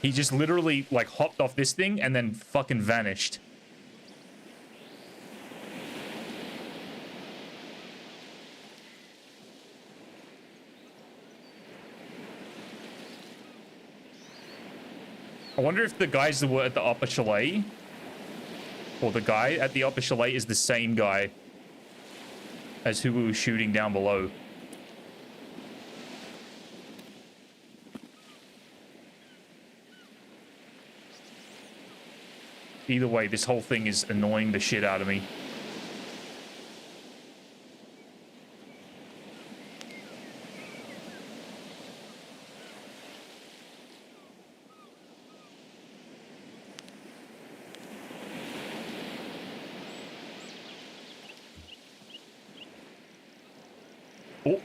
He just literally, like, hopped off this thing and then fucking vanished. I wonder if the guys that were at the upper chalet, or the guy at the upper chalet, is the same guy as who we were shooting down below. Either way, this whole thing is annoying the shit out of me. Oh.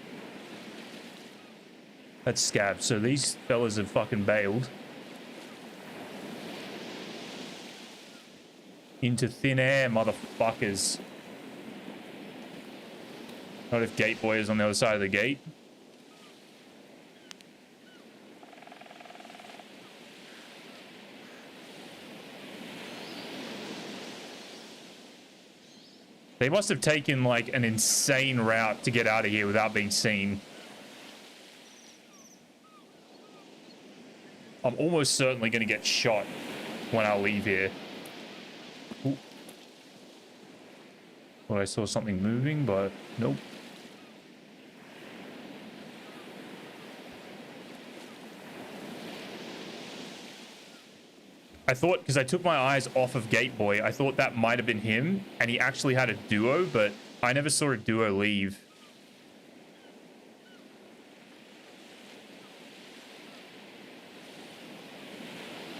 That's Scab. So these fellas have fucking bailed. Into thin air, motherfuckers. Not if Gate Boy is on the other side of the gate. They must have taken, like, an insane route to get out of here without being seen. I'm almost certainly going to get shot when I leave here. Ooh. Well, I saw something moving, but nope. I thought, because I took my eyes off of Gate Boy, I thought that might have been him, and he actually had a duo, but I never saw a duo leave.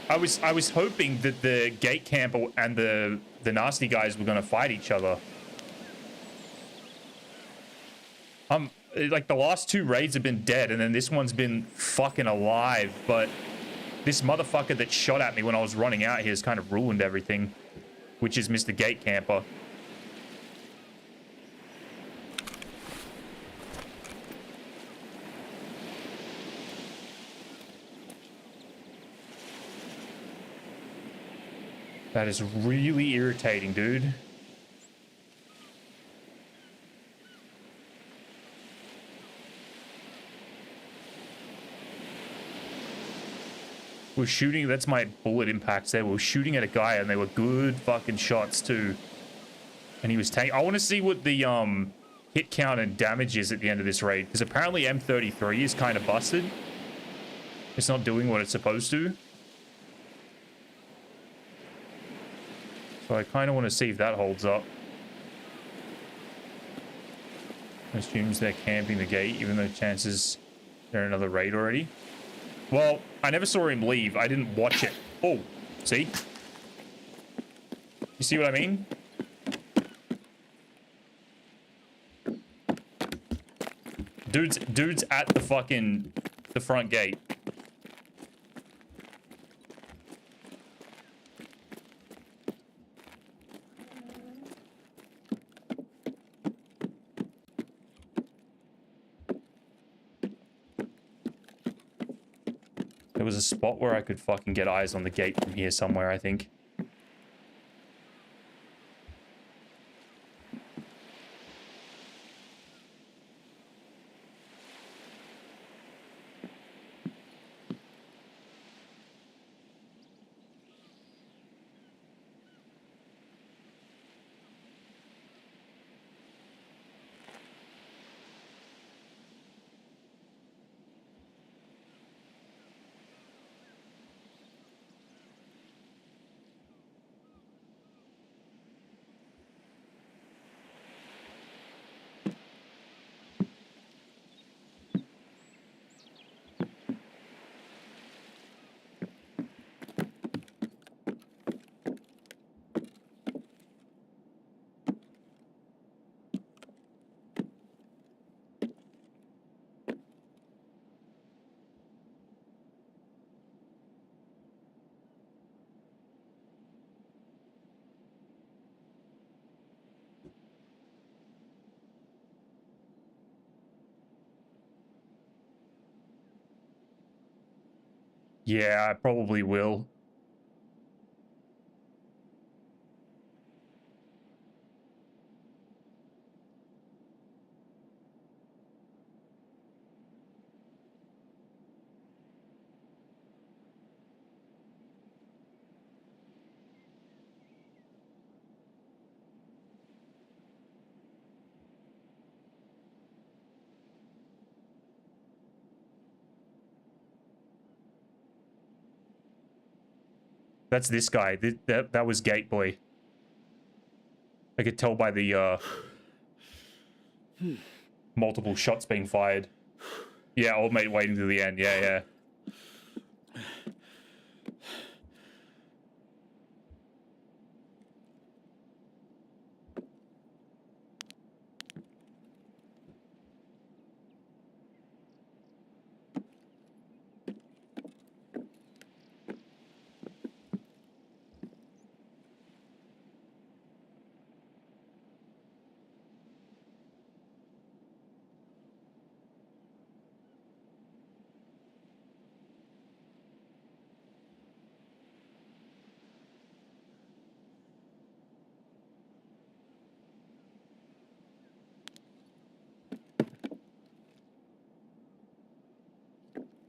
I was hoping that the gate camper and the nasty guys were gonna fight each other. Like, the last two raids have been dead, and then this one's been fucking alive, but this motherfucker that shot at me when I was running out here has kind of ruined everything, which is Mr. Gate Camper. That is really irritating, dude. We're shooting, that's my bullet impacts there. We were shooting at a guy and they were good fucking shots too. And he was taking, I want to see what the hit count and damage is at the end of this raid, because apparently M33 is kind of busted. It's not doing what it's supposed to. So I kind of want to see if that holds up. Assumes they're camping the gate, even though chances there another raid already? Well, I never saw him leave. I didn't watch it. Oh, see? You see what I mean? Dude's at the fucking the front gate. There was a spot where I could fucking get eyes on the gate from here somewhere, I think. Yeah, I probably will. That's this guy. That was Gate Boy. I could tell by the multiple shots being fired. Yeah, old mate waiting to the end. Yeah, yeah.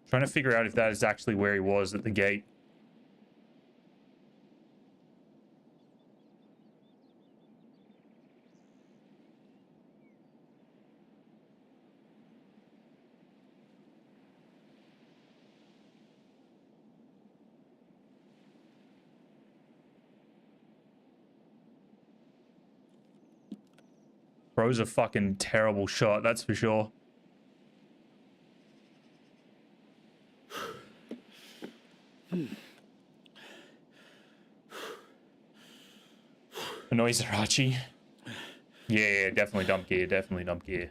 Trying to figure out if that is actually where he was at the gate. Bro's a fucking terrible shot, that's for sure. Annoys Arachi. Yeah, definitely dump gear, definitely dump gear.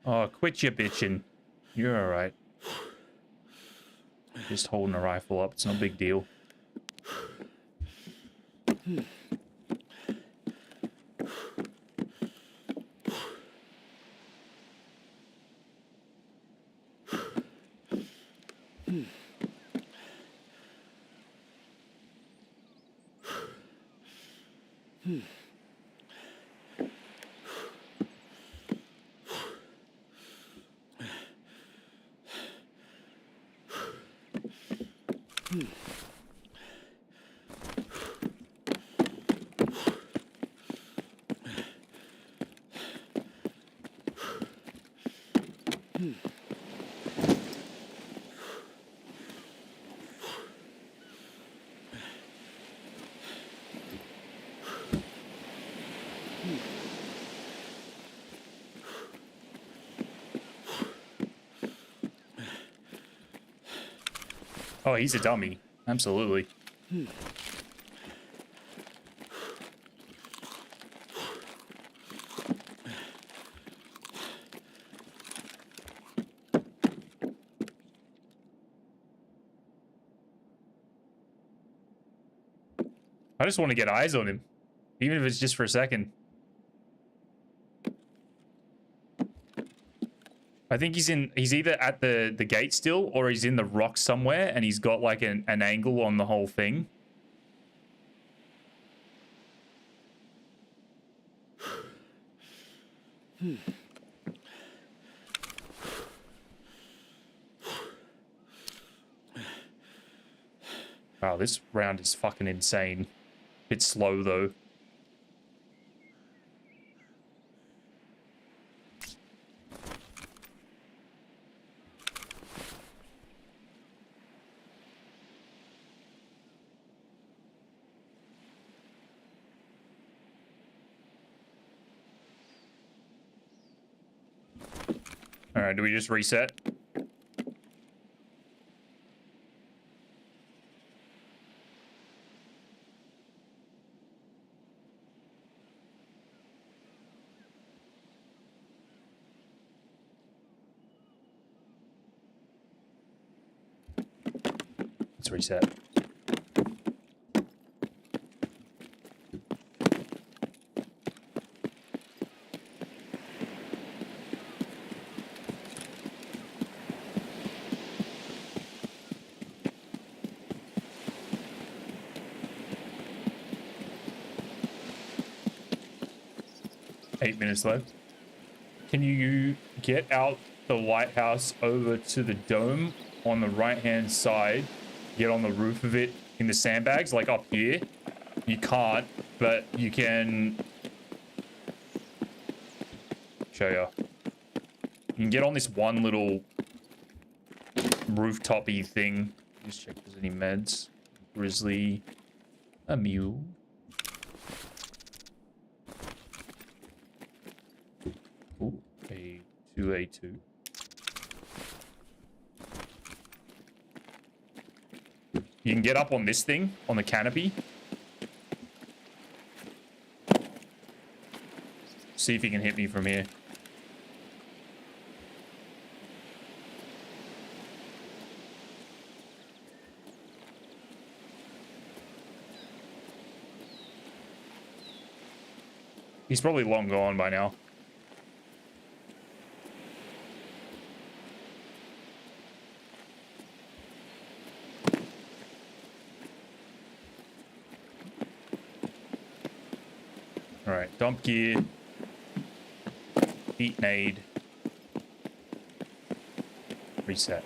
Oh, quit your bitching. You're alright. Just holding a rifle up, it's no big deal. Oh, he's a dummy. Absolutely. I just want to get eyes on him, even if it's just for a second. I think he's either at the gate still, or he's in the rock somewhere, and he's got like an angle on the whole thing. Wow, this round is fucking insane. Bit slow though. All right, do we just reset? Let's reset. Eight minutes left. Can you get out the lighthouse over to the dome on the right-hand side? Get on the roof of it in the sandbags, like up here? You can't, but you can... show ya. You can get on this one little rooftop-y thing. Just check if there's any meds. Grizzly. A mule. Ooh, A2. You can get up on this thing, on the canopy. See if he can hit me from here. He's probably long gone by now. Alright, dump gear. Eat nade. Reset.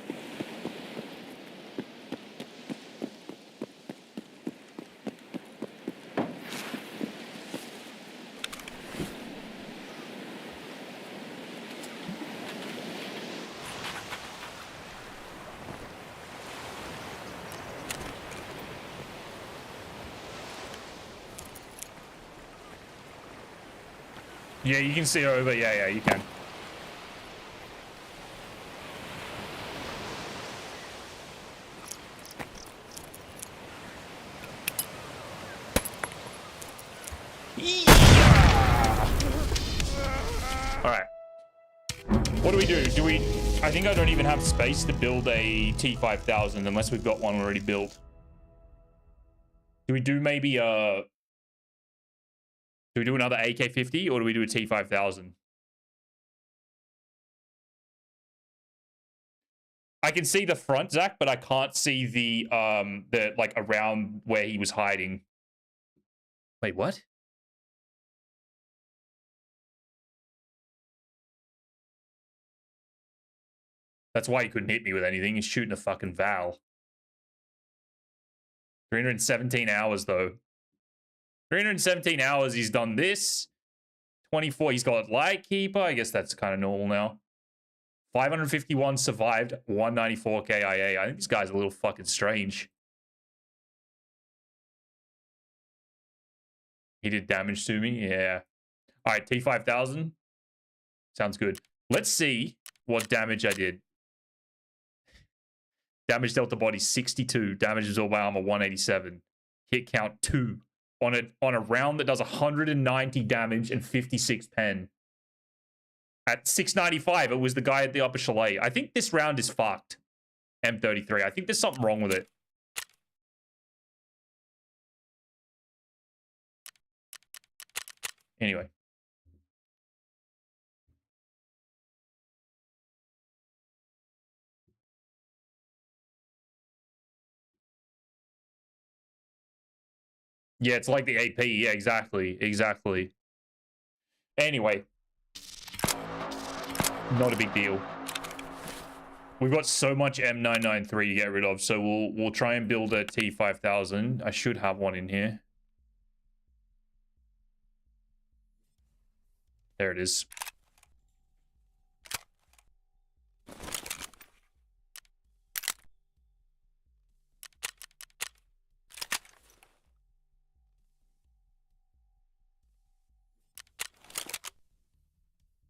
Yeah, you can see her over. Yeah, you can. All right. What do we do? I think I don't even have space to build a T5000 unless we've got one already built. Do we do maybe do we do another AK-50 or do we do a T5000? I can see the front, Zach, but I can't see the like around where he was hiding. Wait, what? That's why he couldn't hit me with anything. He's shooting a fucking Val. 317 hours, though. 317 hours, he's done this. 24, he's got Lightkeeper. I guess that's kind of normal now. 551 survived, 194 KIA. I think this guy's a little fucking strange. He did damage to me, yeah. All right, T5000. Sounds good. Let's see what damage I did. Damage dealt to body 62. Damage absorbed by armor 187. Hit count 2. On a round that does 190 damage and 56 pen. At 695, it was the guy at the upper chalet. I think this round is fucked. M33. I think there's something wrong with it. Anyway. Yeah, it's like the AP. Yeah, exactly. Exactly. Anyway. Not a big deal. We've got so much M993 to get rid of, so we'll try and build a T5000. I should have one in here. There it is.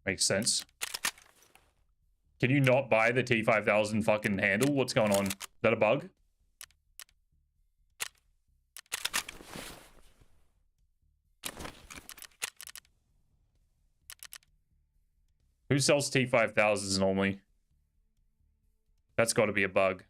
Makes sense. Can you not buy the T5000 fucking handle? What's going on? Is that a bug? Who sells T5000s normally? That's got to be a bug.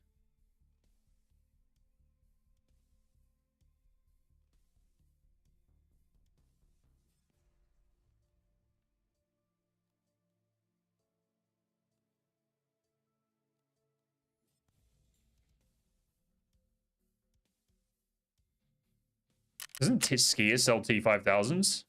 Doesn't Skier sell T5000s?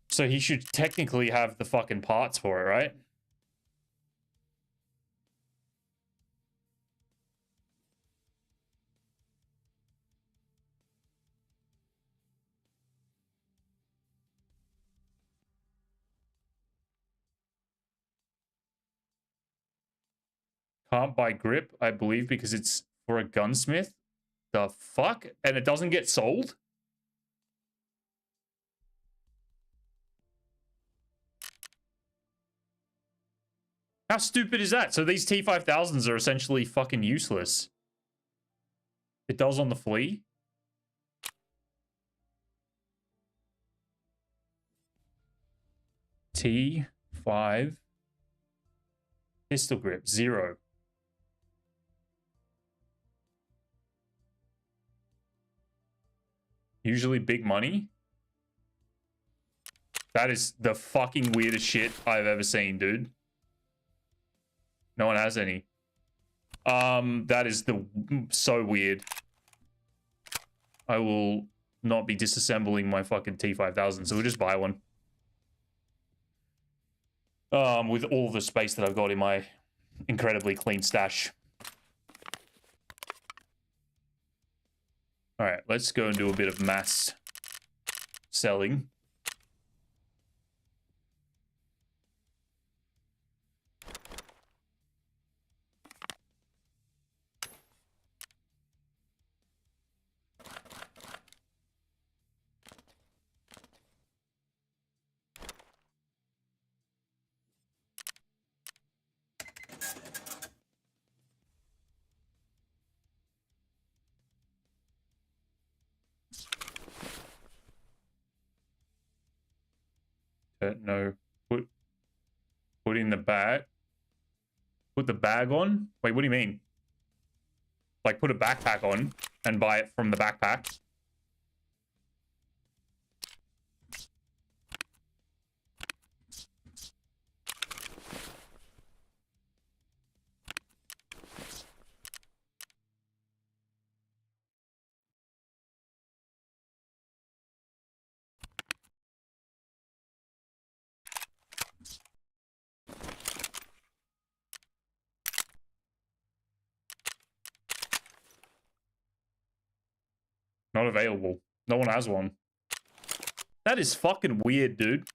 So he should technically have the fucking parts for it, right? Can't buy grip, I believe, because it's for a gunsmith. The fuck? And it doesn't get sold? How stupid is that? So these T5000s are essentially fucking useless. It does on the flea. T5. Pistol grip, 0. Usually big money. That is the fucking weirdest shit I've ever seen, dude. No one has any. That is so weird. I will not be disassembling my fucking T5000, so we'll just buy one. With all the space that I've got in my incredibly clean stash. All right, let's go and do a bit of mass selling. No, put in the bag. Put the bag on? Wait, what do you mean? Like put a backpack on and buy it from the backpack? Not available. No one has one. That is fucking weird, dude.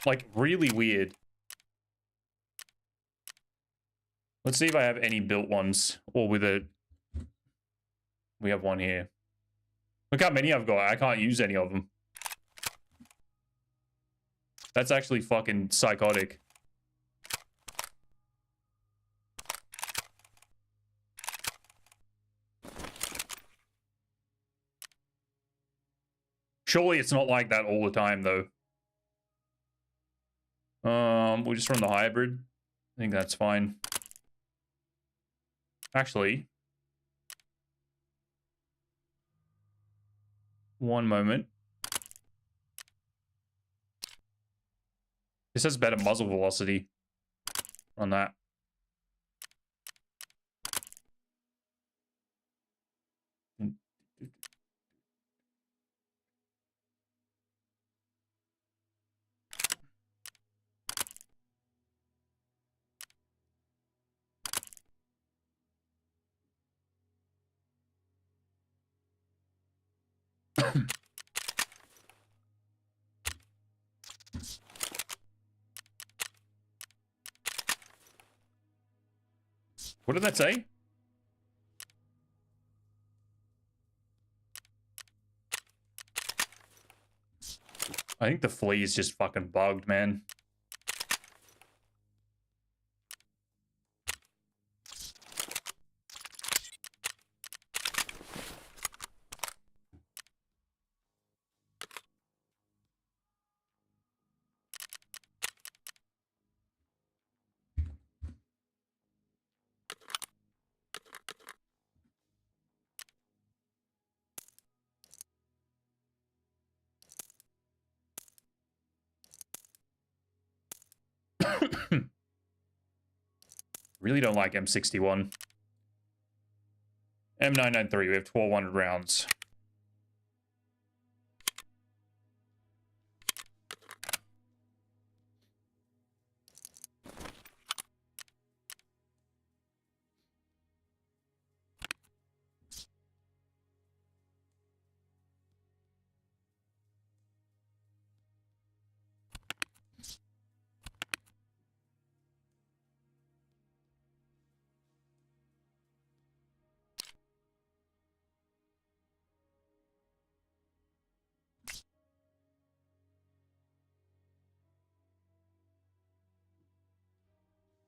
Like, really weird. Let's see if I have any built ones. Or with a... We have one here. Look how many I've got. I can't use any of them. That's actually fucking psychotic. Surely it's not like that all the time, though. We'll just run the hybrid. I think that's fine. Actually. One moment. This has better muzzle velocity on that. What did that say? I think the flea is just fucking bugged, man. Really don't like M61. M993, we have 1,200 rounds.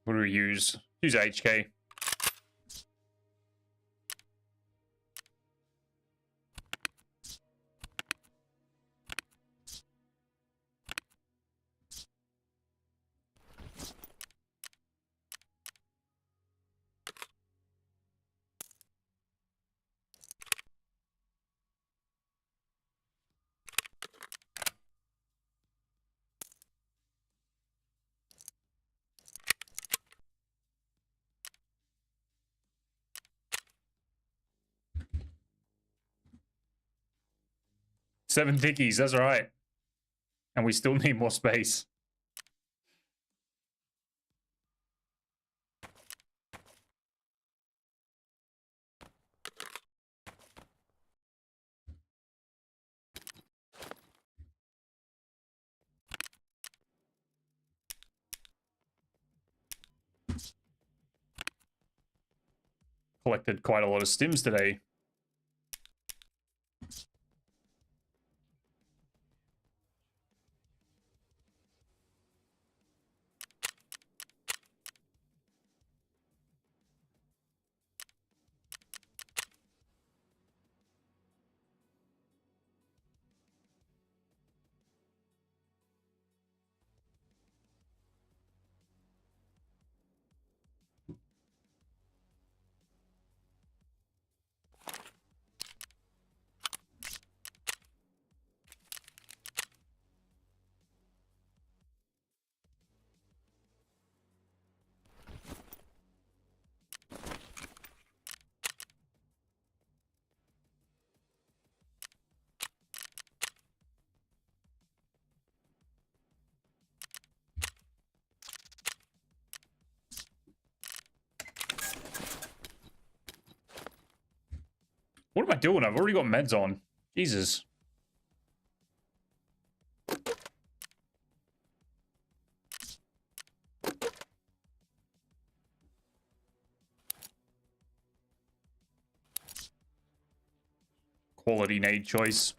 What do we use? Use HK. Seven thickies, that's right. And we still need more space. Collected quite a lot of stims today. What am I doing? I've already got meds on. Jesus. quality nade choice.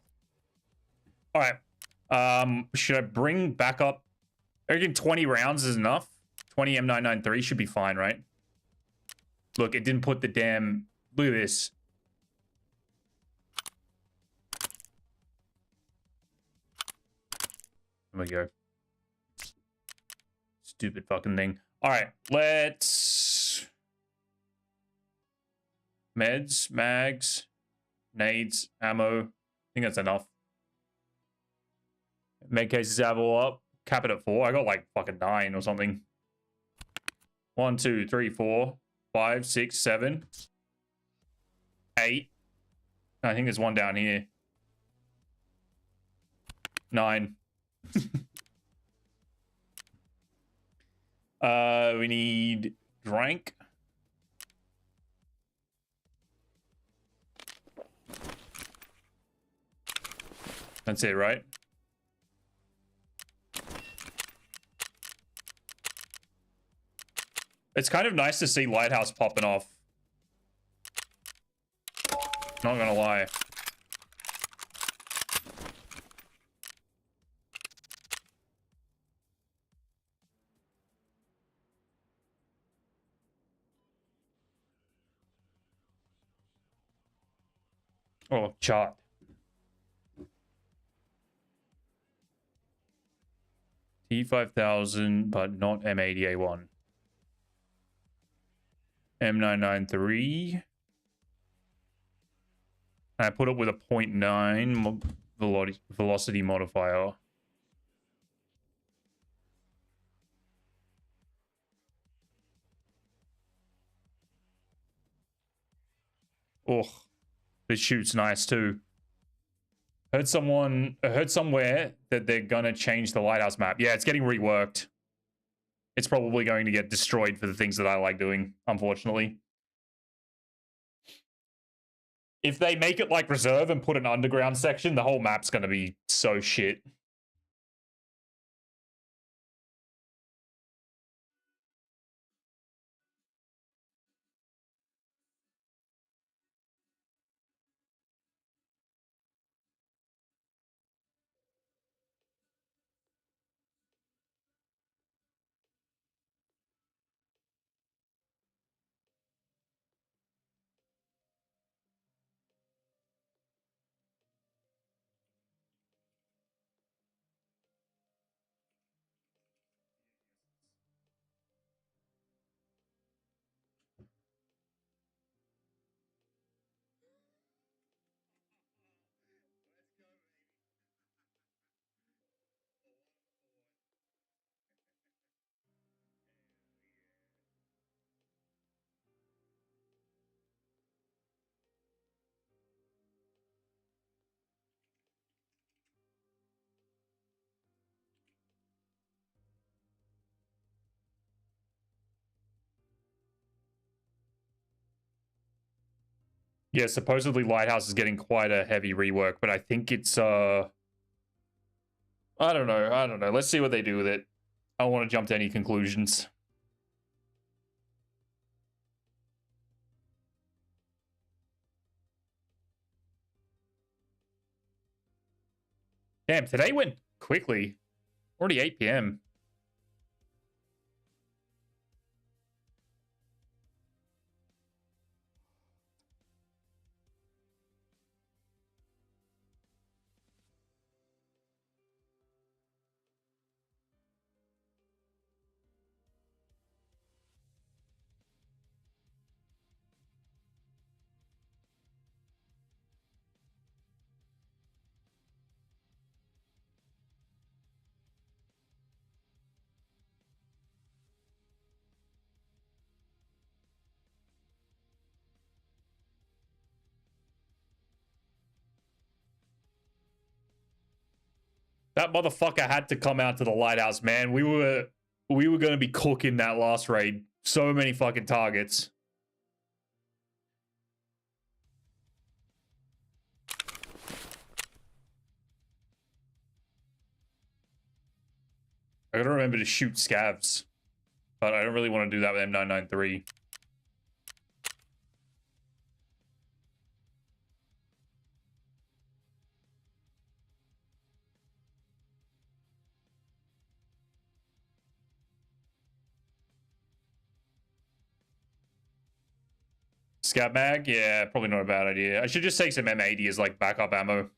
All right. Should I bring back up? I reckon 20 rounds is enough. 20 M993 should be fine, right? Look, it didn't put the damn... Look at this. There we go. Stupid fucking thing. All right, let's... Meds, mags, nades, ammo. I think that's enough. Med cases have all up. Cap it at 4. I got like fucking 9 or something. 1, 2, 3, 4, 5, 6, 7, 8. I think there's one down here. 9. We need drank. That's it, right? It's kind of nice to see Lighthouse popping off. Not gonna lie. Oh, chart. T5000, but not M80A1. M993. I put it with a 0.9 velocity modifier. Oh, this shoots nice too. Heard somewhere that they're gonna change the lighthouse map. Yeah, it's getting reworked. It's probably going to get destroyed for the things that I like doing, unfortunately. If they make it like reserve and put an underground section, the whole map's gonna be so shit. Yeah, supposedly Lighthouse is getting quite a heavy rework, but I think it's I don't know. Let's see what they do with it. I don't want to jump to any conclusions. Damn, today went quickly. Already 8 p.m. That motherfucker had to come out to the lighthouse, man. We were gonna be cooking that last raid. So many fucking targets. I gotta remember to shoot scavs, but I don't really want to do that with M993. Scout mag? Yeah, probably not a bad idea. I should just take some M80 as like backup ammo.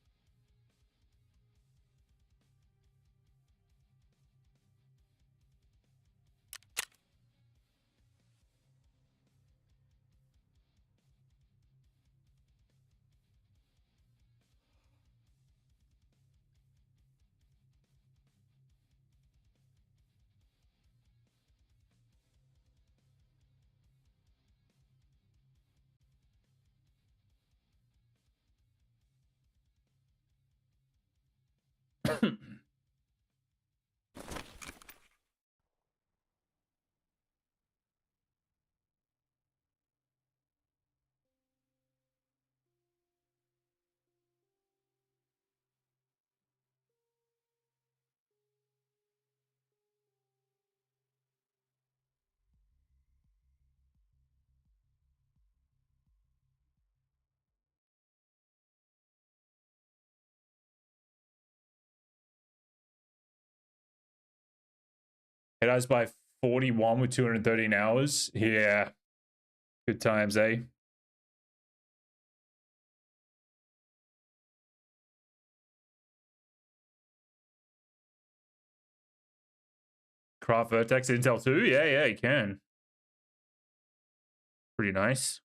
It has by 41 with 213 hours. Yeah. Good times, eh? Craft Vertex Intel 2? Yeah, yeah, you can. Pretty nice.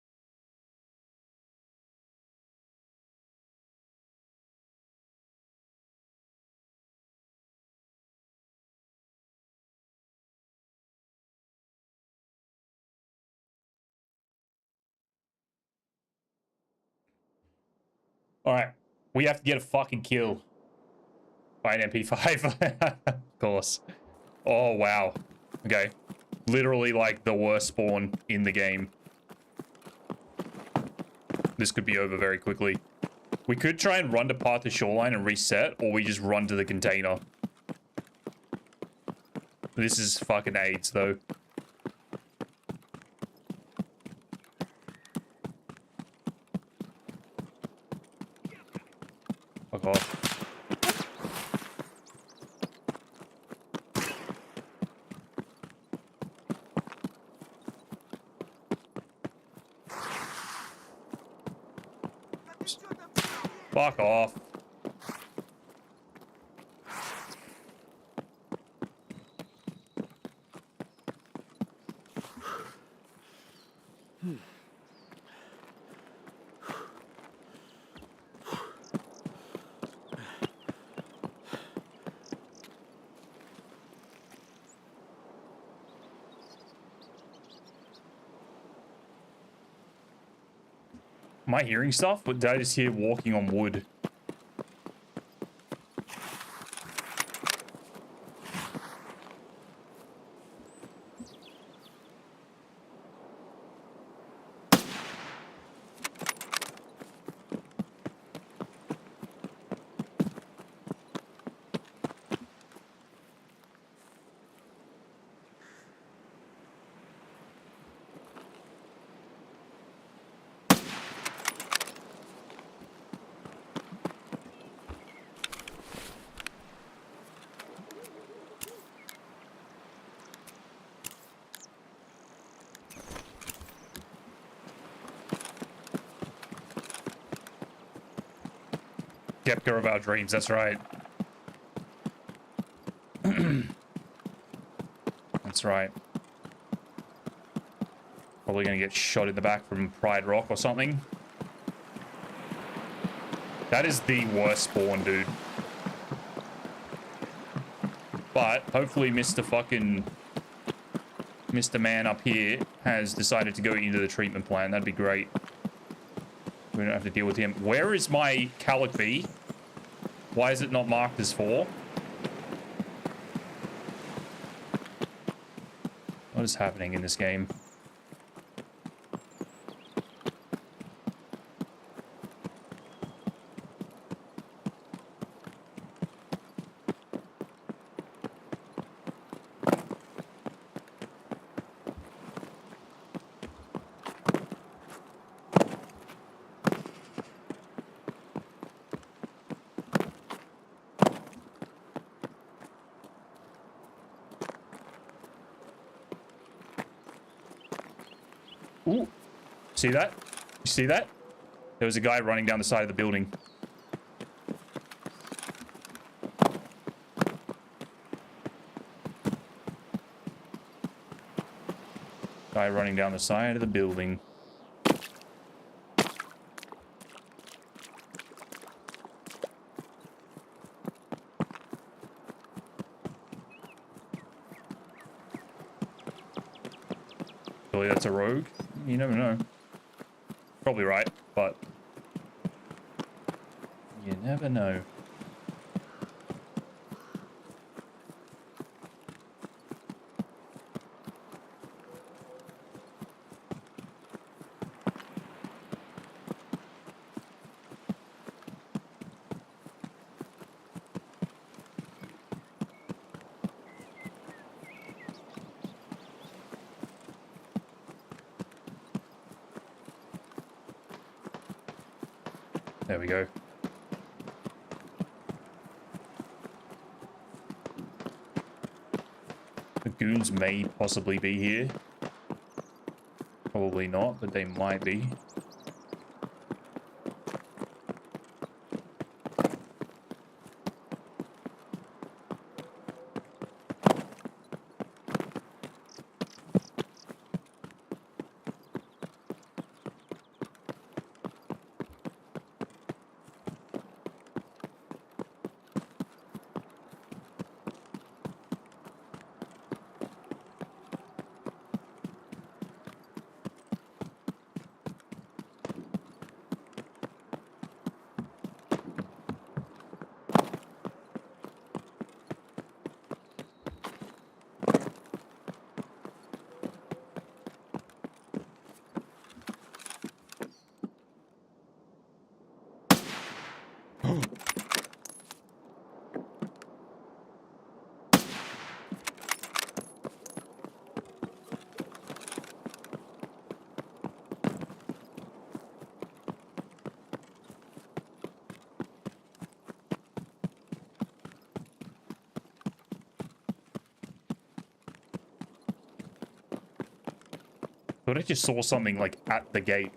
All right. We have to get a fucking kill by an MP5. Of course. Oh, wow. Okay. Literally like the worst spawn in the game. This could be over very quickly. We could try and run to part the shoreline and reset, or we just run to the container. This is fucking AIDS, though. Fuck off. Fuck off. Am I hearing stuff? But did I just hear walking on wood? Kepka of our dreams, that's right. That's right. Probably gonna get shot in the back from Pride Rock or something. That is the worst spawn, dude. But hopefully Mr. Man up here has decided to go into the treatment plant. That'd be great. We don't have to deal with him. Where is my Calic B? Why is it not marked as 4? What is happening in this game? Ooh, see that? You see that? There was a guy running down the side of the building. Guy running down the side of the building. Surely that's a rogue? You never know. Probably right, but you never know. There we go. The goons may possibly be here. Probably not, but they might be. Thought I just saw something like at the gate.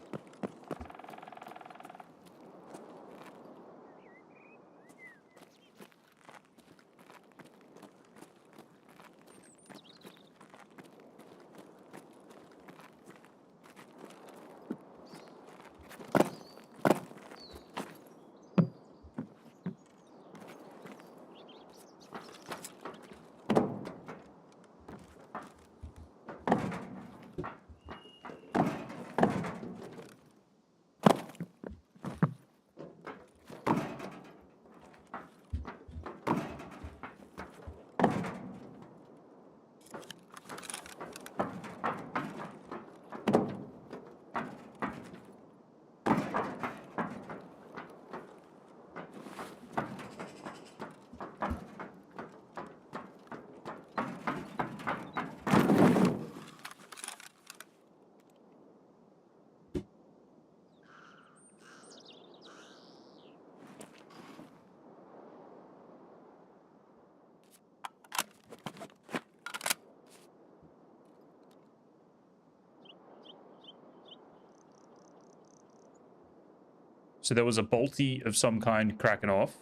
So there was a bolty of some kind cracking off.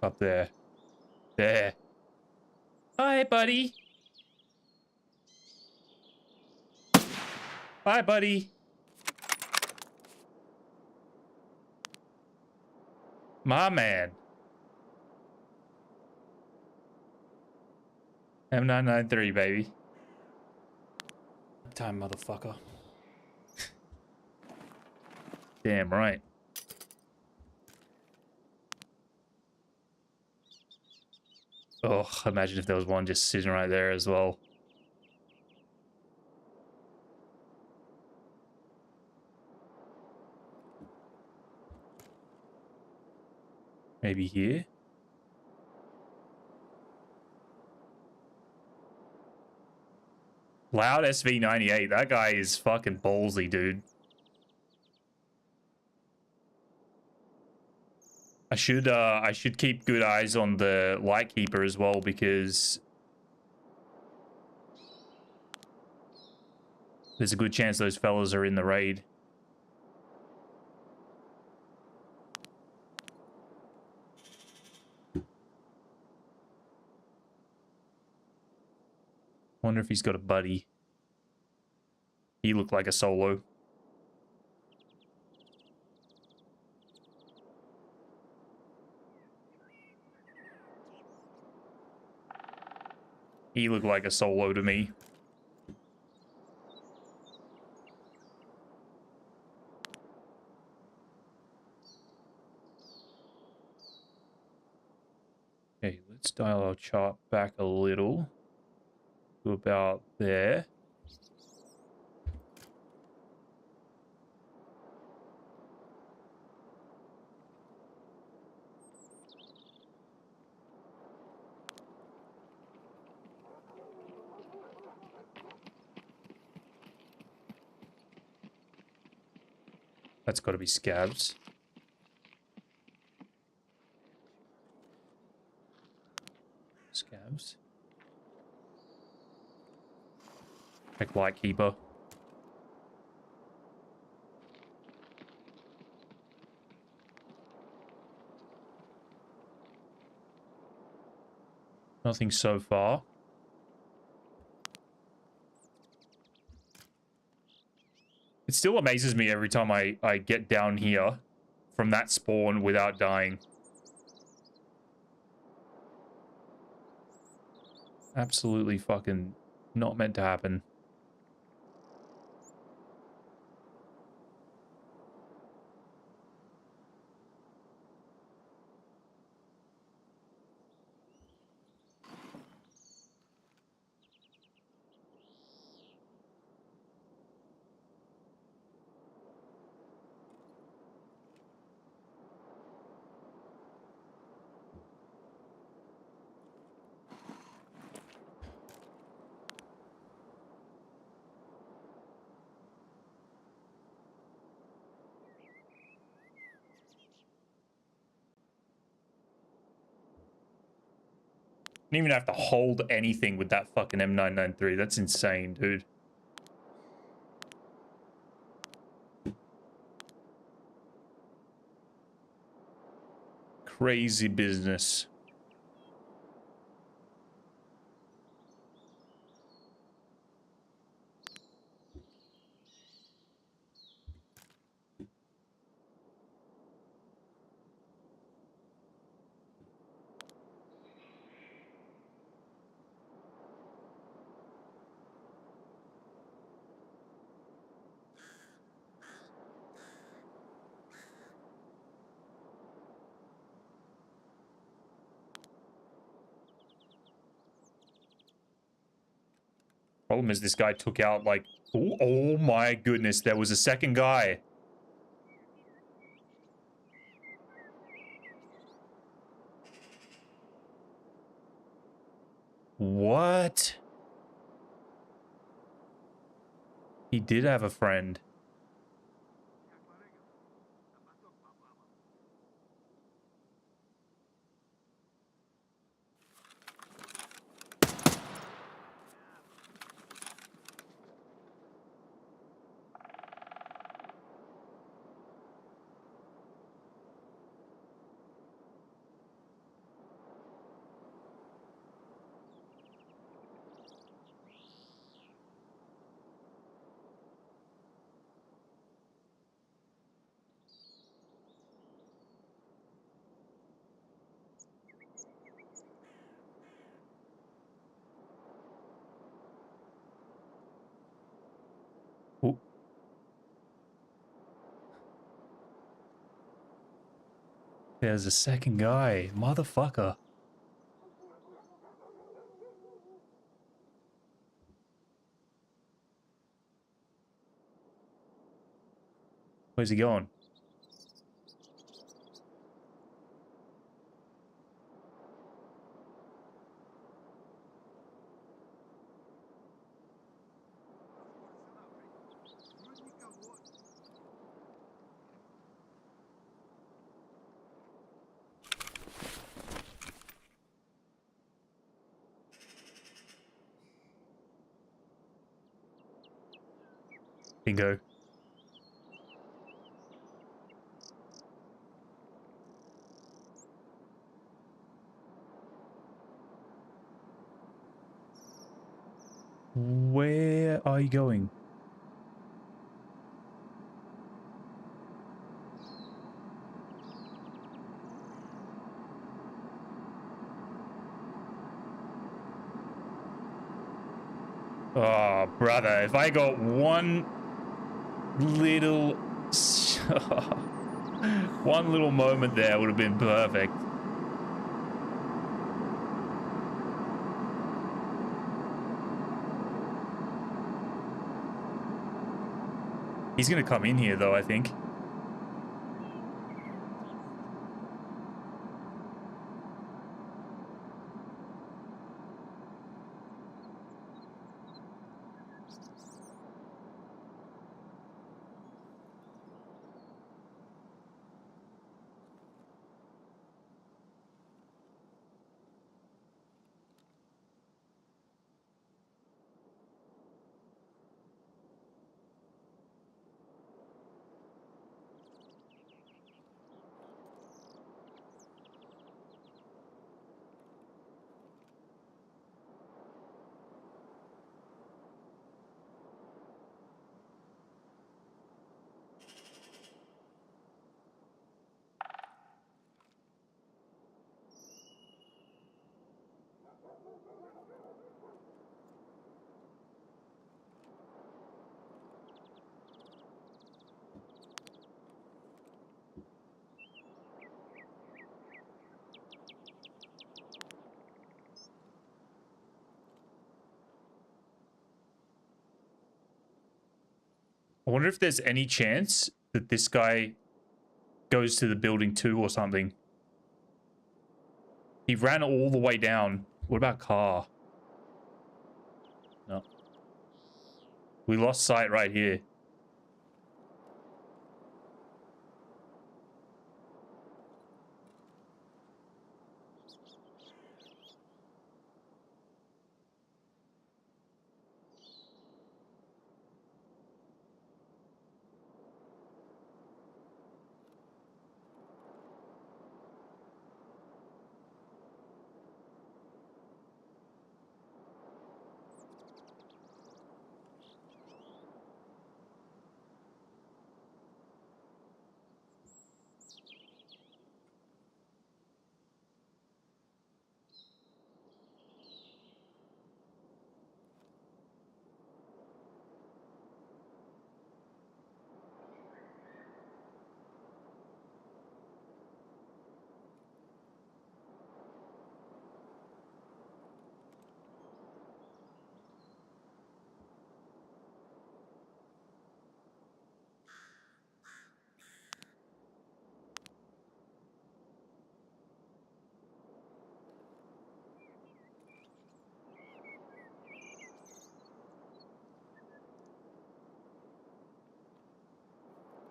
Up there. There. Hi, buddy. Bye, buddy. My man. M993, baby. Time, motherfucker. Damn right. Oh, imagine if there was one just sitting right there as well. Maybe here? Loud SV98. That guy is fucking ballsy, dude. I should keep good eyes on the Lightkeeper as well, because There's a good chance those fellas are in the raid. Wonder if he's got a buddy. He looked like a solo. He looked like a solo to me. Okay, let's dial our chart back a little to about there. That's got to be scabs. Scabs. Check Lightkeeper. Nothing so far. It still amazes me every time I get down here from that spawn without dying. Absolutely fucking not meant to happen. Don't even have to hold anything with that fucking M993. That's insane, dude. Crazy business. Problem is this guy took out like, oh my goodness, there was a second guy. What? He did have a friend. Oh. There's a second guy, motherfucker. Where's he going? Bingo. Where are you going? Oh, brother, if I got one little... one little moment there would have been perfect. He's gonna come in here, though, I think. I wonder if there's any chance that this guy goes to the building too or something. He ran all the way down. What about car? No. We lost sight right here.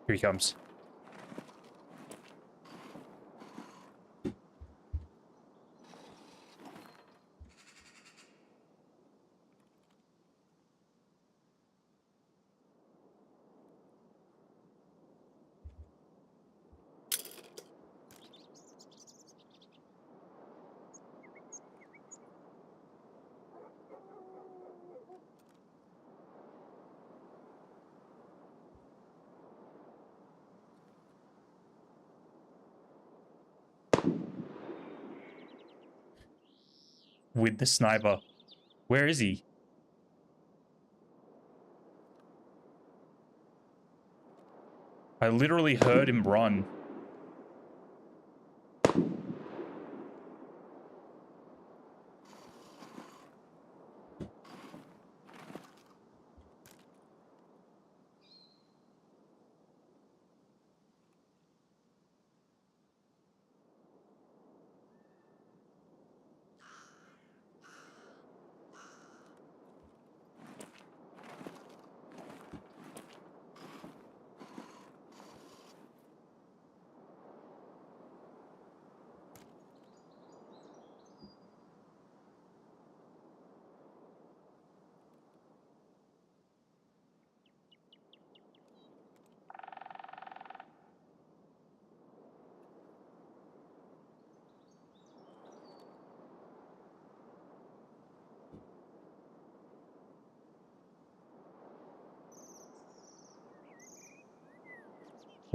Here he comes. With the sniper. Where is he? I literally heard him run.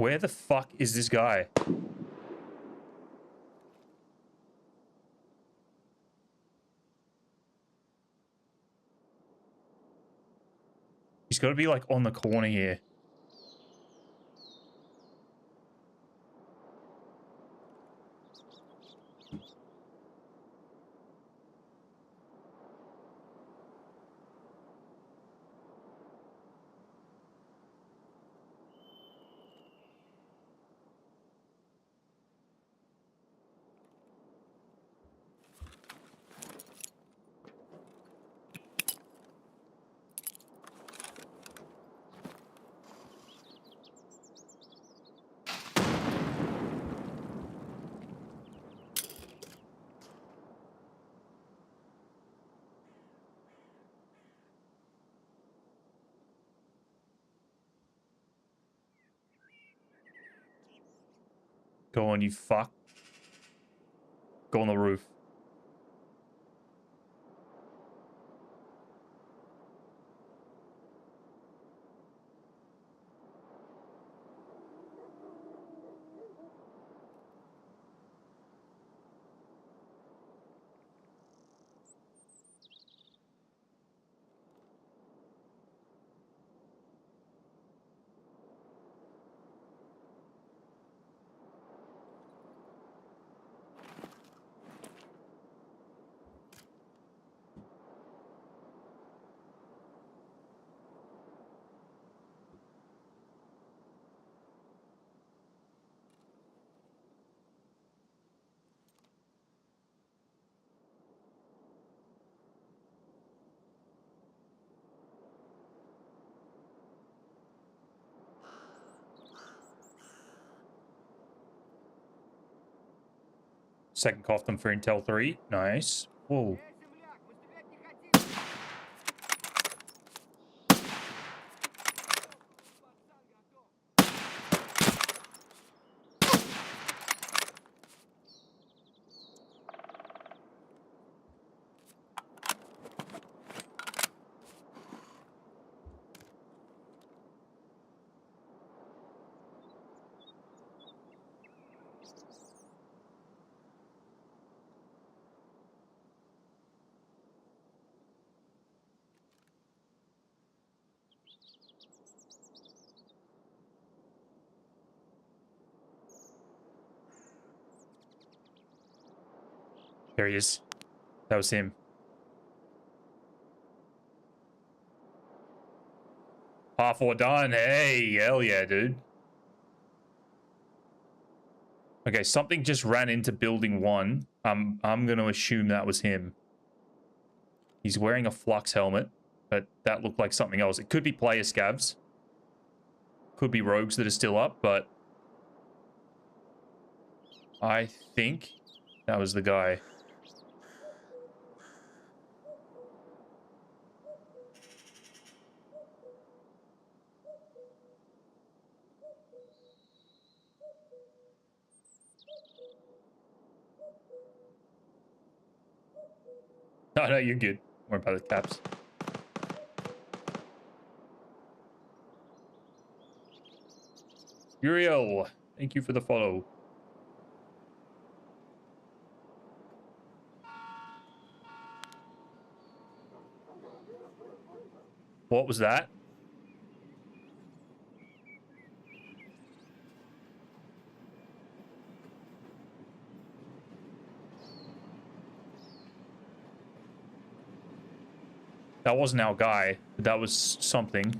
Where the fuck is this guy? He's got to be like on the corner here. Go on, you fuck. Go on the roof. Second cough them for Intel 3. Nice. Whoa. Земляк, мы стрелять не хотим. Пацан готов. There he is. That was him. Half 4 done. Hey, hell yeah, dude. Okay, something just ran into building 1. I'm gonna assume that was him. He's wearing a flux helmet, but that looked like something else. It could be player scavs. Could be rogues that are still up, but I think that was the guy. No, no, you're good. Don't worry about the caps. Uriel, thank you for the follow. What was that? That wasn't our guy, but that was something.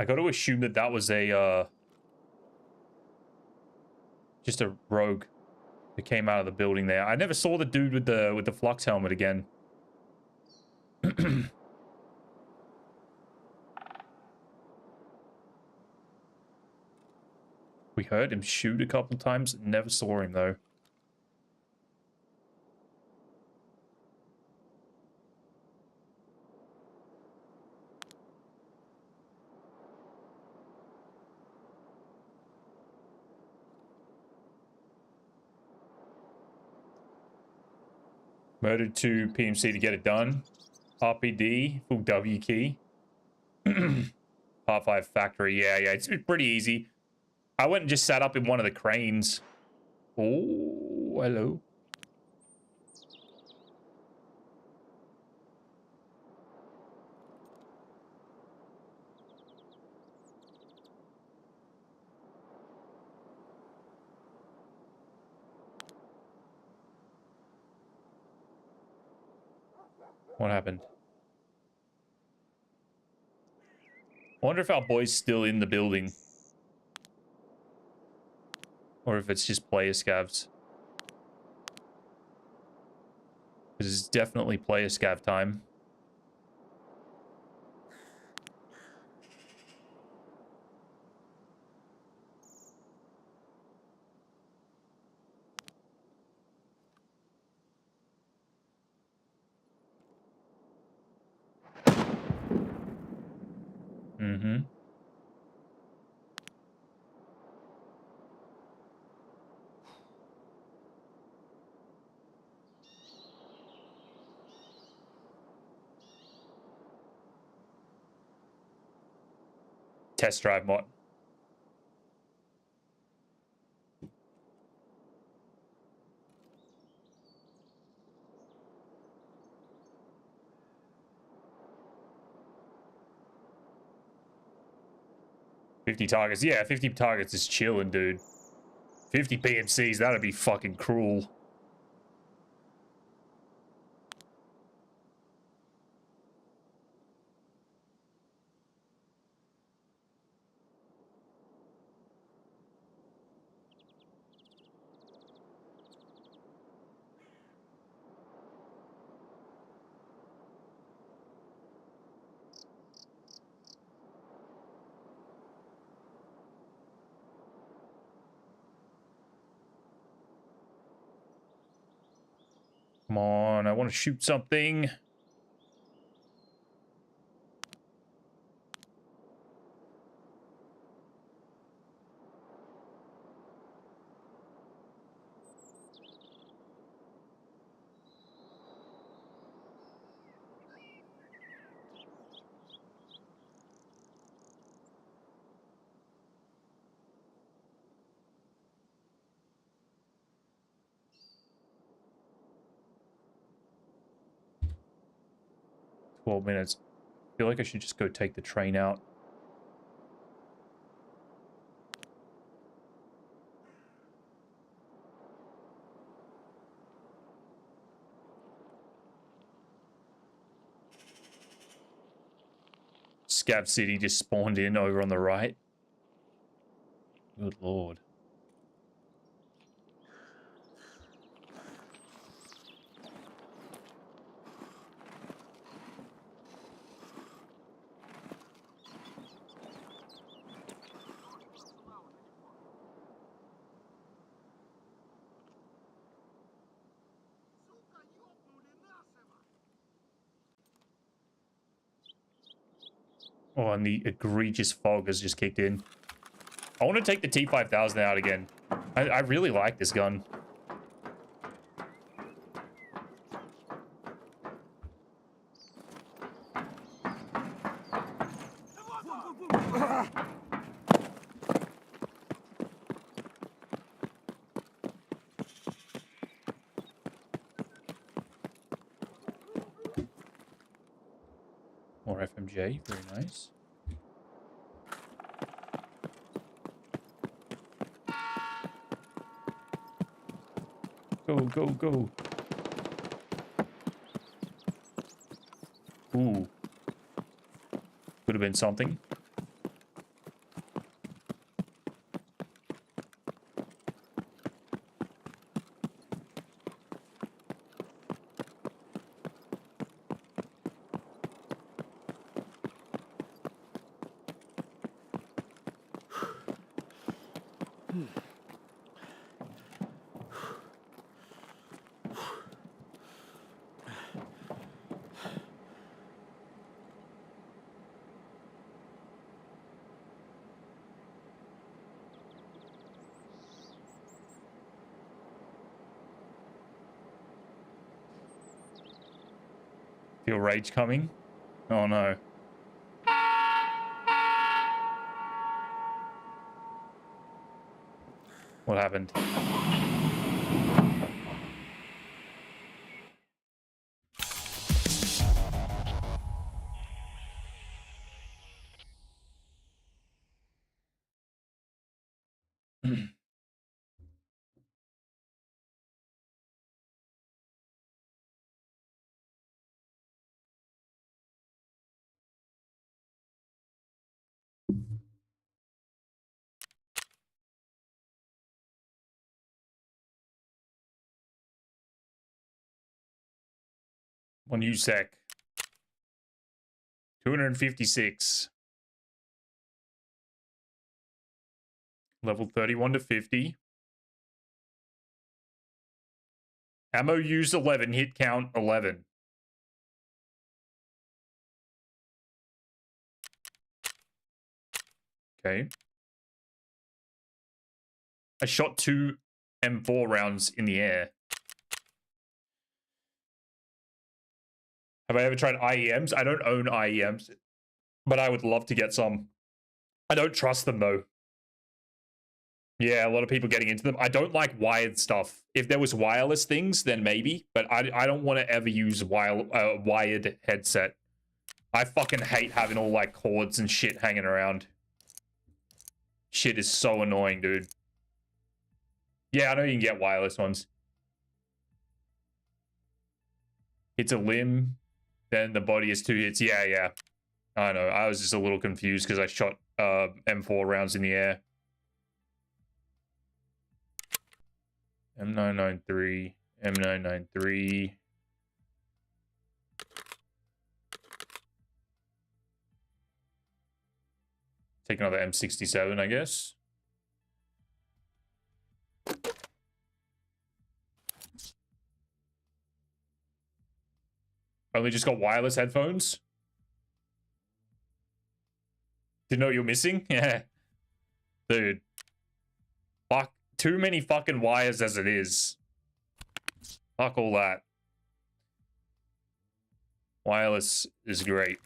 I got to assume that that was a just a rogue that came out of the building there. I never saw the dude with the flux helmet again. We heard him shoot a couple times. Never saw him though. Murdered 2 PMC to get it done. RPD, full W key. Part 5 factory. Yeah, it's pretty easy. I went and just sat up in one of the cranes. Oh, hello. What happened? I wonder if our boy's still in the building. Or if it's just player scavs. Because it's definitely player scav time. Mm-hmm. Test drive mod. $50 targets. Yeah, 50 targets is chilling, dude. 50 PMCs, that'd be fucking cruel. Come on, I want to shoot something. $12. I feel like I should just go take the train out. Scav City just spawned in over on the right. Good lord. Oh, and the egregious fog has just kicked in. I want to take the T5000 out again. I really like this gun. More FMJ, very nice. Go, go, go. Ooh. Could have been something. Feel rage coming? Oh no. What happened? One USEC. 256. Level 31 to 50. Ammo used 11. Hit count 11. Okay. I shot 2 M4 rounds in the air. Have I ever tried IEMs? I don't own IEMs, but I would love to get some. I don't trust them though. Yeah, a lot of people getting into them. I don't like wired stuff. If there was wireless things, then maybe. But I don't want to ever use wired headset. I fucking hate having all like cords and shit hanging around. Shit is so annoying, dude. Yeah, I know you can get wireless ones. Hits a limb, then the body is 2 hits. Yeah, yeah. I know. I was just a little confused because I shot M4 rounds in the air. M993, M993. Take another M67, I guess. Only just got wireless headphones? Didn't know what you're missing? Yeah. Dude. Fuck. Too many fucking wires as it is. Fuck all that. Wireless is great.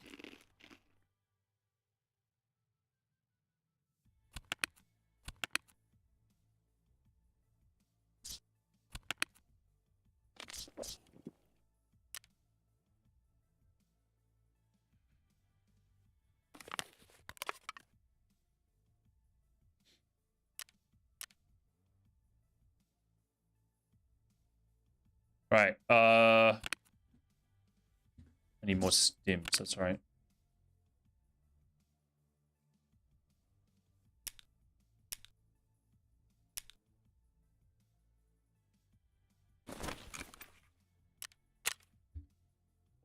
Right. I need more stims, that's right.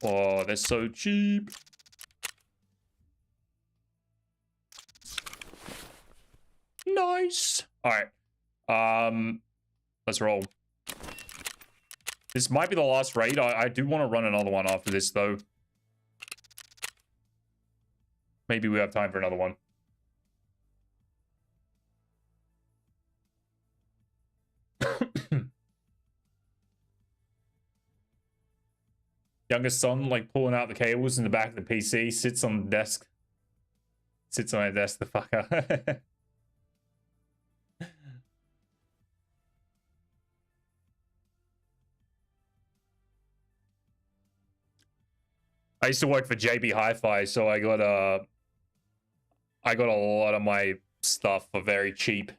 Oh, they're so cheap. Nice. All right. Let's roll. This might be the last raid. I do want to run another one after this, though. Maybe we have time for another one. Youngest son, like, pulling out the cables in the back of the PC, sits on the desk. Sits on my desk, the fucker. I used to work for JB Hi-Fi, so I got a lot of my stuff for very cheap.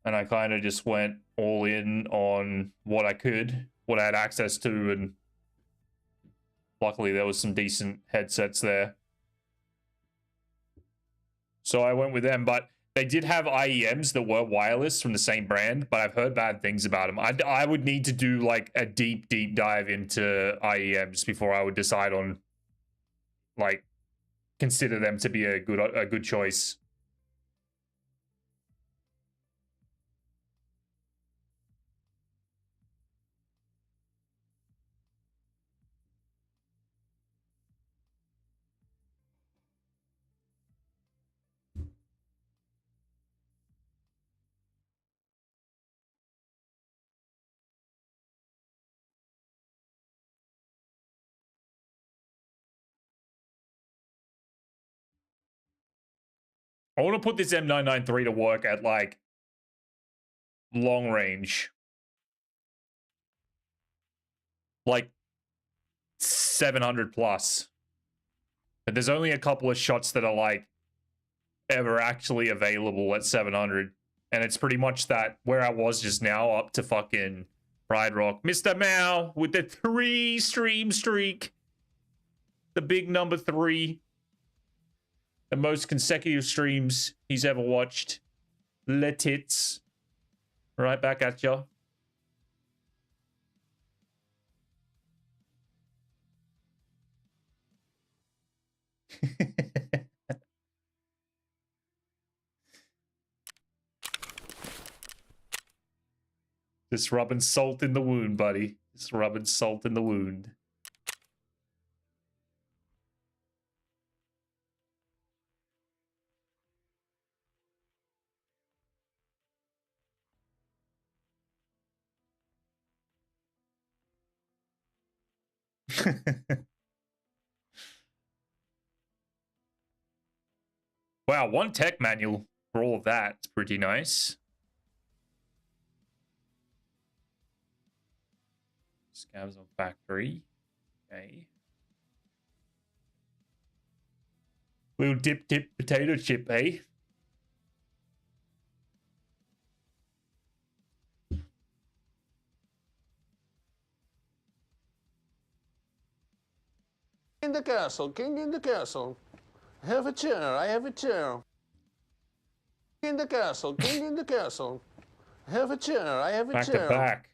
And I kind of just went all in on what I could, what I had access to, and luckily there was some decent headsets there. So I went with them, but they did have IEMs that were wireless from the same brand, but I've heard bad things about them. I would need to do like a deep dive into IEMs before I would decide on, like, consider them to be a good choice. I want to put this M993 to work at, like, long range. Like, 700 plus. But there's only a couple of shots that are, like, ever actually available at 700. And it's pretty much that where I was just now up to fucking Pride Rock. Mr. Mao with the 3 stream streak. The big number 3. The most consecutive streams he's ever watched. Le tits. Right back at ya. Just rubbing salt in the wound, buddy. Just rubbing salt in the wound. Wow, 1 tech manual for all of that. It's pretty nice. Scavs on factory. Okay. Little dip potato chip, eh? In the castle, king in the castle. Have a chair, I have a chair. In the castle, king in the castle. Have a chair, I have a Back chair. to back.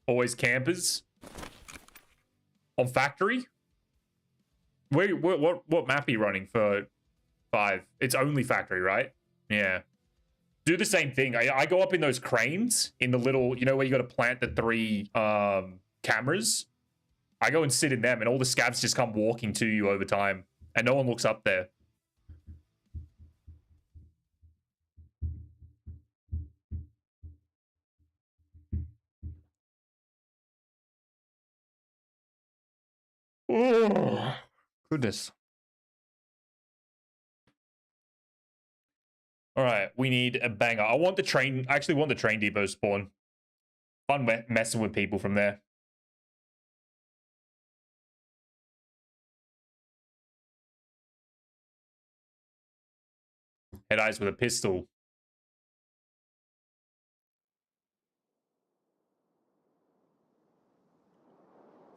Always campers. On factory? Wait, what map are you running for 5? It's only factory, right? Yeah. Do the same thing. I go up in those cranes in the little, you know, where you got to plant the 3 cameras. I go and sit in them, and all the scavs just come walking to you over time, and no one looks up there. Oh, goodness. All right, we need a banger. I want the train. I actually want the train depot spawn. Fun messing with people from there. Head eyes with a pistol.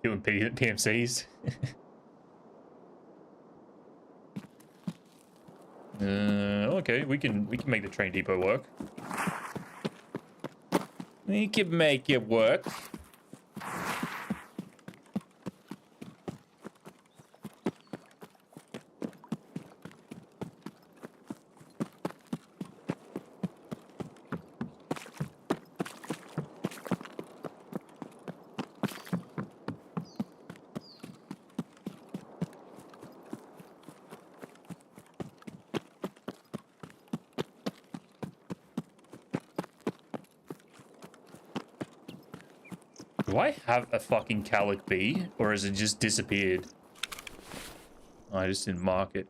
Doing PMCs. Okay, we can make the train depot work. We can make it work. Do I have a fucking Calic B, or has it just disappeared? Oh, I just didn't mark it.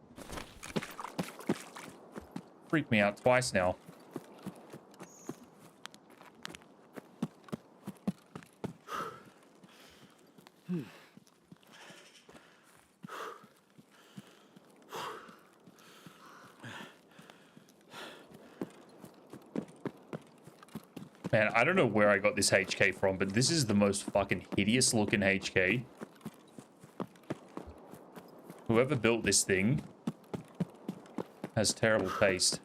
Freaked me out twice now. Man, I don't know where I got this HK from, but this is the most fucking hideous looking HK. Whoever built this thing has terrible taste.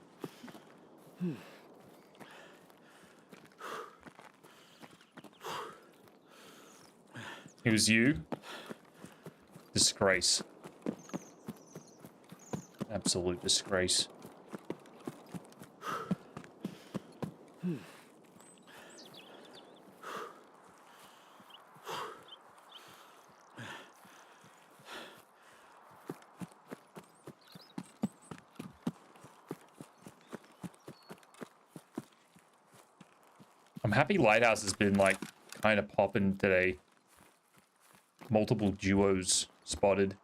It was you? Disgrace. Absolute disgrace. I'm happy Lighthouse has been like kind of popping today. Multiple duos spotted.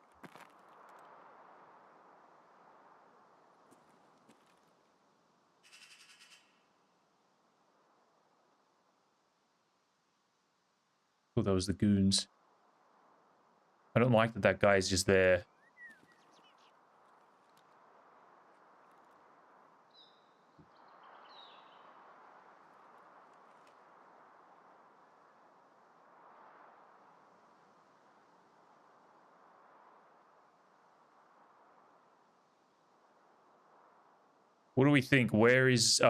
Oh, that was the goons. I don't like that that guy is just there. What do we think? Where is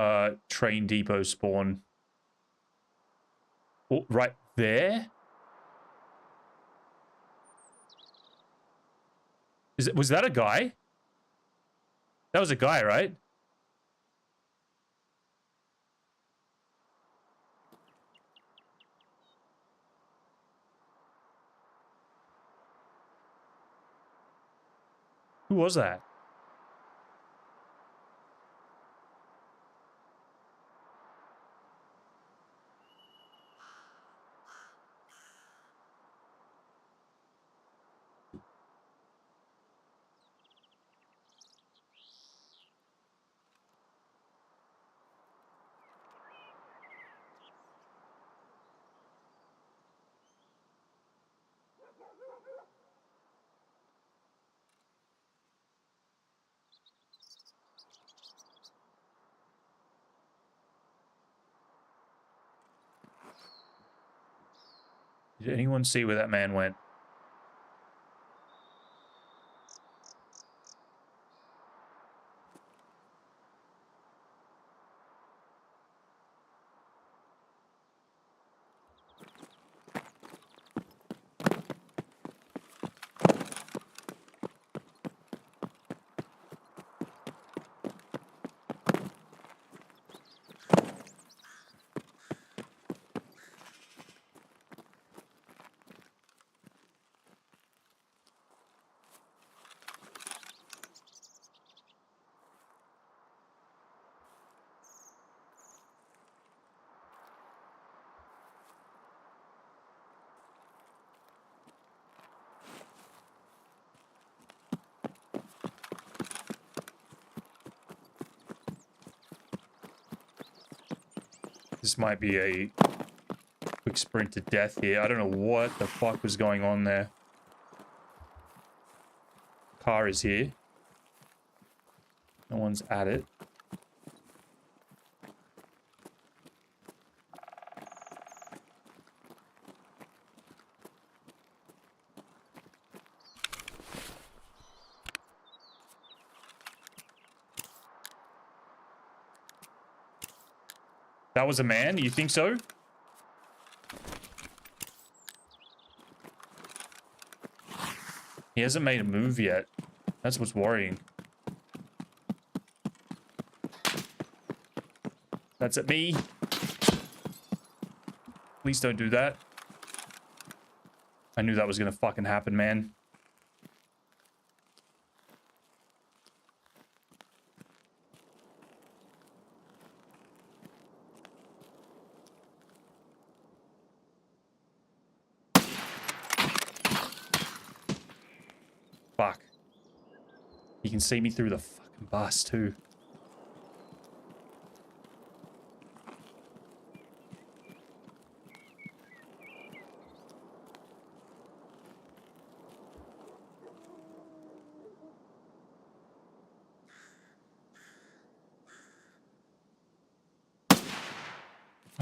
train depot spawn? Oh, right there? Was that a guy? That was a guy, right? Who was that? Did anyone see where that man went? This might be a quick sprint to death here. I don't know what the fuck was going on there. Car is here. No one's at it. That was a man? You think so? He hasn't made a move yet. That's what's worrying. That's at me. Please don't do that. I knew that was gonna fucking happen, man. Fuck. He can see me through the fucking bus, too.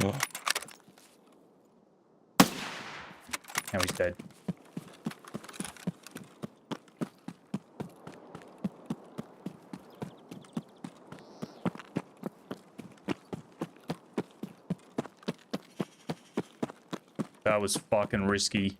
Oh. Now he's dead. That was fucking risky.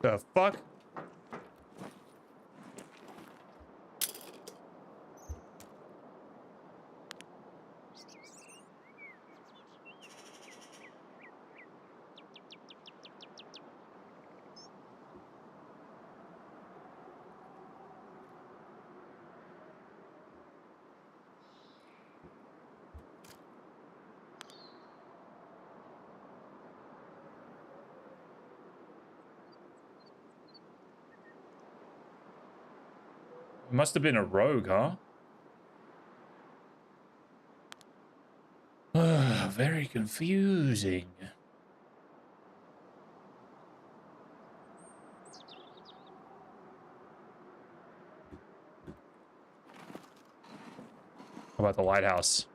The fuck? Must have been a rogue, huh? Very confusing. How about the lighthouse?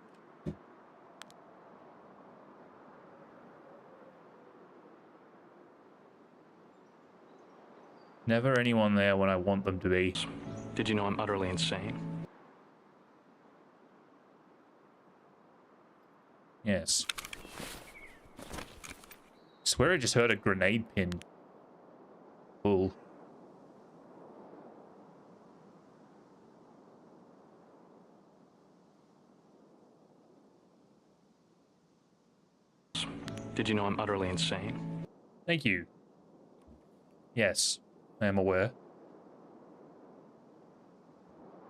Never anyone there when I want them to be. Did you know I'm utterly insane? Yes. Swear I just heard a grenade pin. Cool. Did you know I'm utterly insane? Thank you. Yes, I am aware.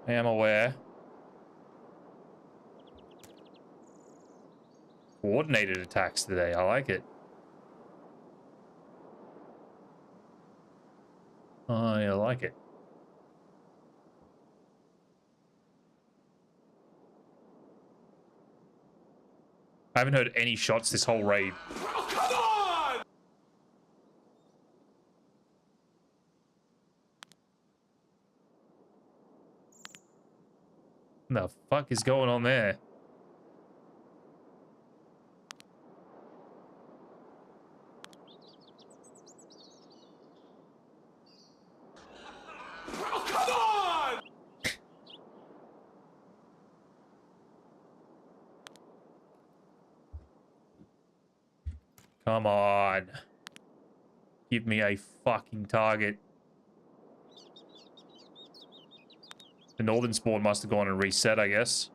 I am aware. Coordinated attacks today. I like it. I like it. I haven't heard any shots this whole raid. Oh, come on! What the fuck is going on there? Oh, come on! Come on. Give me a fucking target. The northern spawn must have gone and reset, I guess.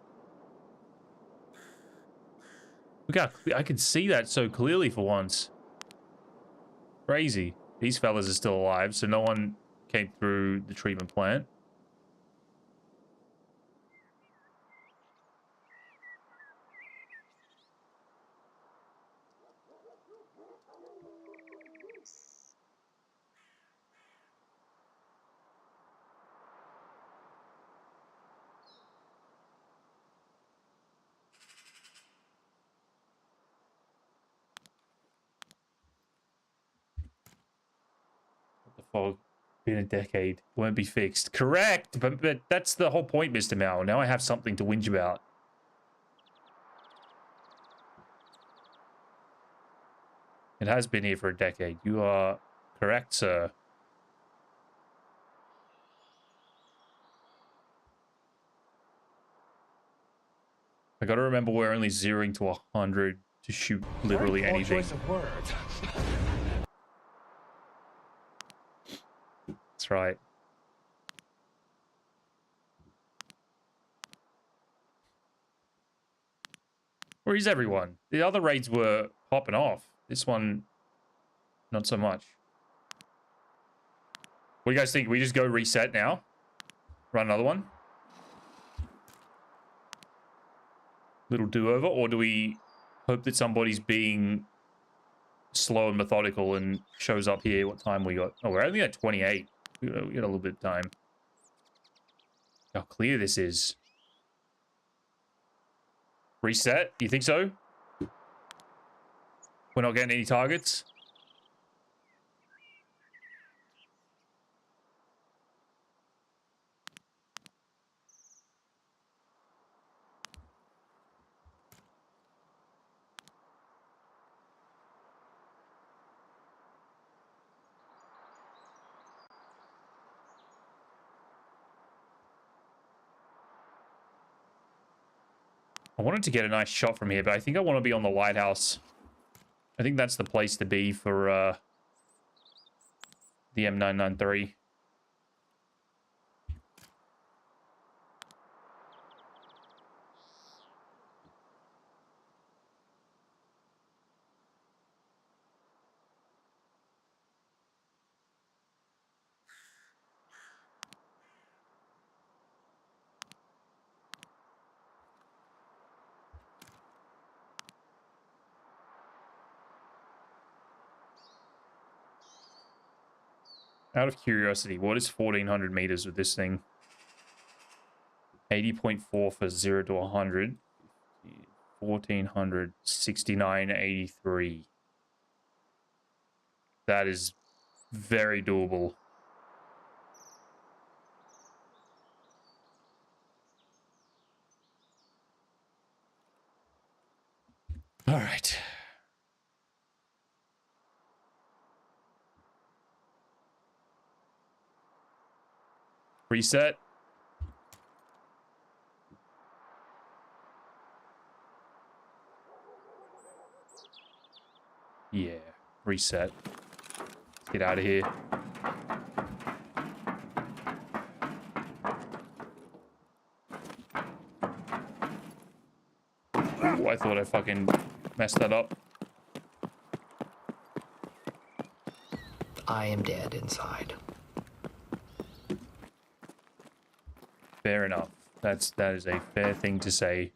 Look how I can see that so clearly for once. Crazy. These fellas are still alive, so no one came through the treatment plant. What the fuck? Been a decade. Won't be fixed. Correct! But that's the whole point, Mr. Mao. Now I have something to whinge about. It has been here for a decade. You are correct, sir. I gotta remember we're only zeroing to 100 to shoot literally Very poor anything. choice of words. That's right. Where is everyone? The other raids were popping off. This one, not so much. What do you guys think? We just go reset now? Run another one? Little do-over? Or do we hope that somebody's being slow and methodical and shows up here? What time we got? Oh, we're only at 28. We got a little bit of time. How clear this is. Reset? You think so? We're not getting any targets? I wanted to get a nice shot from here, but I think I want to be on the lighthouse. I think that's the place to be for the M993. Out of curiosity, what is 1400 meters with this thing? 80.4 for 0 to 100. 1400, 69.83. That is very doable. All right. Reset. Yeah, reset. Let's get out of here. Ooh, I thought I fucking messed that up. I am dead inside. Fair enough. That is a fair thing to say.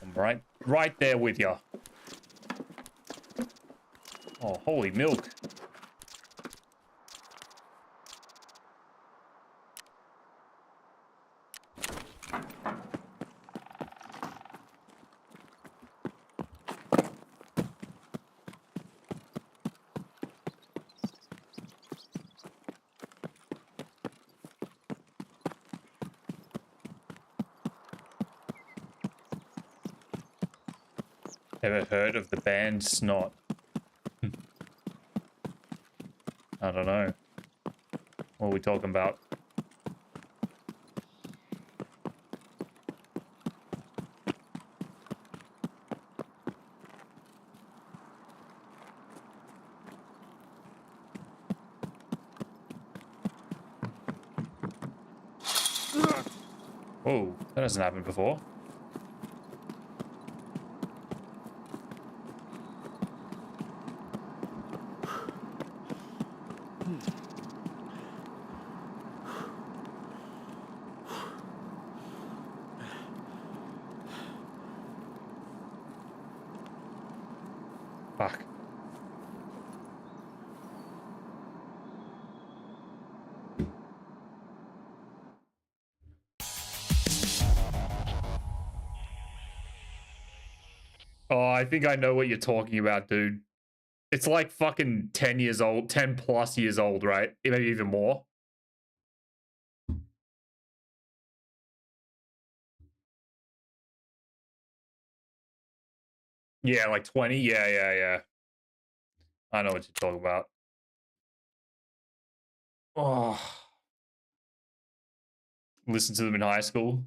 I'm right there with you. Oh, holy milk. Ever heard of the band Snot? I don't know. What are we talking about? Oh, that hasn't happened before. Fuck. Oh, I think I know what you're talking about, dude. It's like fucking 10 years old, 10 plus years old, right? Maybe even more. Yeah, like 20. Yeah. I know what you're talking about. Oh. Listen to them in high school.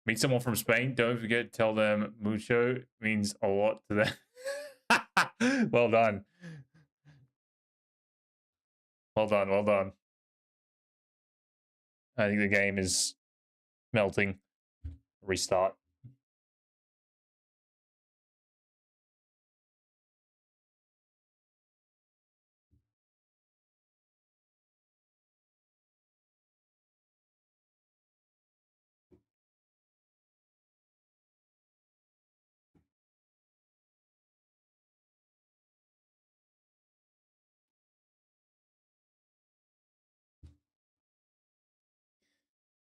Meet someone from Spain. Don't forget, tell them mucho means a lot to them. Well done. Well done. I think the game is melting. Restart.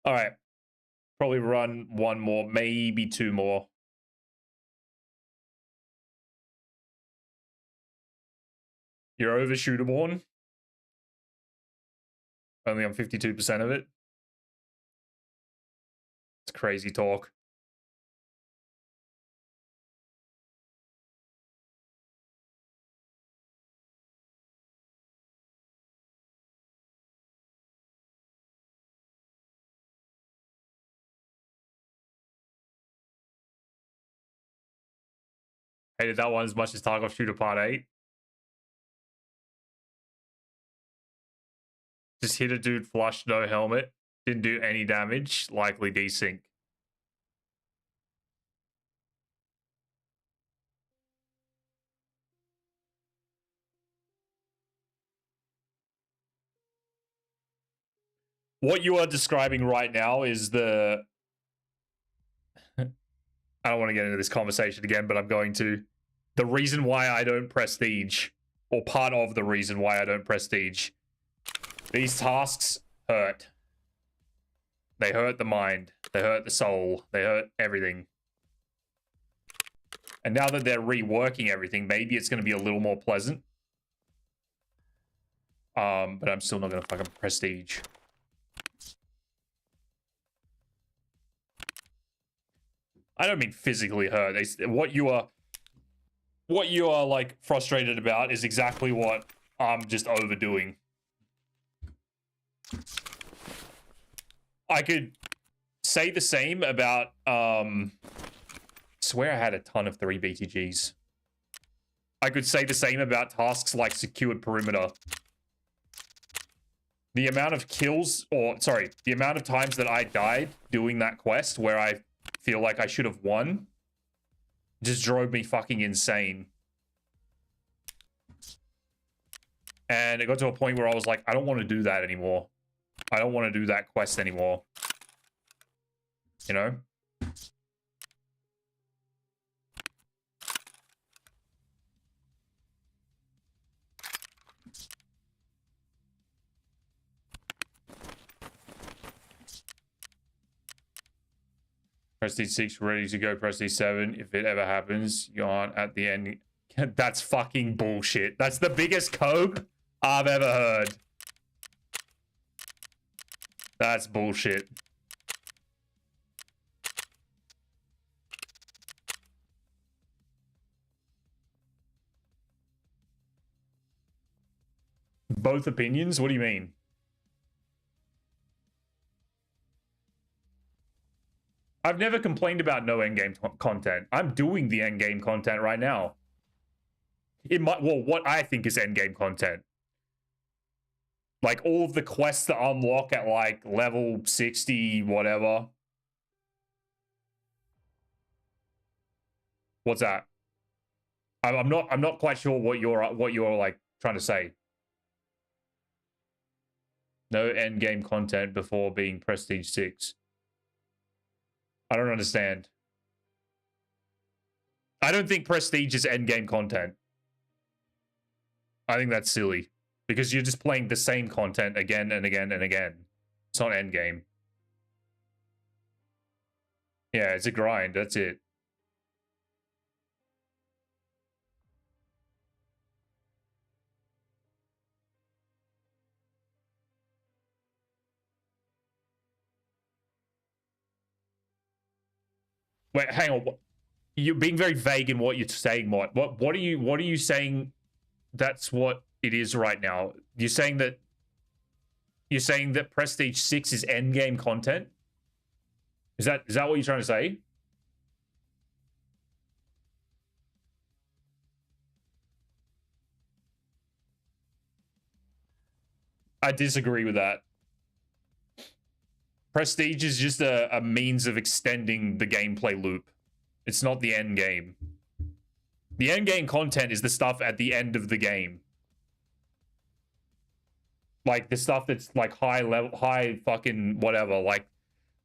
All right. Probably run one more, maybe two more. You're over Shooterborn. Only on 52% of it. It's crazy talk. Hated that one as much as Tarkov Shooter Part 8. Just hit a dude flush, no helmet. Didn't do any damage. Likely desync. What you are describing right now is the... I don't want to get into this conversation again, but I'm going to. The reason why I don't prestige, or part of the reason why I don't prestige, these tasks hurt. They hurt the mind. They hurt the soul. They hurt everything. And now that they're reworking everything, maybe it's going to be a little more pleasant. But I'm still not going to fucking prestige. I don't mean physically hurt. What you are like frustrated about is exactly what I'm just overdoing. I could say the same about swear I had a ton of 3 BTGs. I could say the same about tasks like secured perimeter. The amount of kills, or sorry, the amount of times that I died doing that quest where I feel like I should have won just drove me fucking insane. And it got to a point where I was like, I don't want to do that anymore. I don't want to do that quest anymore. You know? Prestige 6 ready to go. Prestige 7. If it ever happens, you aren't at the end. That's fucking bullshit. That's the biggest cope I've ever heard. That's bullshit. Both opinions? What do you mean? I've never complained about no endgame content. I'm doing the endgame content right now. It might, well, what I think is endgame content. Like all of the quests that unlock at like level 60, whatever. What's that? I'm not quite sure what you're like trying to say. No endgame content before being Prestige 6. I don't understand. I don't think Prestige is endgame content. I think that's silly. Because you're just playing the same content again and again and again. It's not endgame. Yeah, it's a grind. That's it. Wait, hang on. You're being very vague in what you're saying, Mott. What are you saying? That's what it is right now. You're saying that Prestige 6 is endgame content? Is that what you're trying to say? I disagree with that. Prestige is just a means of extending the gameplay loop. It's not the end game. The end game content is the stuff at the end of the game. Like the stuff that's like high level, high fucking whatever. Like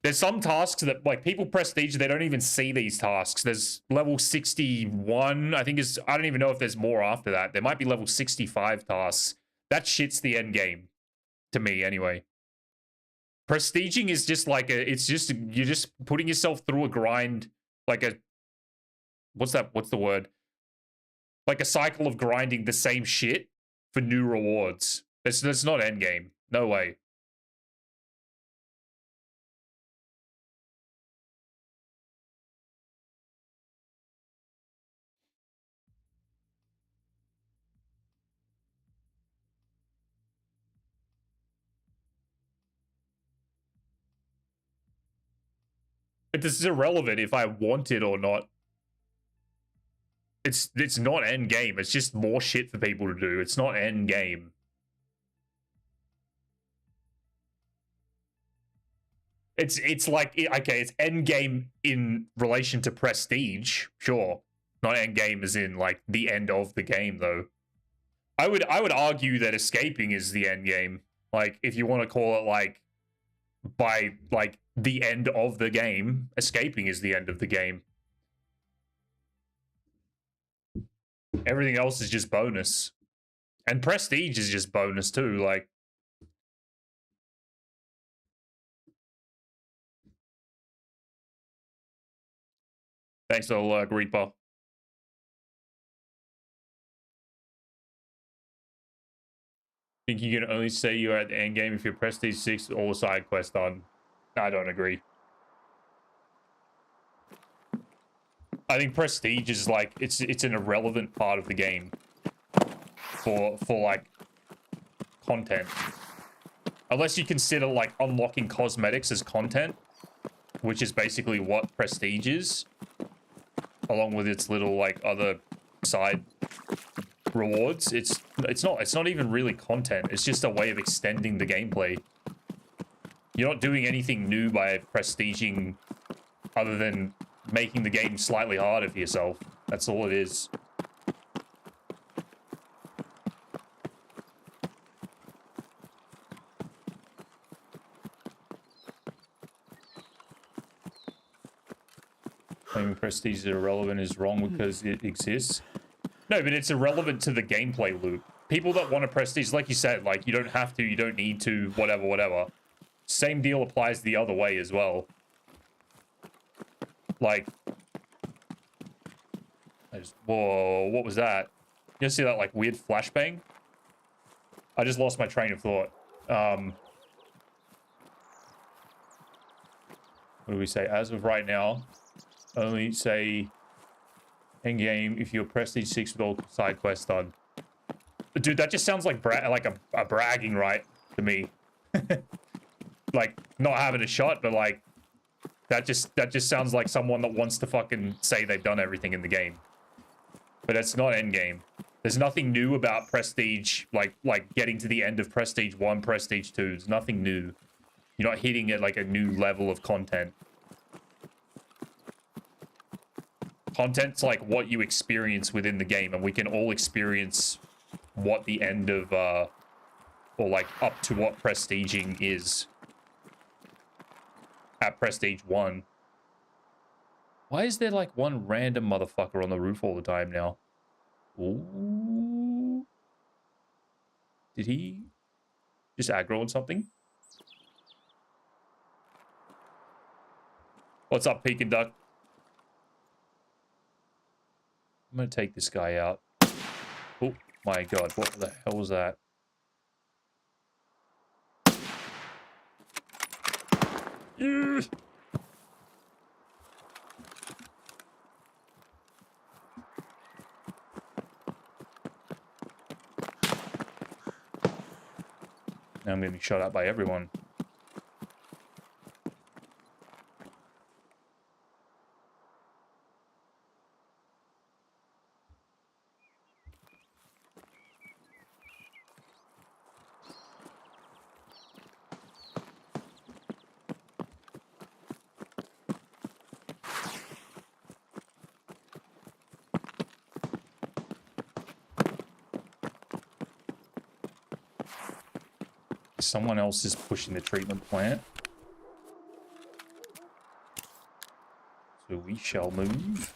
there's some tasks that like people prestige, they don't even see these tasks. There's level 61, I think is, I don't even know if there's more after that. There might be level 65 tasks. That shit's the end game. To me anyway. Prestiging is just like it's just, you're just putting yourself through a grind, like a, what's the word? Like a cycle of grinding the same shit for new rewards. That's not endgame. No way. But this is irrelevant if I want it or not. It's not end game. It's just more shit for people to do. It's not end game. It's like, okay, it's end game in relation to prestige, sure. Not end game as in like the end of the game though. I would argue that escaping is the end game. Like if you want to call it like by like the end of the game, escaping is the end of the game. Everything else is just bonus. And prestige is just bonus too, like thanks to Reaper. Think you can only say you're at the end game if you're prestige 6 with all the side quests done. I don't agree. I think prestige is like it's an irrelevant part of the game for like content. Unless you consider like unlocking cosmetics as content, which is basically what prestige is, along with its little like other side rewards. It's not even really content. It's just a way of extending the gameplay. You're not doing anything new by prestiging other than making the game slightly harder for yourself. That's all it is. Claiming prestige is irrelevant is wrong because it exists. No, but it's irrelevant to the gameplay loop. People that want a prestige, like you said, like, you don't have to, you don't need to, whatever, whatever. Same deal applies the other way as well. Like... whoa, what was that? You see that, like, weird flashbang? I just lost my train of thought. What do we say? As of right now, only say... end game if you're prestige 6 with all side quests done. Dude, that just sounds like a bragging right to me. Like not having a shot, but like that just sounds like someone that wants to fucking say they've done everything in the game. But it's not end game. There's nothing new about prestige, like getting to the end of prestige 1, prestige 2. There's nothing new. You're not hitting it like a new level of content. Content's like what you experience within the game, and we can all experience what the end of, or like up to what prestiging is at prestige 1. Why is there like one random motherfucker on the roof all the time now? Ooh. Did he just aggro on something? What's up, Pekin Duck? I'm gonna take this guy out. Oh my god, what the hell was that? Yeah. Now I'm gonna be shot at by everyone. Someone else is pushing the treatment plant. So we shall move.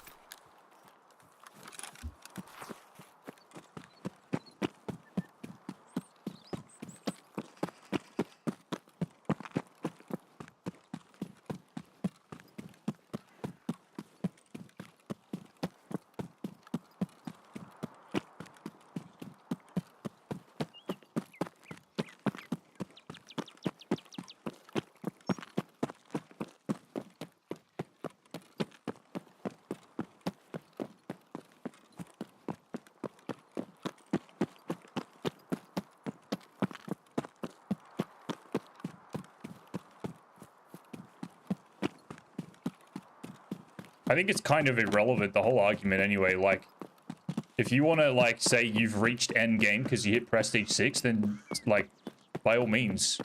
I think it's kind of irrelevant, the whole argument anyway. Like, If you want to, like, say you've reached end game because you hit Prestige 6, then, like, by all means,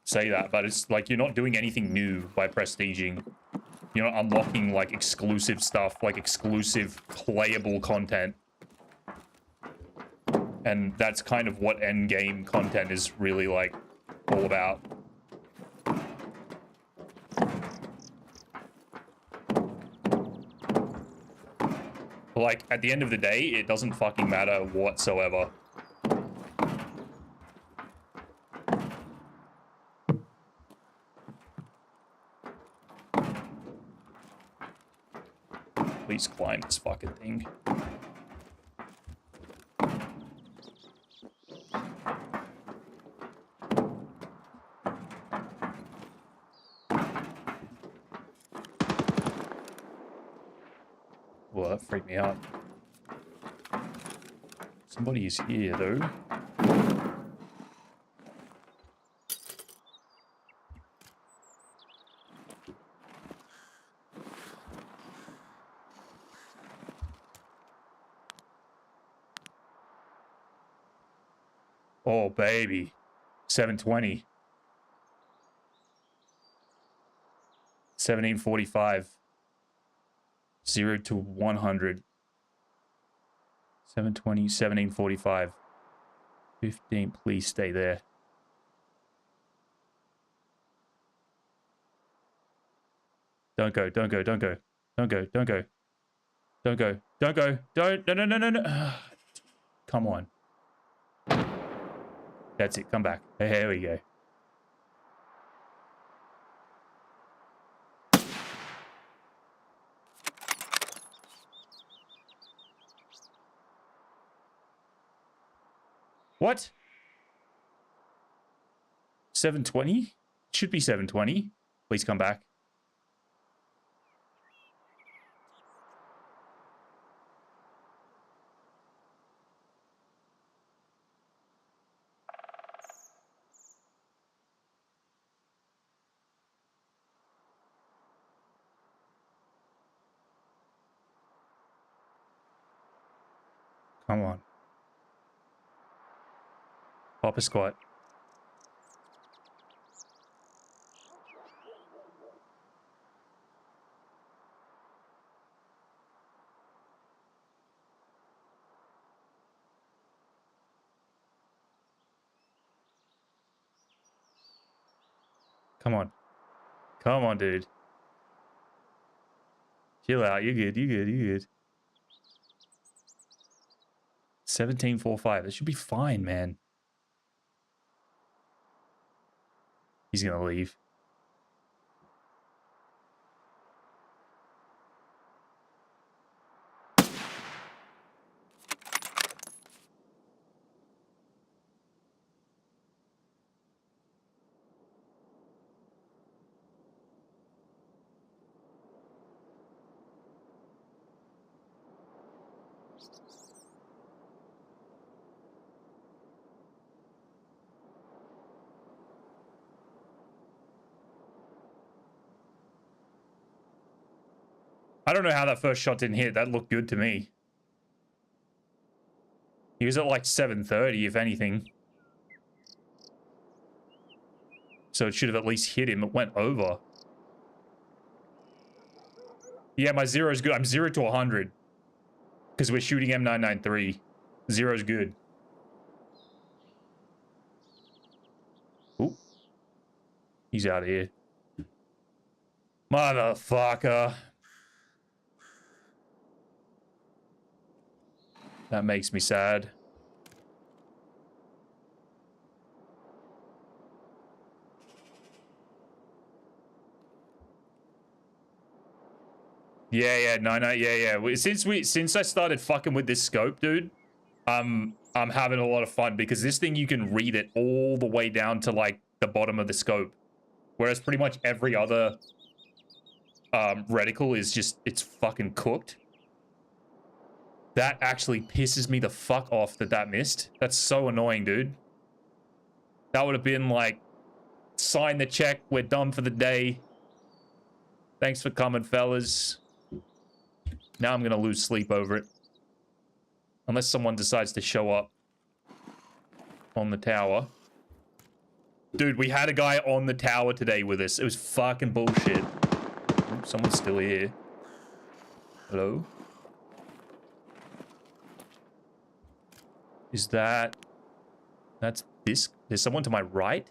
say that. But it's, like, you're not doing anything new by prestiging. You're not unlocking, like, exclusive stuff, like, exclusive playable content. And that's kind of what end game content is really, like, all about. Like, at the end of the day, it doesn't fucking matter whatsoever. Please climb this fucking thing. Well, that freaked me out. Somebody is here, though. Oh, baby. 720. 1745. 0 to 100. 720, 1745. 15, please stay there. Don't go, don't go, don't go. Don't go, don't go. Don't go, don't go. Don't, no, no, no, no, no. Come on. That's it, come back. Here we go. What? 720? Should be 720. Please come back. Come on. Pop a squat. Come on. Come on, dude. Chill out. You're good. You're good. You're good. 1745. That should be fine, man. He's gonna leave. I don't know how that first shot didn't hit. That looked good to me. He was at like 730, if anything. So it should have at least hit him. It went over. Yeah, my zero is good. I'm 0 to 100. Because we're shooting M993. Zero's good. Ooh. He's out of here. Motherfucker. That makes me sad. Yeah, yeah. Since I started fucking with this scope, dude, I'm having a lot of fun because this thing you can read it all the way down to like the bottom of the scope, whereas pretty much every other reticle is just it's fucking cooked. That actually pisses me the fuck off that missed. That's so annoying, dude. That would have been like, sign the check, we're done for the day. Thanks for coming, fellas. Now I'm gonna lose sleep over it. Unless someone decides to show up on the tower. Dude, we had a guy on the tower today with us. It was fucking bullshit. Ooh, someone's still here. Hello? Is that... That's this... There's someone to my right?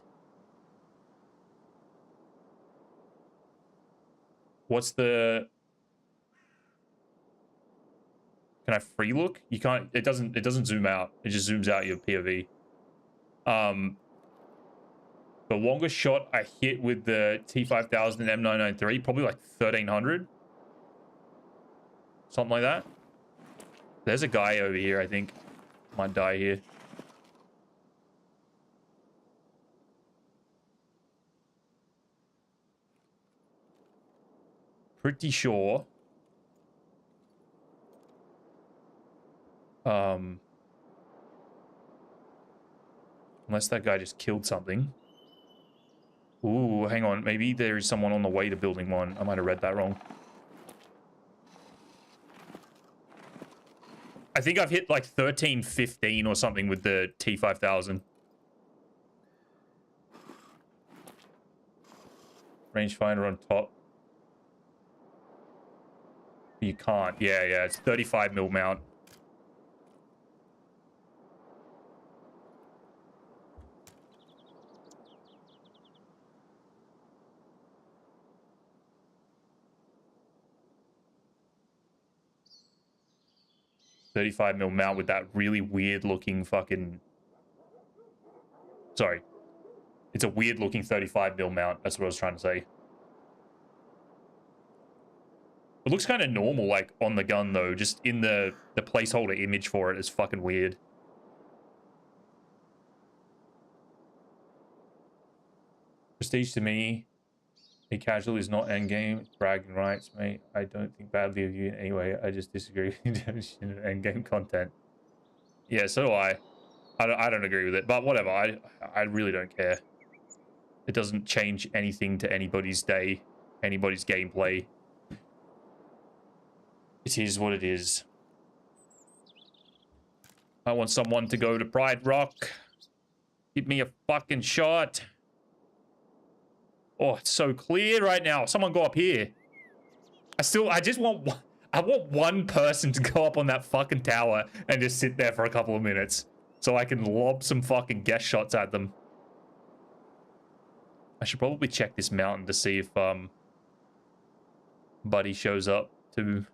What's the... Can I free look? You can't... It doesn't zoom out. It just zooms out your POV. The longest shot I hit with the T5000 and M993, probably like 1300. Something like that. There's a guy over here, I think. Might die here. Pretty sure. Unless that guy just killed something. Ooh, hang on. Maybe there is someone on the way to building 1. I might have read that wrong. I think I've hit like 1315 or something with the T5000. Rangefinder on top. You can't. Yeah, it's 35mm mount. .35mm mount with that really weird looking fucking... Sorry. It's a weird looking 35mm mount. That's what I was trying to say. It looks kind of normal, like, on the gun, though. Just in the placeholder image for it is fucking weird. Prestige to me. A casual is not endgame. Bragging rights, mate. I don't think badly of you in any way. I just disagree with you in endgame content. Yeah, so do I. I don't agree with it, but whatever. I really don't care. It doesn't change anything to anybody's day, anybody's gameplay. It is what it is. I want someone to go to Pride Rock. Give me a fucking shot. Oh, it's so clear right now. Someone go up here. I just want... I want one person to go up on that fucking tower and just sit there for a couple of minutes. So I can lob some fucking guess shots at them. I should probably check this mountain to see if, Buddy shows up to...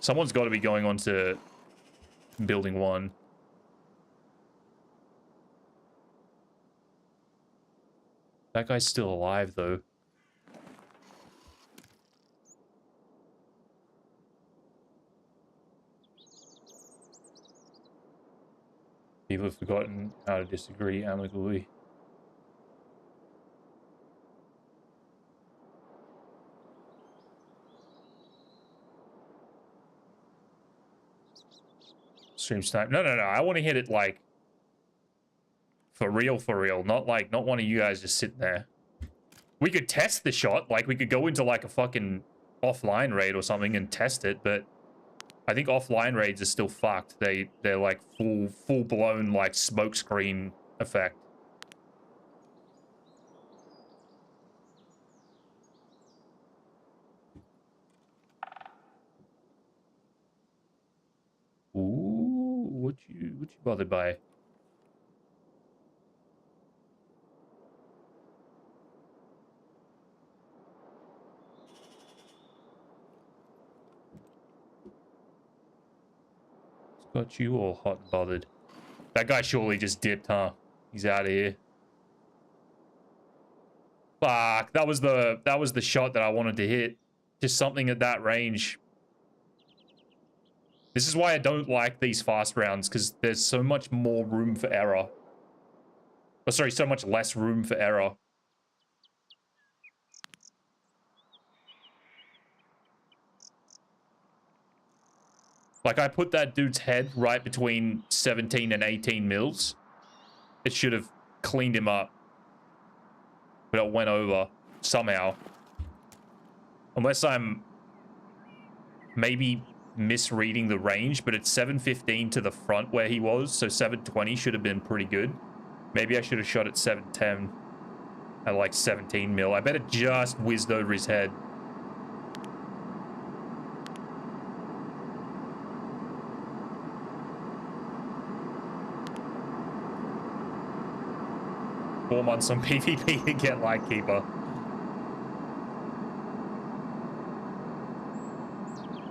Someone's got to be going on to building 1. That guy's still alive, though. People have forgotten how to disagree amicably. Stream snipe. No. I want to hit it like for real. Not like, not one of you guys just sitting there. We could test the shot. Like we could go into like a fucking offline raid or something and test it, but I think offline raids are still fucked. They're like full blown like smoke screen effect. Ooh, what you bothered by? It's got you all hot and bothered. That guy surely just dipped, huh? He's out of here. Fuck, that was the shot that I wanted to hit. Just something at that range. This is why I don't like these fast rounds, because there's so much more room for error. Oh, sorry, so much less room for error. Like, I put that dude's head right between 17 and 18 mils. It should have cleaned him up. But it went over somehow. Unless I'm maybe misreading the range, but it's 715 to the front where he was, so 720 should have been pretty good. Maybe I should have shot at 710 at like 17 mil. I bet it just whizzed over his head. Four months on PvP to get Lightkeeper.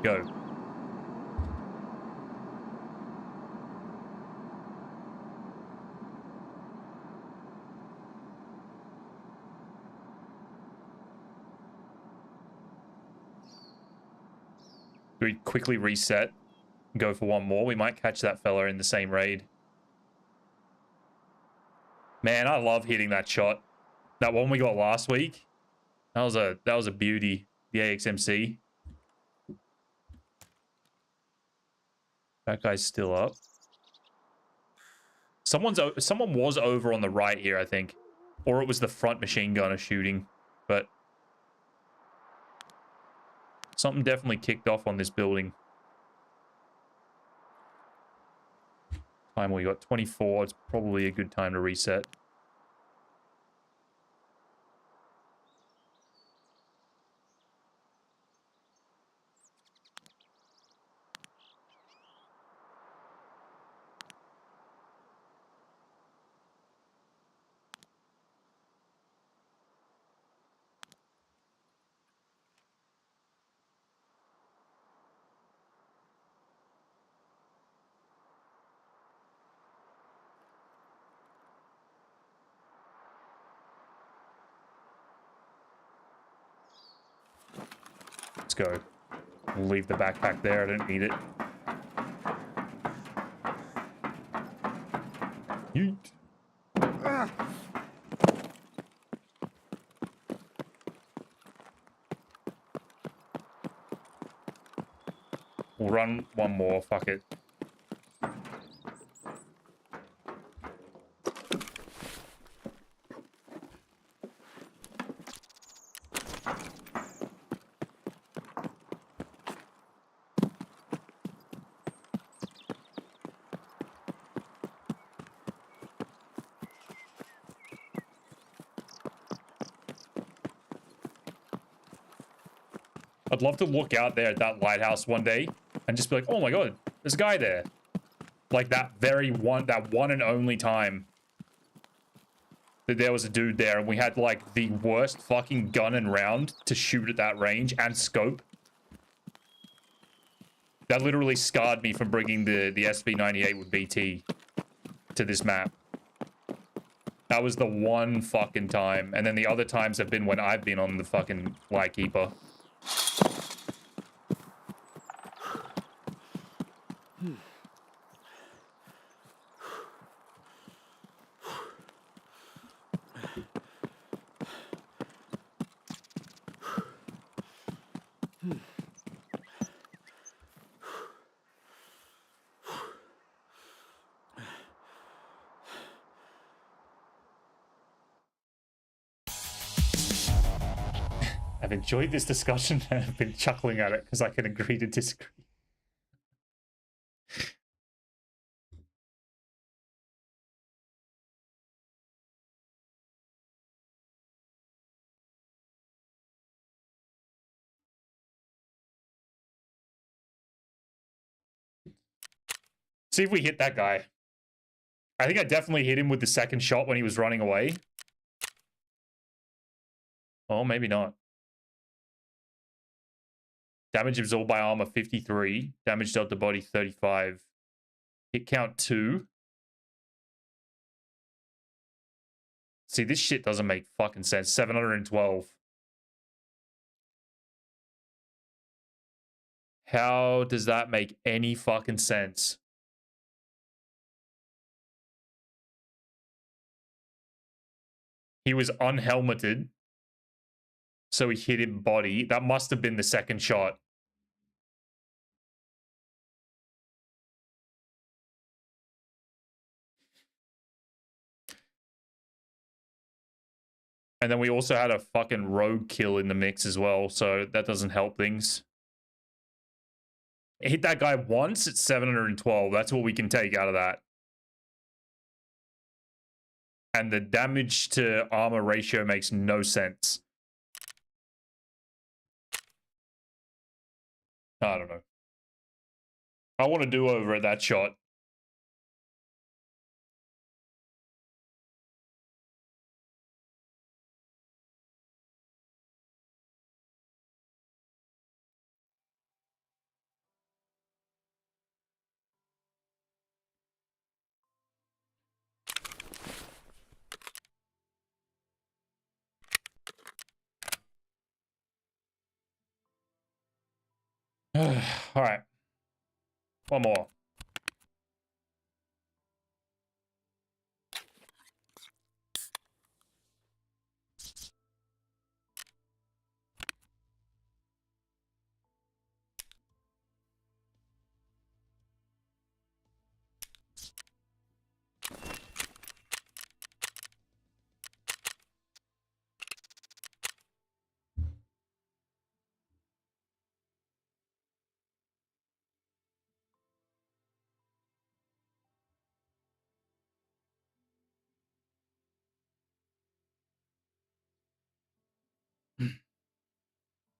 Go. Do we quickly reset and go for one more? We might catch that fella in the same raid. Man, I love hitting that shot. That one we got last week. That was a beauty. The AXMC. That guy's still up. Someone was over on the right here, I think. Or it was the front machine gunner shooting. But something definitely kicked off on this building. Time we got 24. It's probably a good time to reset. Let's go. We'll leave the backpack there. I don't need it. Yeet. We'll run one more. Fuck it. I'd love to look out there at that lighthouse one day and just be like, oh my god, there's a guy there. Like that one and only time that there was a dude there and we had like the worst fucking gun and round to shoot at that range and scope. That literally scarred me from bringing the SV98 with BT to this map. That was the one fucking time. And then the other times have been when I've been on the fucking Lightkeeper. I've enjoyed this discussion and I've been chuckling at it because I can agree to disagree. See if we hit that guy. I think I definitely hit him with the second shot when he was running away. Oh, maybe not. Damage absorbed by armor 53. Damage dealt to body 35. Hit count 2. See, this shit doesn't make fucking sense. 712. How does that make any fucking sense? He was unhelmeted. So he hit him body. That must have been the second shot. And then we also had a fucking rogue kill in the mix as well, so that doesn't help things. Hit that guy once at 712. That's what we can take out of that. And the damage to armor ratio makes no sense. I don't know. I want to do over at that shot. All right. One more.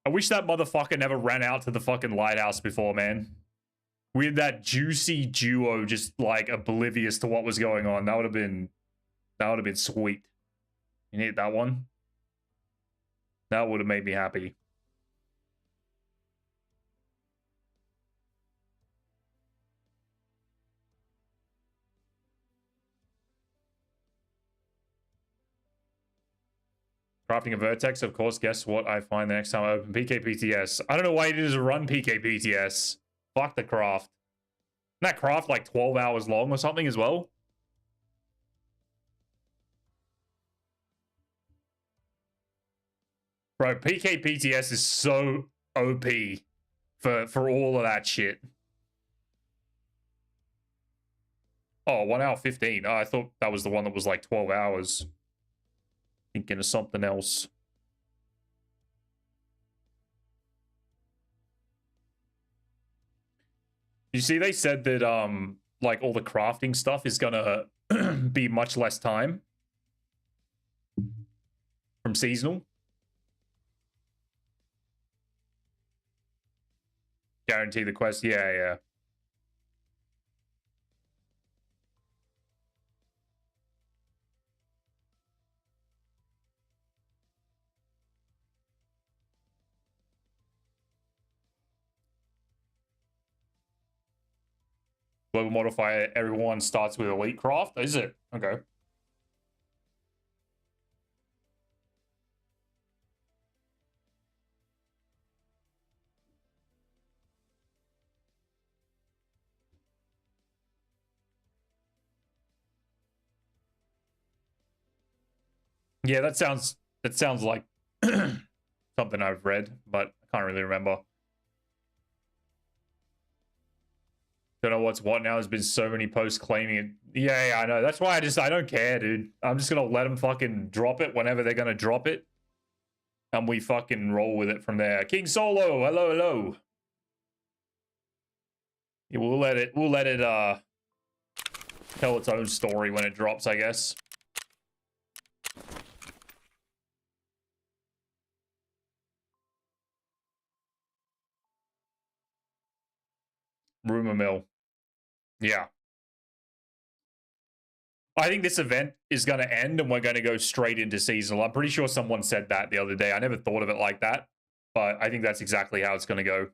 I wish that motherfucker never ran out to the fucking lighthouse before, man. We had that juicy duo just like oblivious to what was going on. That would have been sweet. You need that one? That would have made me happy. Crafting a vertex, of course. Guess what I find the next time I open PKPTS? I don't know why you didn't just run PKPTS. Fuck the craft. Isn't that craft like 12 hours long or something as well? Bro, PKPTS is so OP for all of that shit. Oh, 1 hour 15. Oh, I thought that was the one that was like 12 hours. Thinking of something else. You see, they said that like all the crafting stuff is gonna be much less time from seasonal. Guarantee the quest. Yeah, yeah. Global modifier, everyone starts with elite craft. Is it? Okay. Yeah, that sounds like something I've read, but I can't really remember. Don't know what's what now. There's been so many posts claiming it. Yeah, I know. That's why I don't care, dude. I'm just gonna let them fucking drop it whenever they're gonna drop it, and we fucking roll with it from there. King Solo, hello, hello. Yeah, we'll let it tell its own story when it drops, I guess. Rumor mill. Yeah. I think this event is going to end and we're going to go straight into seasonal. I'm pretty sure someone said that the other day. I never thought of it like that, but I think that's exactly how it's going to go.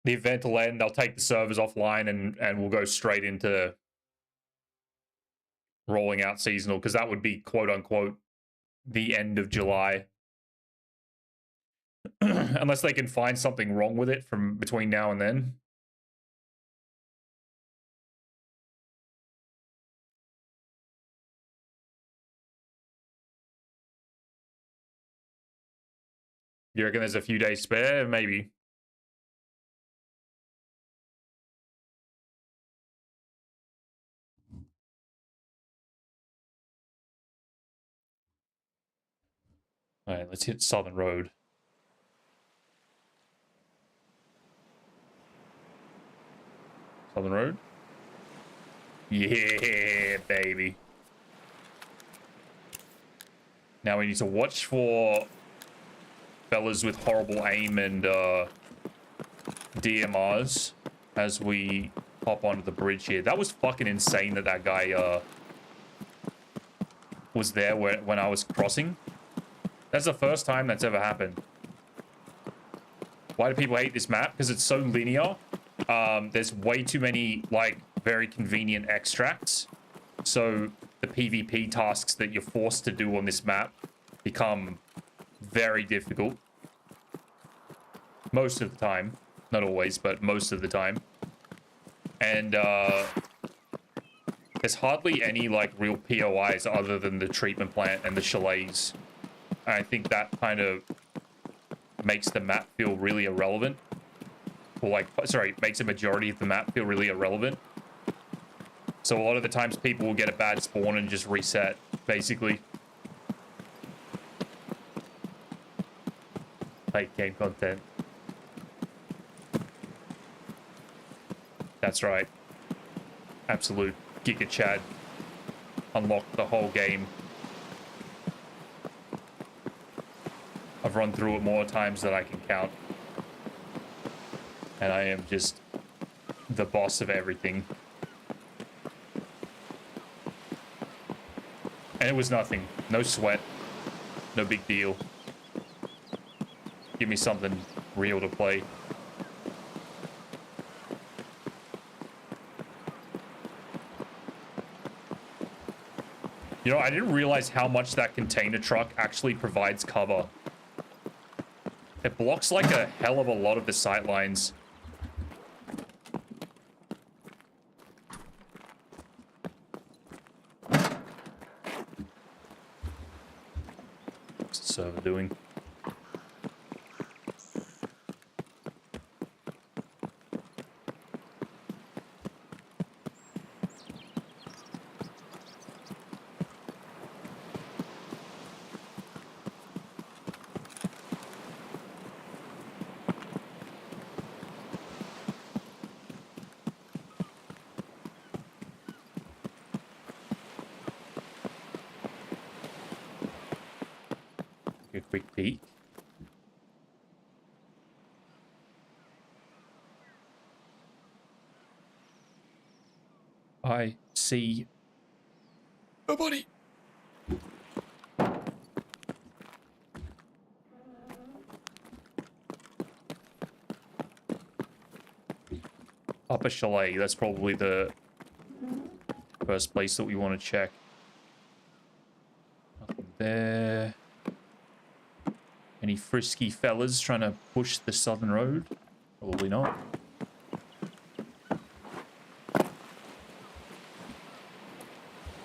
The event will end, they'll take the servers offline and we'll go straight into rolling out seasonal, because that would be quote unquote the end of July. Unless they can find something wrong with it from between now and then. You reckon there's a few days spare? Maybe. All right, let's hit Southern Road. Southern Road? Yeah, baby. Now we need to watch for fellas with horrible aim and DMRs as we hop onto the bridge here. That was fucking insane that that guy was there when I was crossing. That's the first time that's ever happened. Why do people hate this map? Because it's so linear. There's way too many, like, very convenient extracts. So the PvP tasks that you're forced to do on this map become very difficult. Most of the time. Not always, but most of the time. And there's hardly any, like, real POIs other than the treatment plant and the chalets. And I think that kind of makes the map feel really irrelevant. Or, like, sorry, makes a majority of the map feel really irrelevant. So a lot of the times people will get a bad spawn and just reset, basically. Like game content. That's right. Absolute Giga Chad. Unlocked the whole game. I've run through it more times than I can count. And I am just the boss of everything. And it was nothing. No sweat. No big deal. Give me something real to play. You know, I didn't realize how much that container truck actually provides cover. It blocks like a hell of a lot of the sight lines. What's the server doing? A quick peek. I see nobody. Upper Chalet, that's probably the first place that we want to check. Nothing there. Any frisky fellas trying to push the Southern Road? Probably not.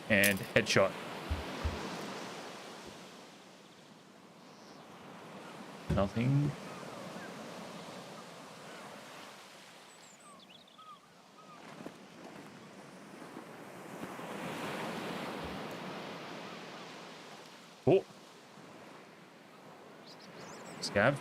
And headshot. Nothing. Oh. Scav.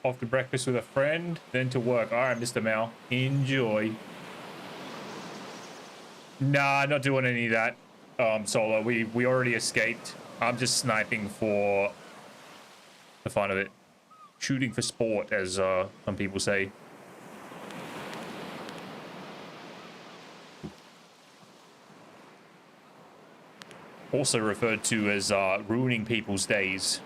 Off to breakfast with a friend, then to work. All right, Mr. Mal. Enjoy. Nah, not doing any of that. Solo. We already escaped. I'm just sniping for the fun of it. Shooting for sport, as some people say. Also referred to as ruining people's days.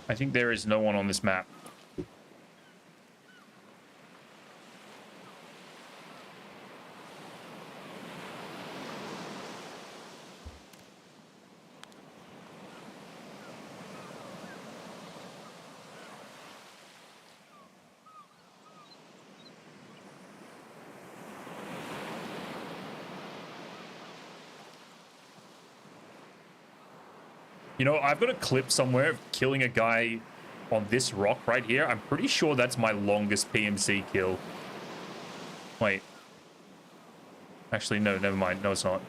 I think there is no one on this map. You know, I've got a clip somewhere of killing a guy on this rock right here. I'm pretty sure that's my longest PMC kill. Wait. Actually, no, never mind. No, it's not.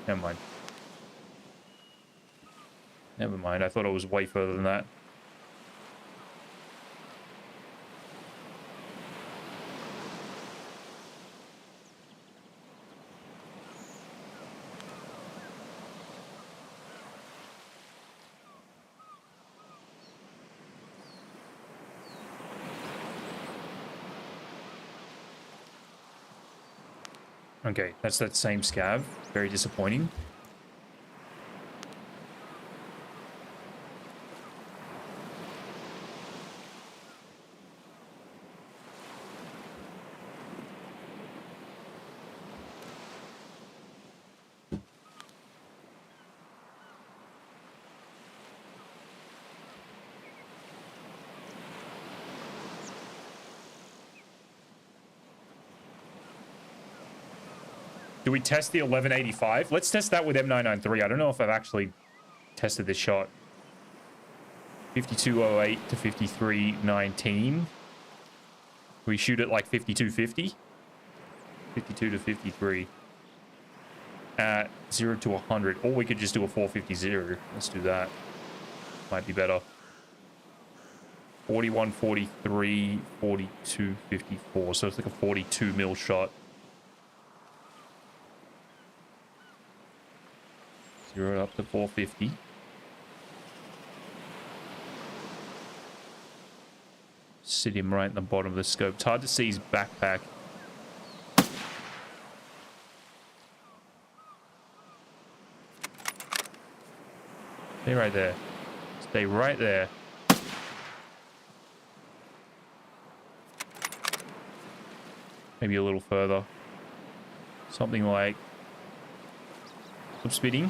Never mind. Never mind. I thought it was way further than that. Okay, that's that same scav. Very disappointing. Do we test the 1185? Let's test that with M993. I don't know if I've actually tested this shot. 5208 to 5319. We shoot it like 5250. 52 to 53. At 0 to 100. Or we could just do a 450. Let's do that. Might be better. 41, 43, 42, 54. So it's like a 42 mil shot. 0 up to 450. Sit him right in the bottom of the scope. It's hard to see his backpack. Stay right there. Stay right there. Maybe a little further. Something like... Some speeding.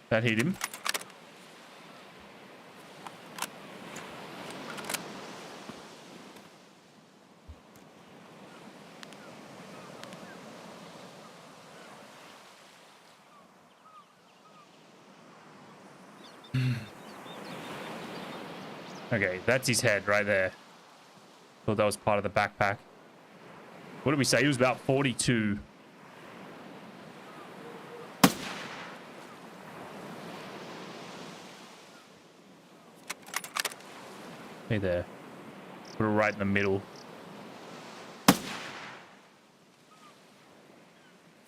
That hit him. Okay, that's his head right there. Thought that was part of the backpack. What did we say? He was about 42. Hey there. Put it right in the middle.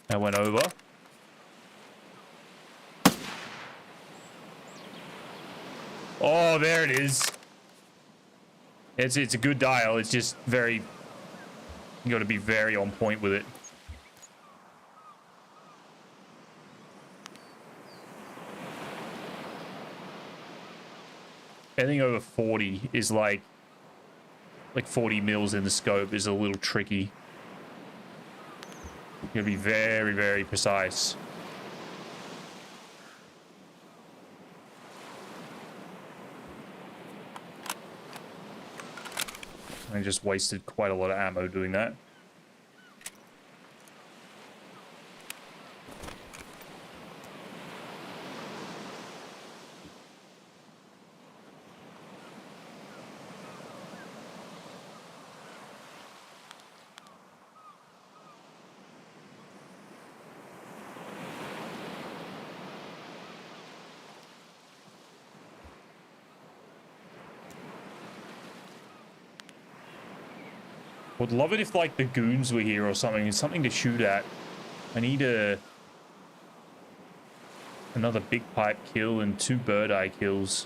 That went over. Oh, there it is. It's a good dial. It's just very... You got to be very on point with it. Anything over 40 is like 40 mils in the scope is a little tricky. You gotta be very, very precise. I just wasted quite a lot of ammo doing that. Would love it if like the goons were here or something. Something to shoot at. I need another big pipe kill and 2 bird eye kills.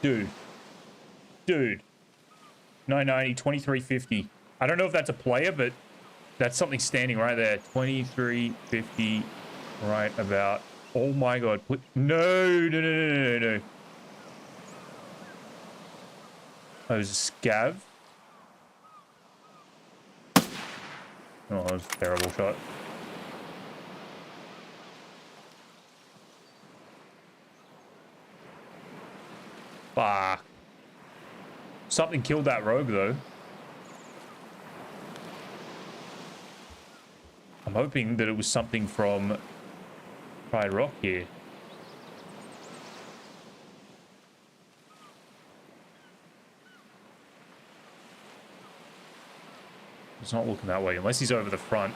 Dude. 990, 2350. I don't know if that's a player, but that's something standing right there. 2350 right about. Oh my god. No. Oh, it was a scav. Oh, that was a terrible shot. Fuck. Something killed that rogue, though. I'm hoping that it was something from Pride Rock here. It's not looking that way, unless he's over the front.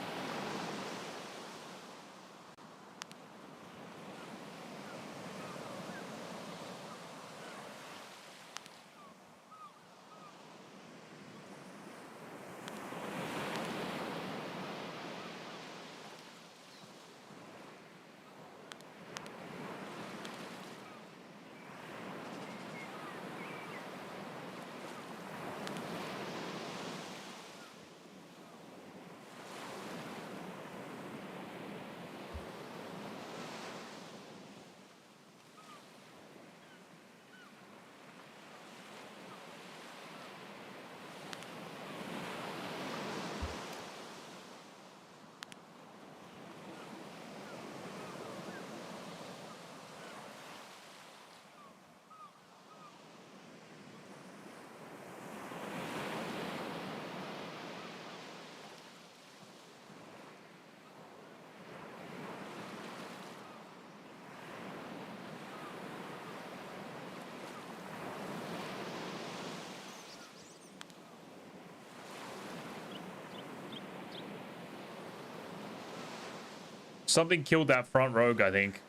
Something killed that front rogue, I think.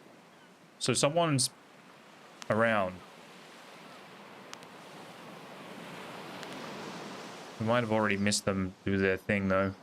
So someone's around. We might have already missed them do their thing, though.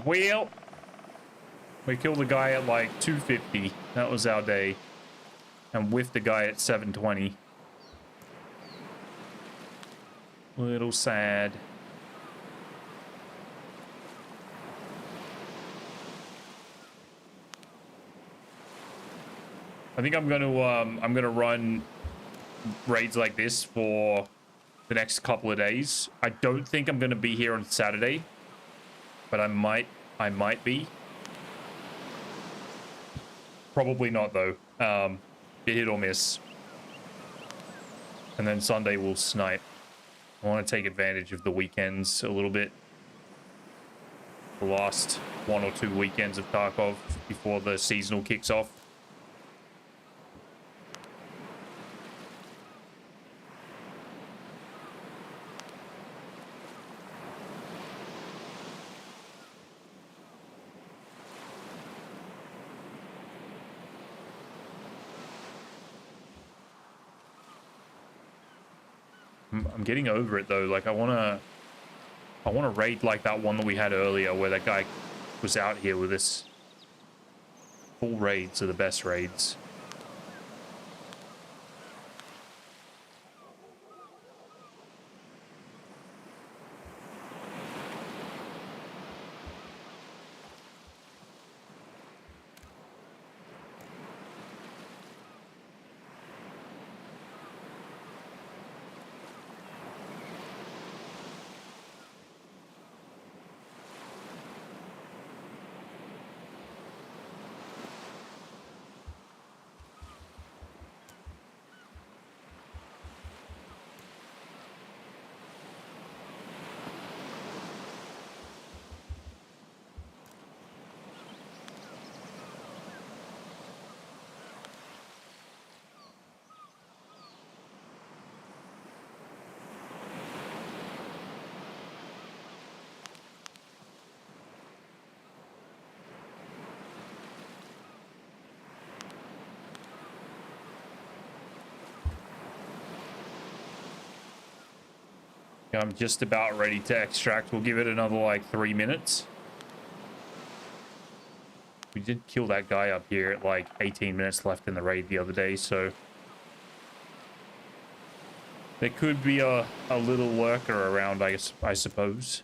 Well, we killed the guy at like 250. That was our day. And whiffed the guy at 720. Little sad. I think I'm gonna run raids like this for the next couple of days. I don't think I'm gonna be here on Saturday, but I might be. Probably not though. Be hit or miss. And then Sunday we'll snipe. I want to take advantage of the weekends a little bit. The last 1 or 2 weekends of Tarkov before the seasonal kicks off. I'm getting over it though. Like I wanna raid like that one that we had earlier where that guy was out here with us. Full raids are the best raids. I'm just about ready to extract. We'll give it another like 3 minutes. We did kill that guy up here at like 18 minutes left in the raid the other day, so there could be a little lurker around, I suppose.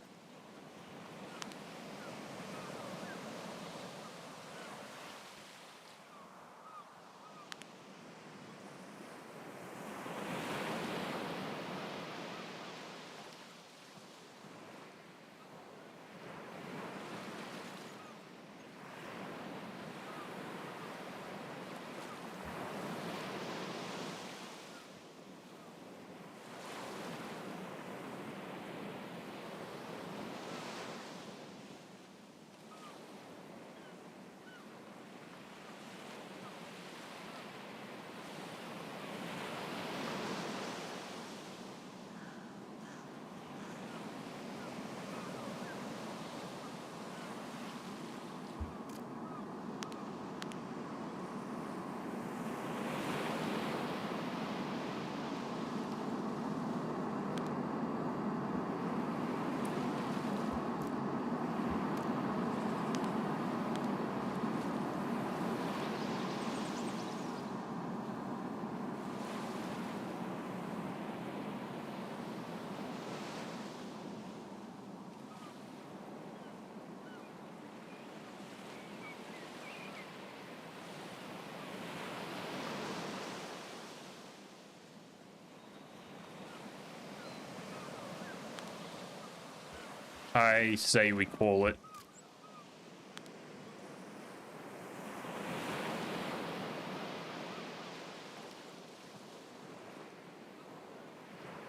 I say we call it.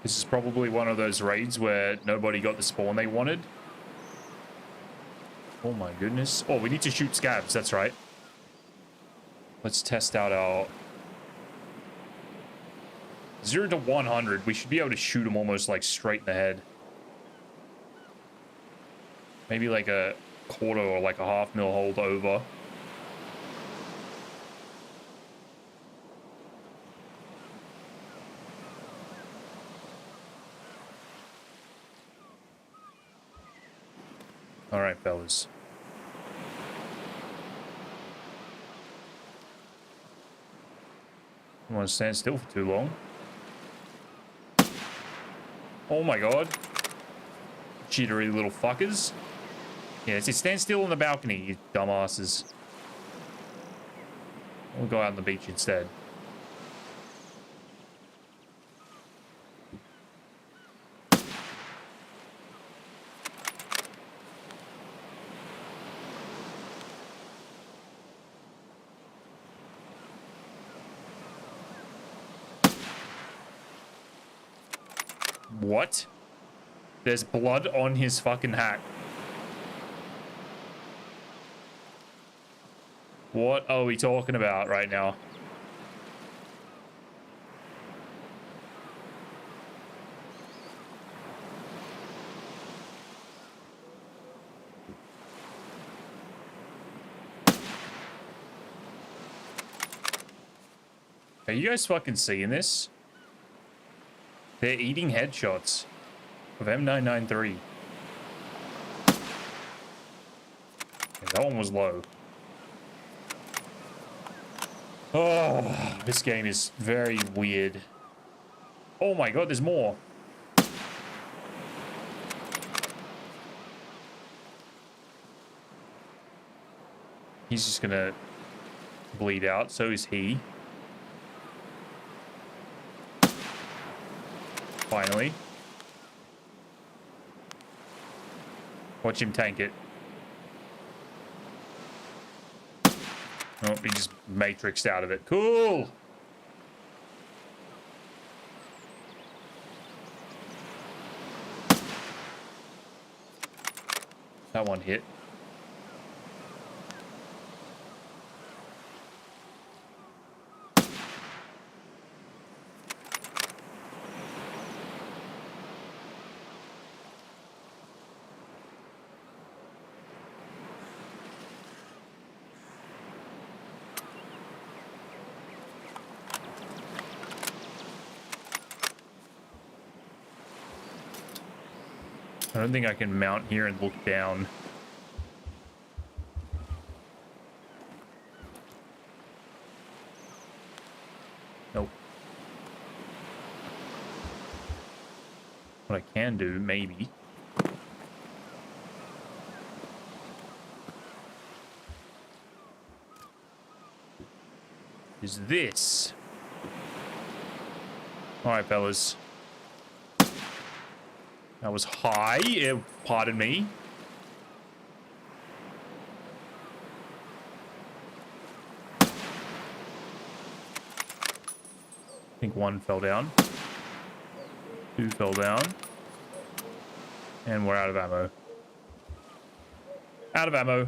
This is probably one of those raids where nobody got the spawn they wanted. Oh my goodness. Oh, we need to shoot scabs, that's right. Let's test out our 0 to 100. We should be able to shoot them almost like straight in the head. Maybe like a quarter or like a half mil hold over. All right, fellas. Don't want to stand still for too long. Oh my god. Jittery little fuckers. Yeah, it's stand still on the balcony, you dumbasses. We'll go out on the beach instead. What? There's blood on his fucking hat. What are we talking about right now? Are you guys fucking seeing this? They're eating headshots of M993. Yeah, that one was low. Oh, this game is very weird. Oh my god, there's more. He's just gonna bleed out, so is he. Finally. Watch him tank it. Oh, he just matrixed out of it. Cool! That one hit. I don't think I can mount here and look down. Nope. What I can do, maybe. Is this. Alright, fellas. That was high. Pardon me. I think one fell down. Two fell down. And we're out of ammo. Out of ammo.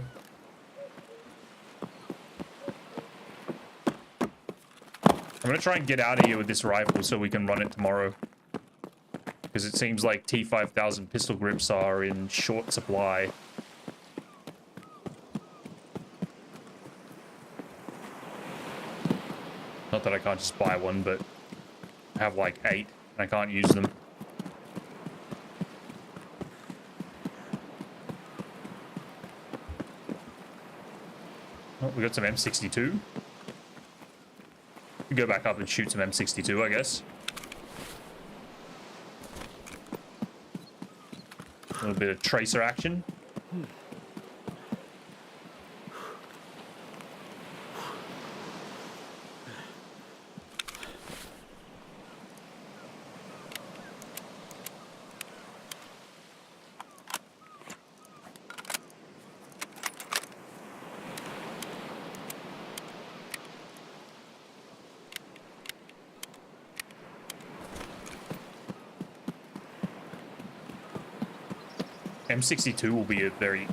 I'm gonna try and get out of here with this rifle so we can run it tomorrow. Because it seems like T5000 pistol grips are in short supply. Not that I can't just buy one, but I have like 8 and I can't use them. Oh, we got some M62. We go back up and shoot some M62, I guess. A little bit of tracer action. M62 will be a very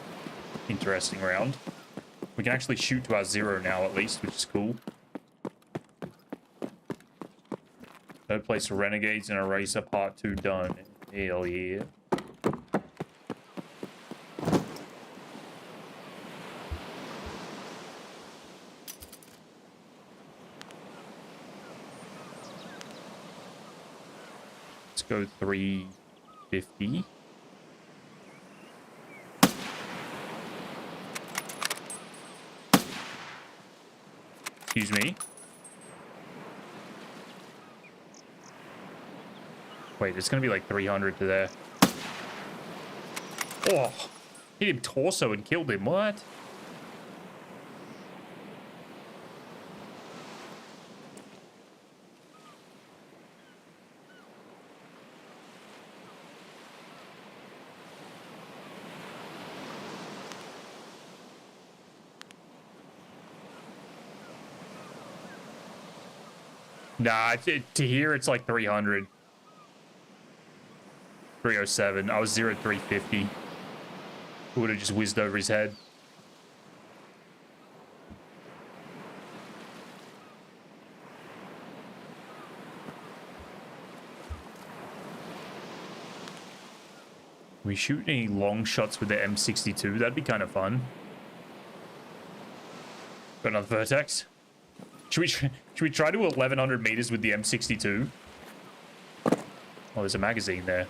interesting round. We can actually shoot to our 0 now at least, which is cool. Third place for Renegades and Eraser Part 2 done. Hell yeah. Let's go 350. Excuse me. Wait, it's gonna be like 300 to there. Oh, hit him torso and killed him. What? Nah, to here it's like 300. 307. I was 0-350. Would have just whizzed over his head. We shoot any long shots with the M62? That'd be kind of fun. Got another Vertex. Should we try to 1100 meters with the M62? Oh, there's a magazine there.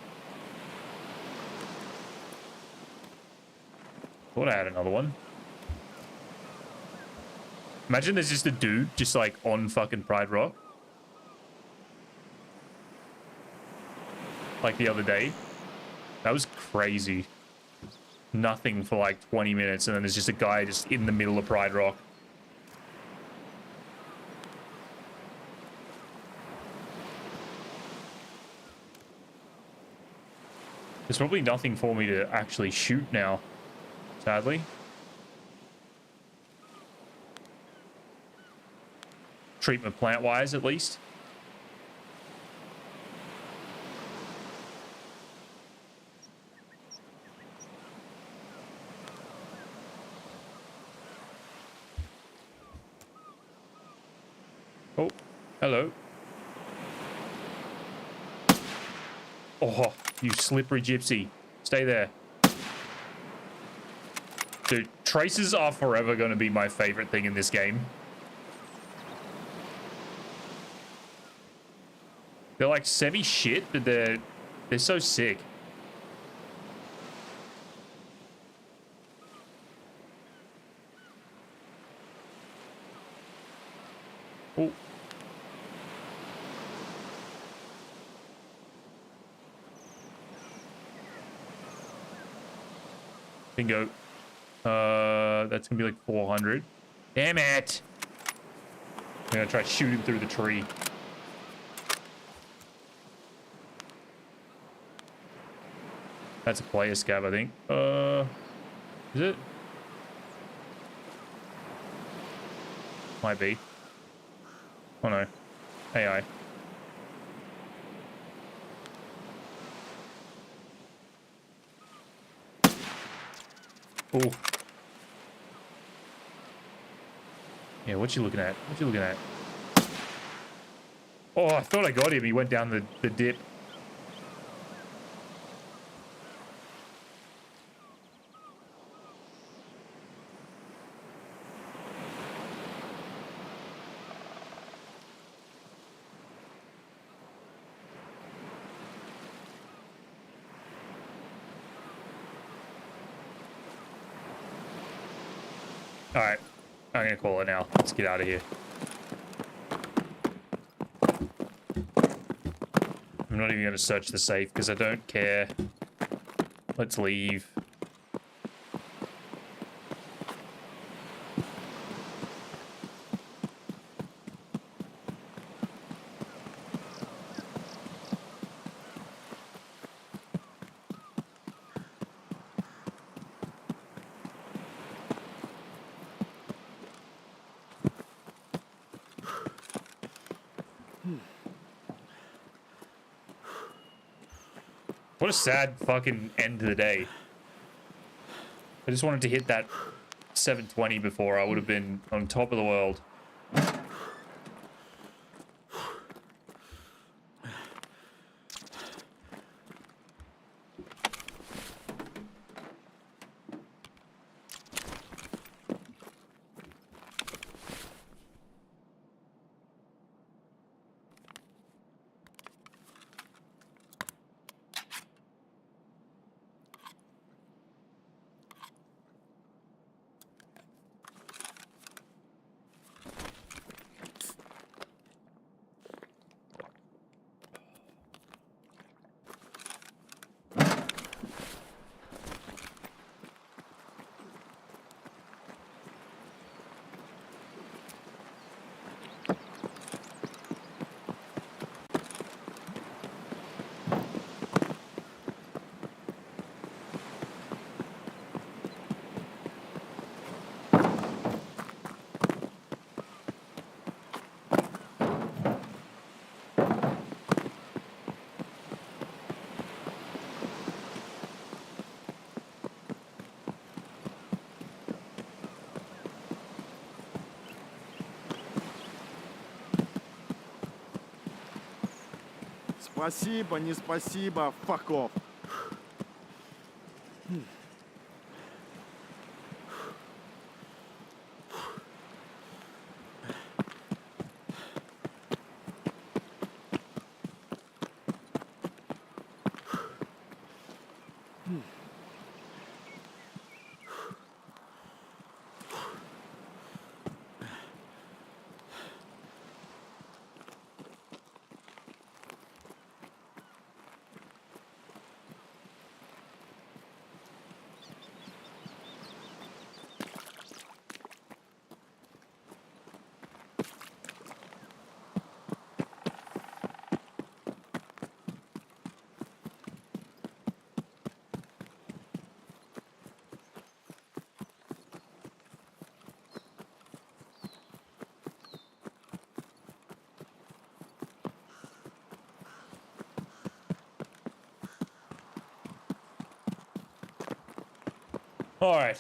Thought I had another one. Imagine there's just a dude just like on fucking Pride Rock. Like the other day. That was crazy. Nothing for like 20 minutes and then there's just a guy just in the middle of Pride Rock. There's probably nothing for me to actually shoot now, sadly. Treatment plant-wise, at least. Oh, hello. Oh, you slippery gypsy. Stay there. Dude, traces are forever going to be my favorite thing in this game. They're like semi-shit, but they're so sick. Oh. Bingo. That's gonna be like 400. Damn it! I'm gonna try shooting through the tree. That's a player scab, I think. Is it? Might be. Oh no. AI. Oh. Yeah, what you looking at? What you looking at? Oh, I thought I got him. He went down the dip. All right, I'm gonna call it now. Let's get out of here. I'm not even gonna search the safe because I don't care. Let's leave. What a sad fucking end to the day. I just wanted to hit that 720 before I would have been on top of the world. Спасибо, не спасибо, fuck off. All right.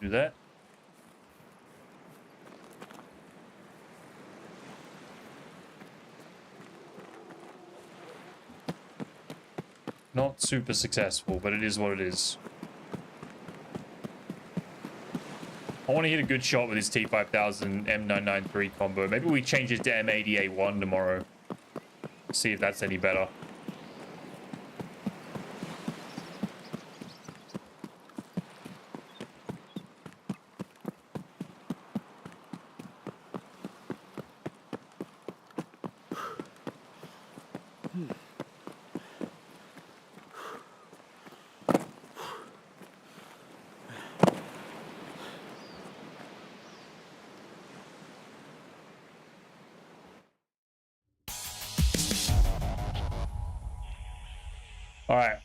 Do that. Not super successful, but it is what it is. I want to hit a good shot with this T5000 M993 combo. Maybe we change it to M80A1 tomorrow. See if that's any better. All right,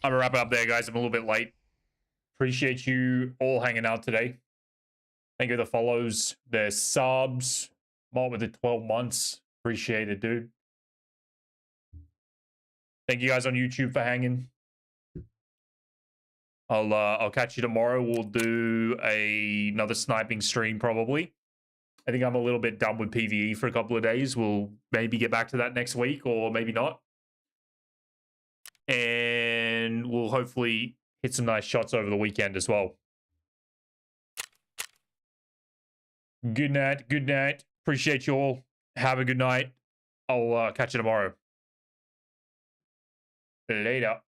I'm gonna wrap it up there, guys. I'm a little bit late. Appreciate you all hanging out today. Thank you for the follows, the subs. Malt with the 12 months. Appreciate it, dude. Thank you guys on YouTube for hanging. I'll catch you tomorrow. We'll do another sniping stream probably. I think I'm a little bit done with PvE for a couple of days. We'll maybe get back to that next week or maybe not. And we'll hopefully hit some nice shots over the weekend as well. Good night. Good night. Appreciate you all. Have a good night. I'll catch you tomorrow. Later.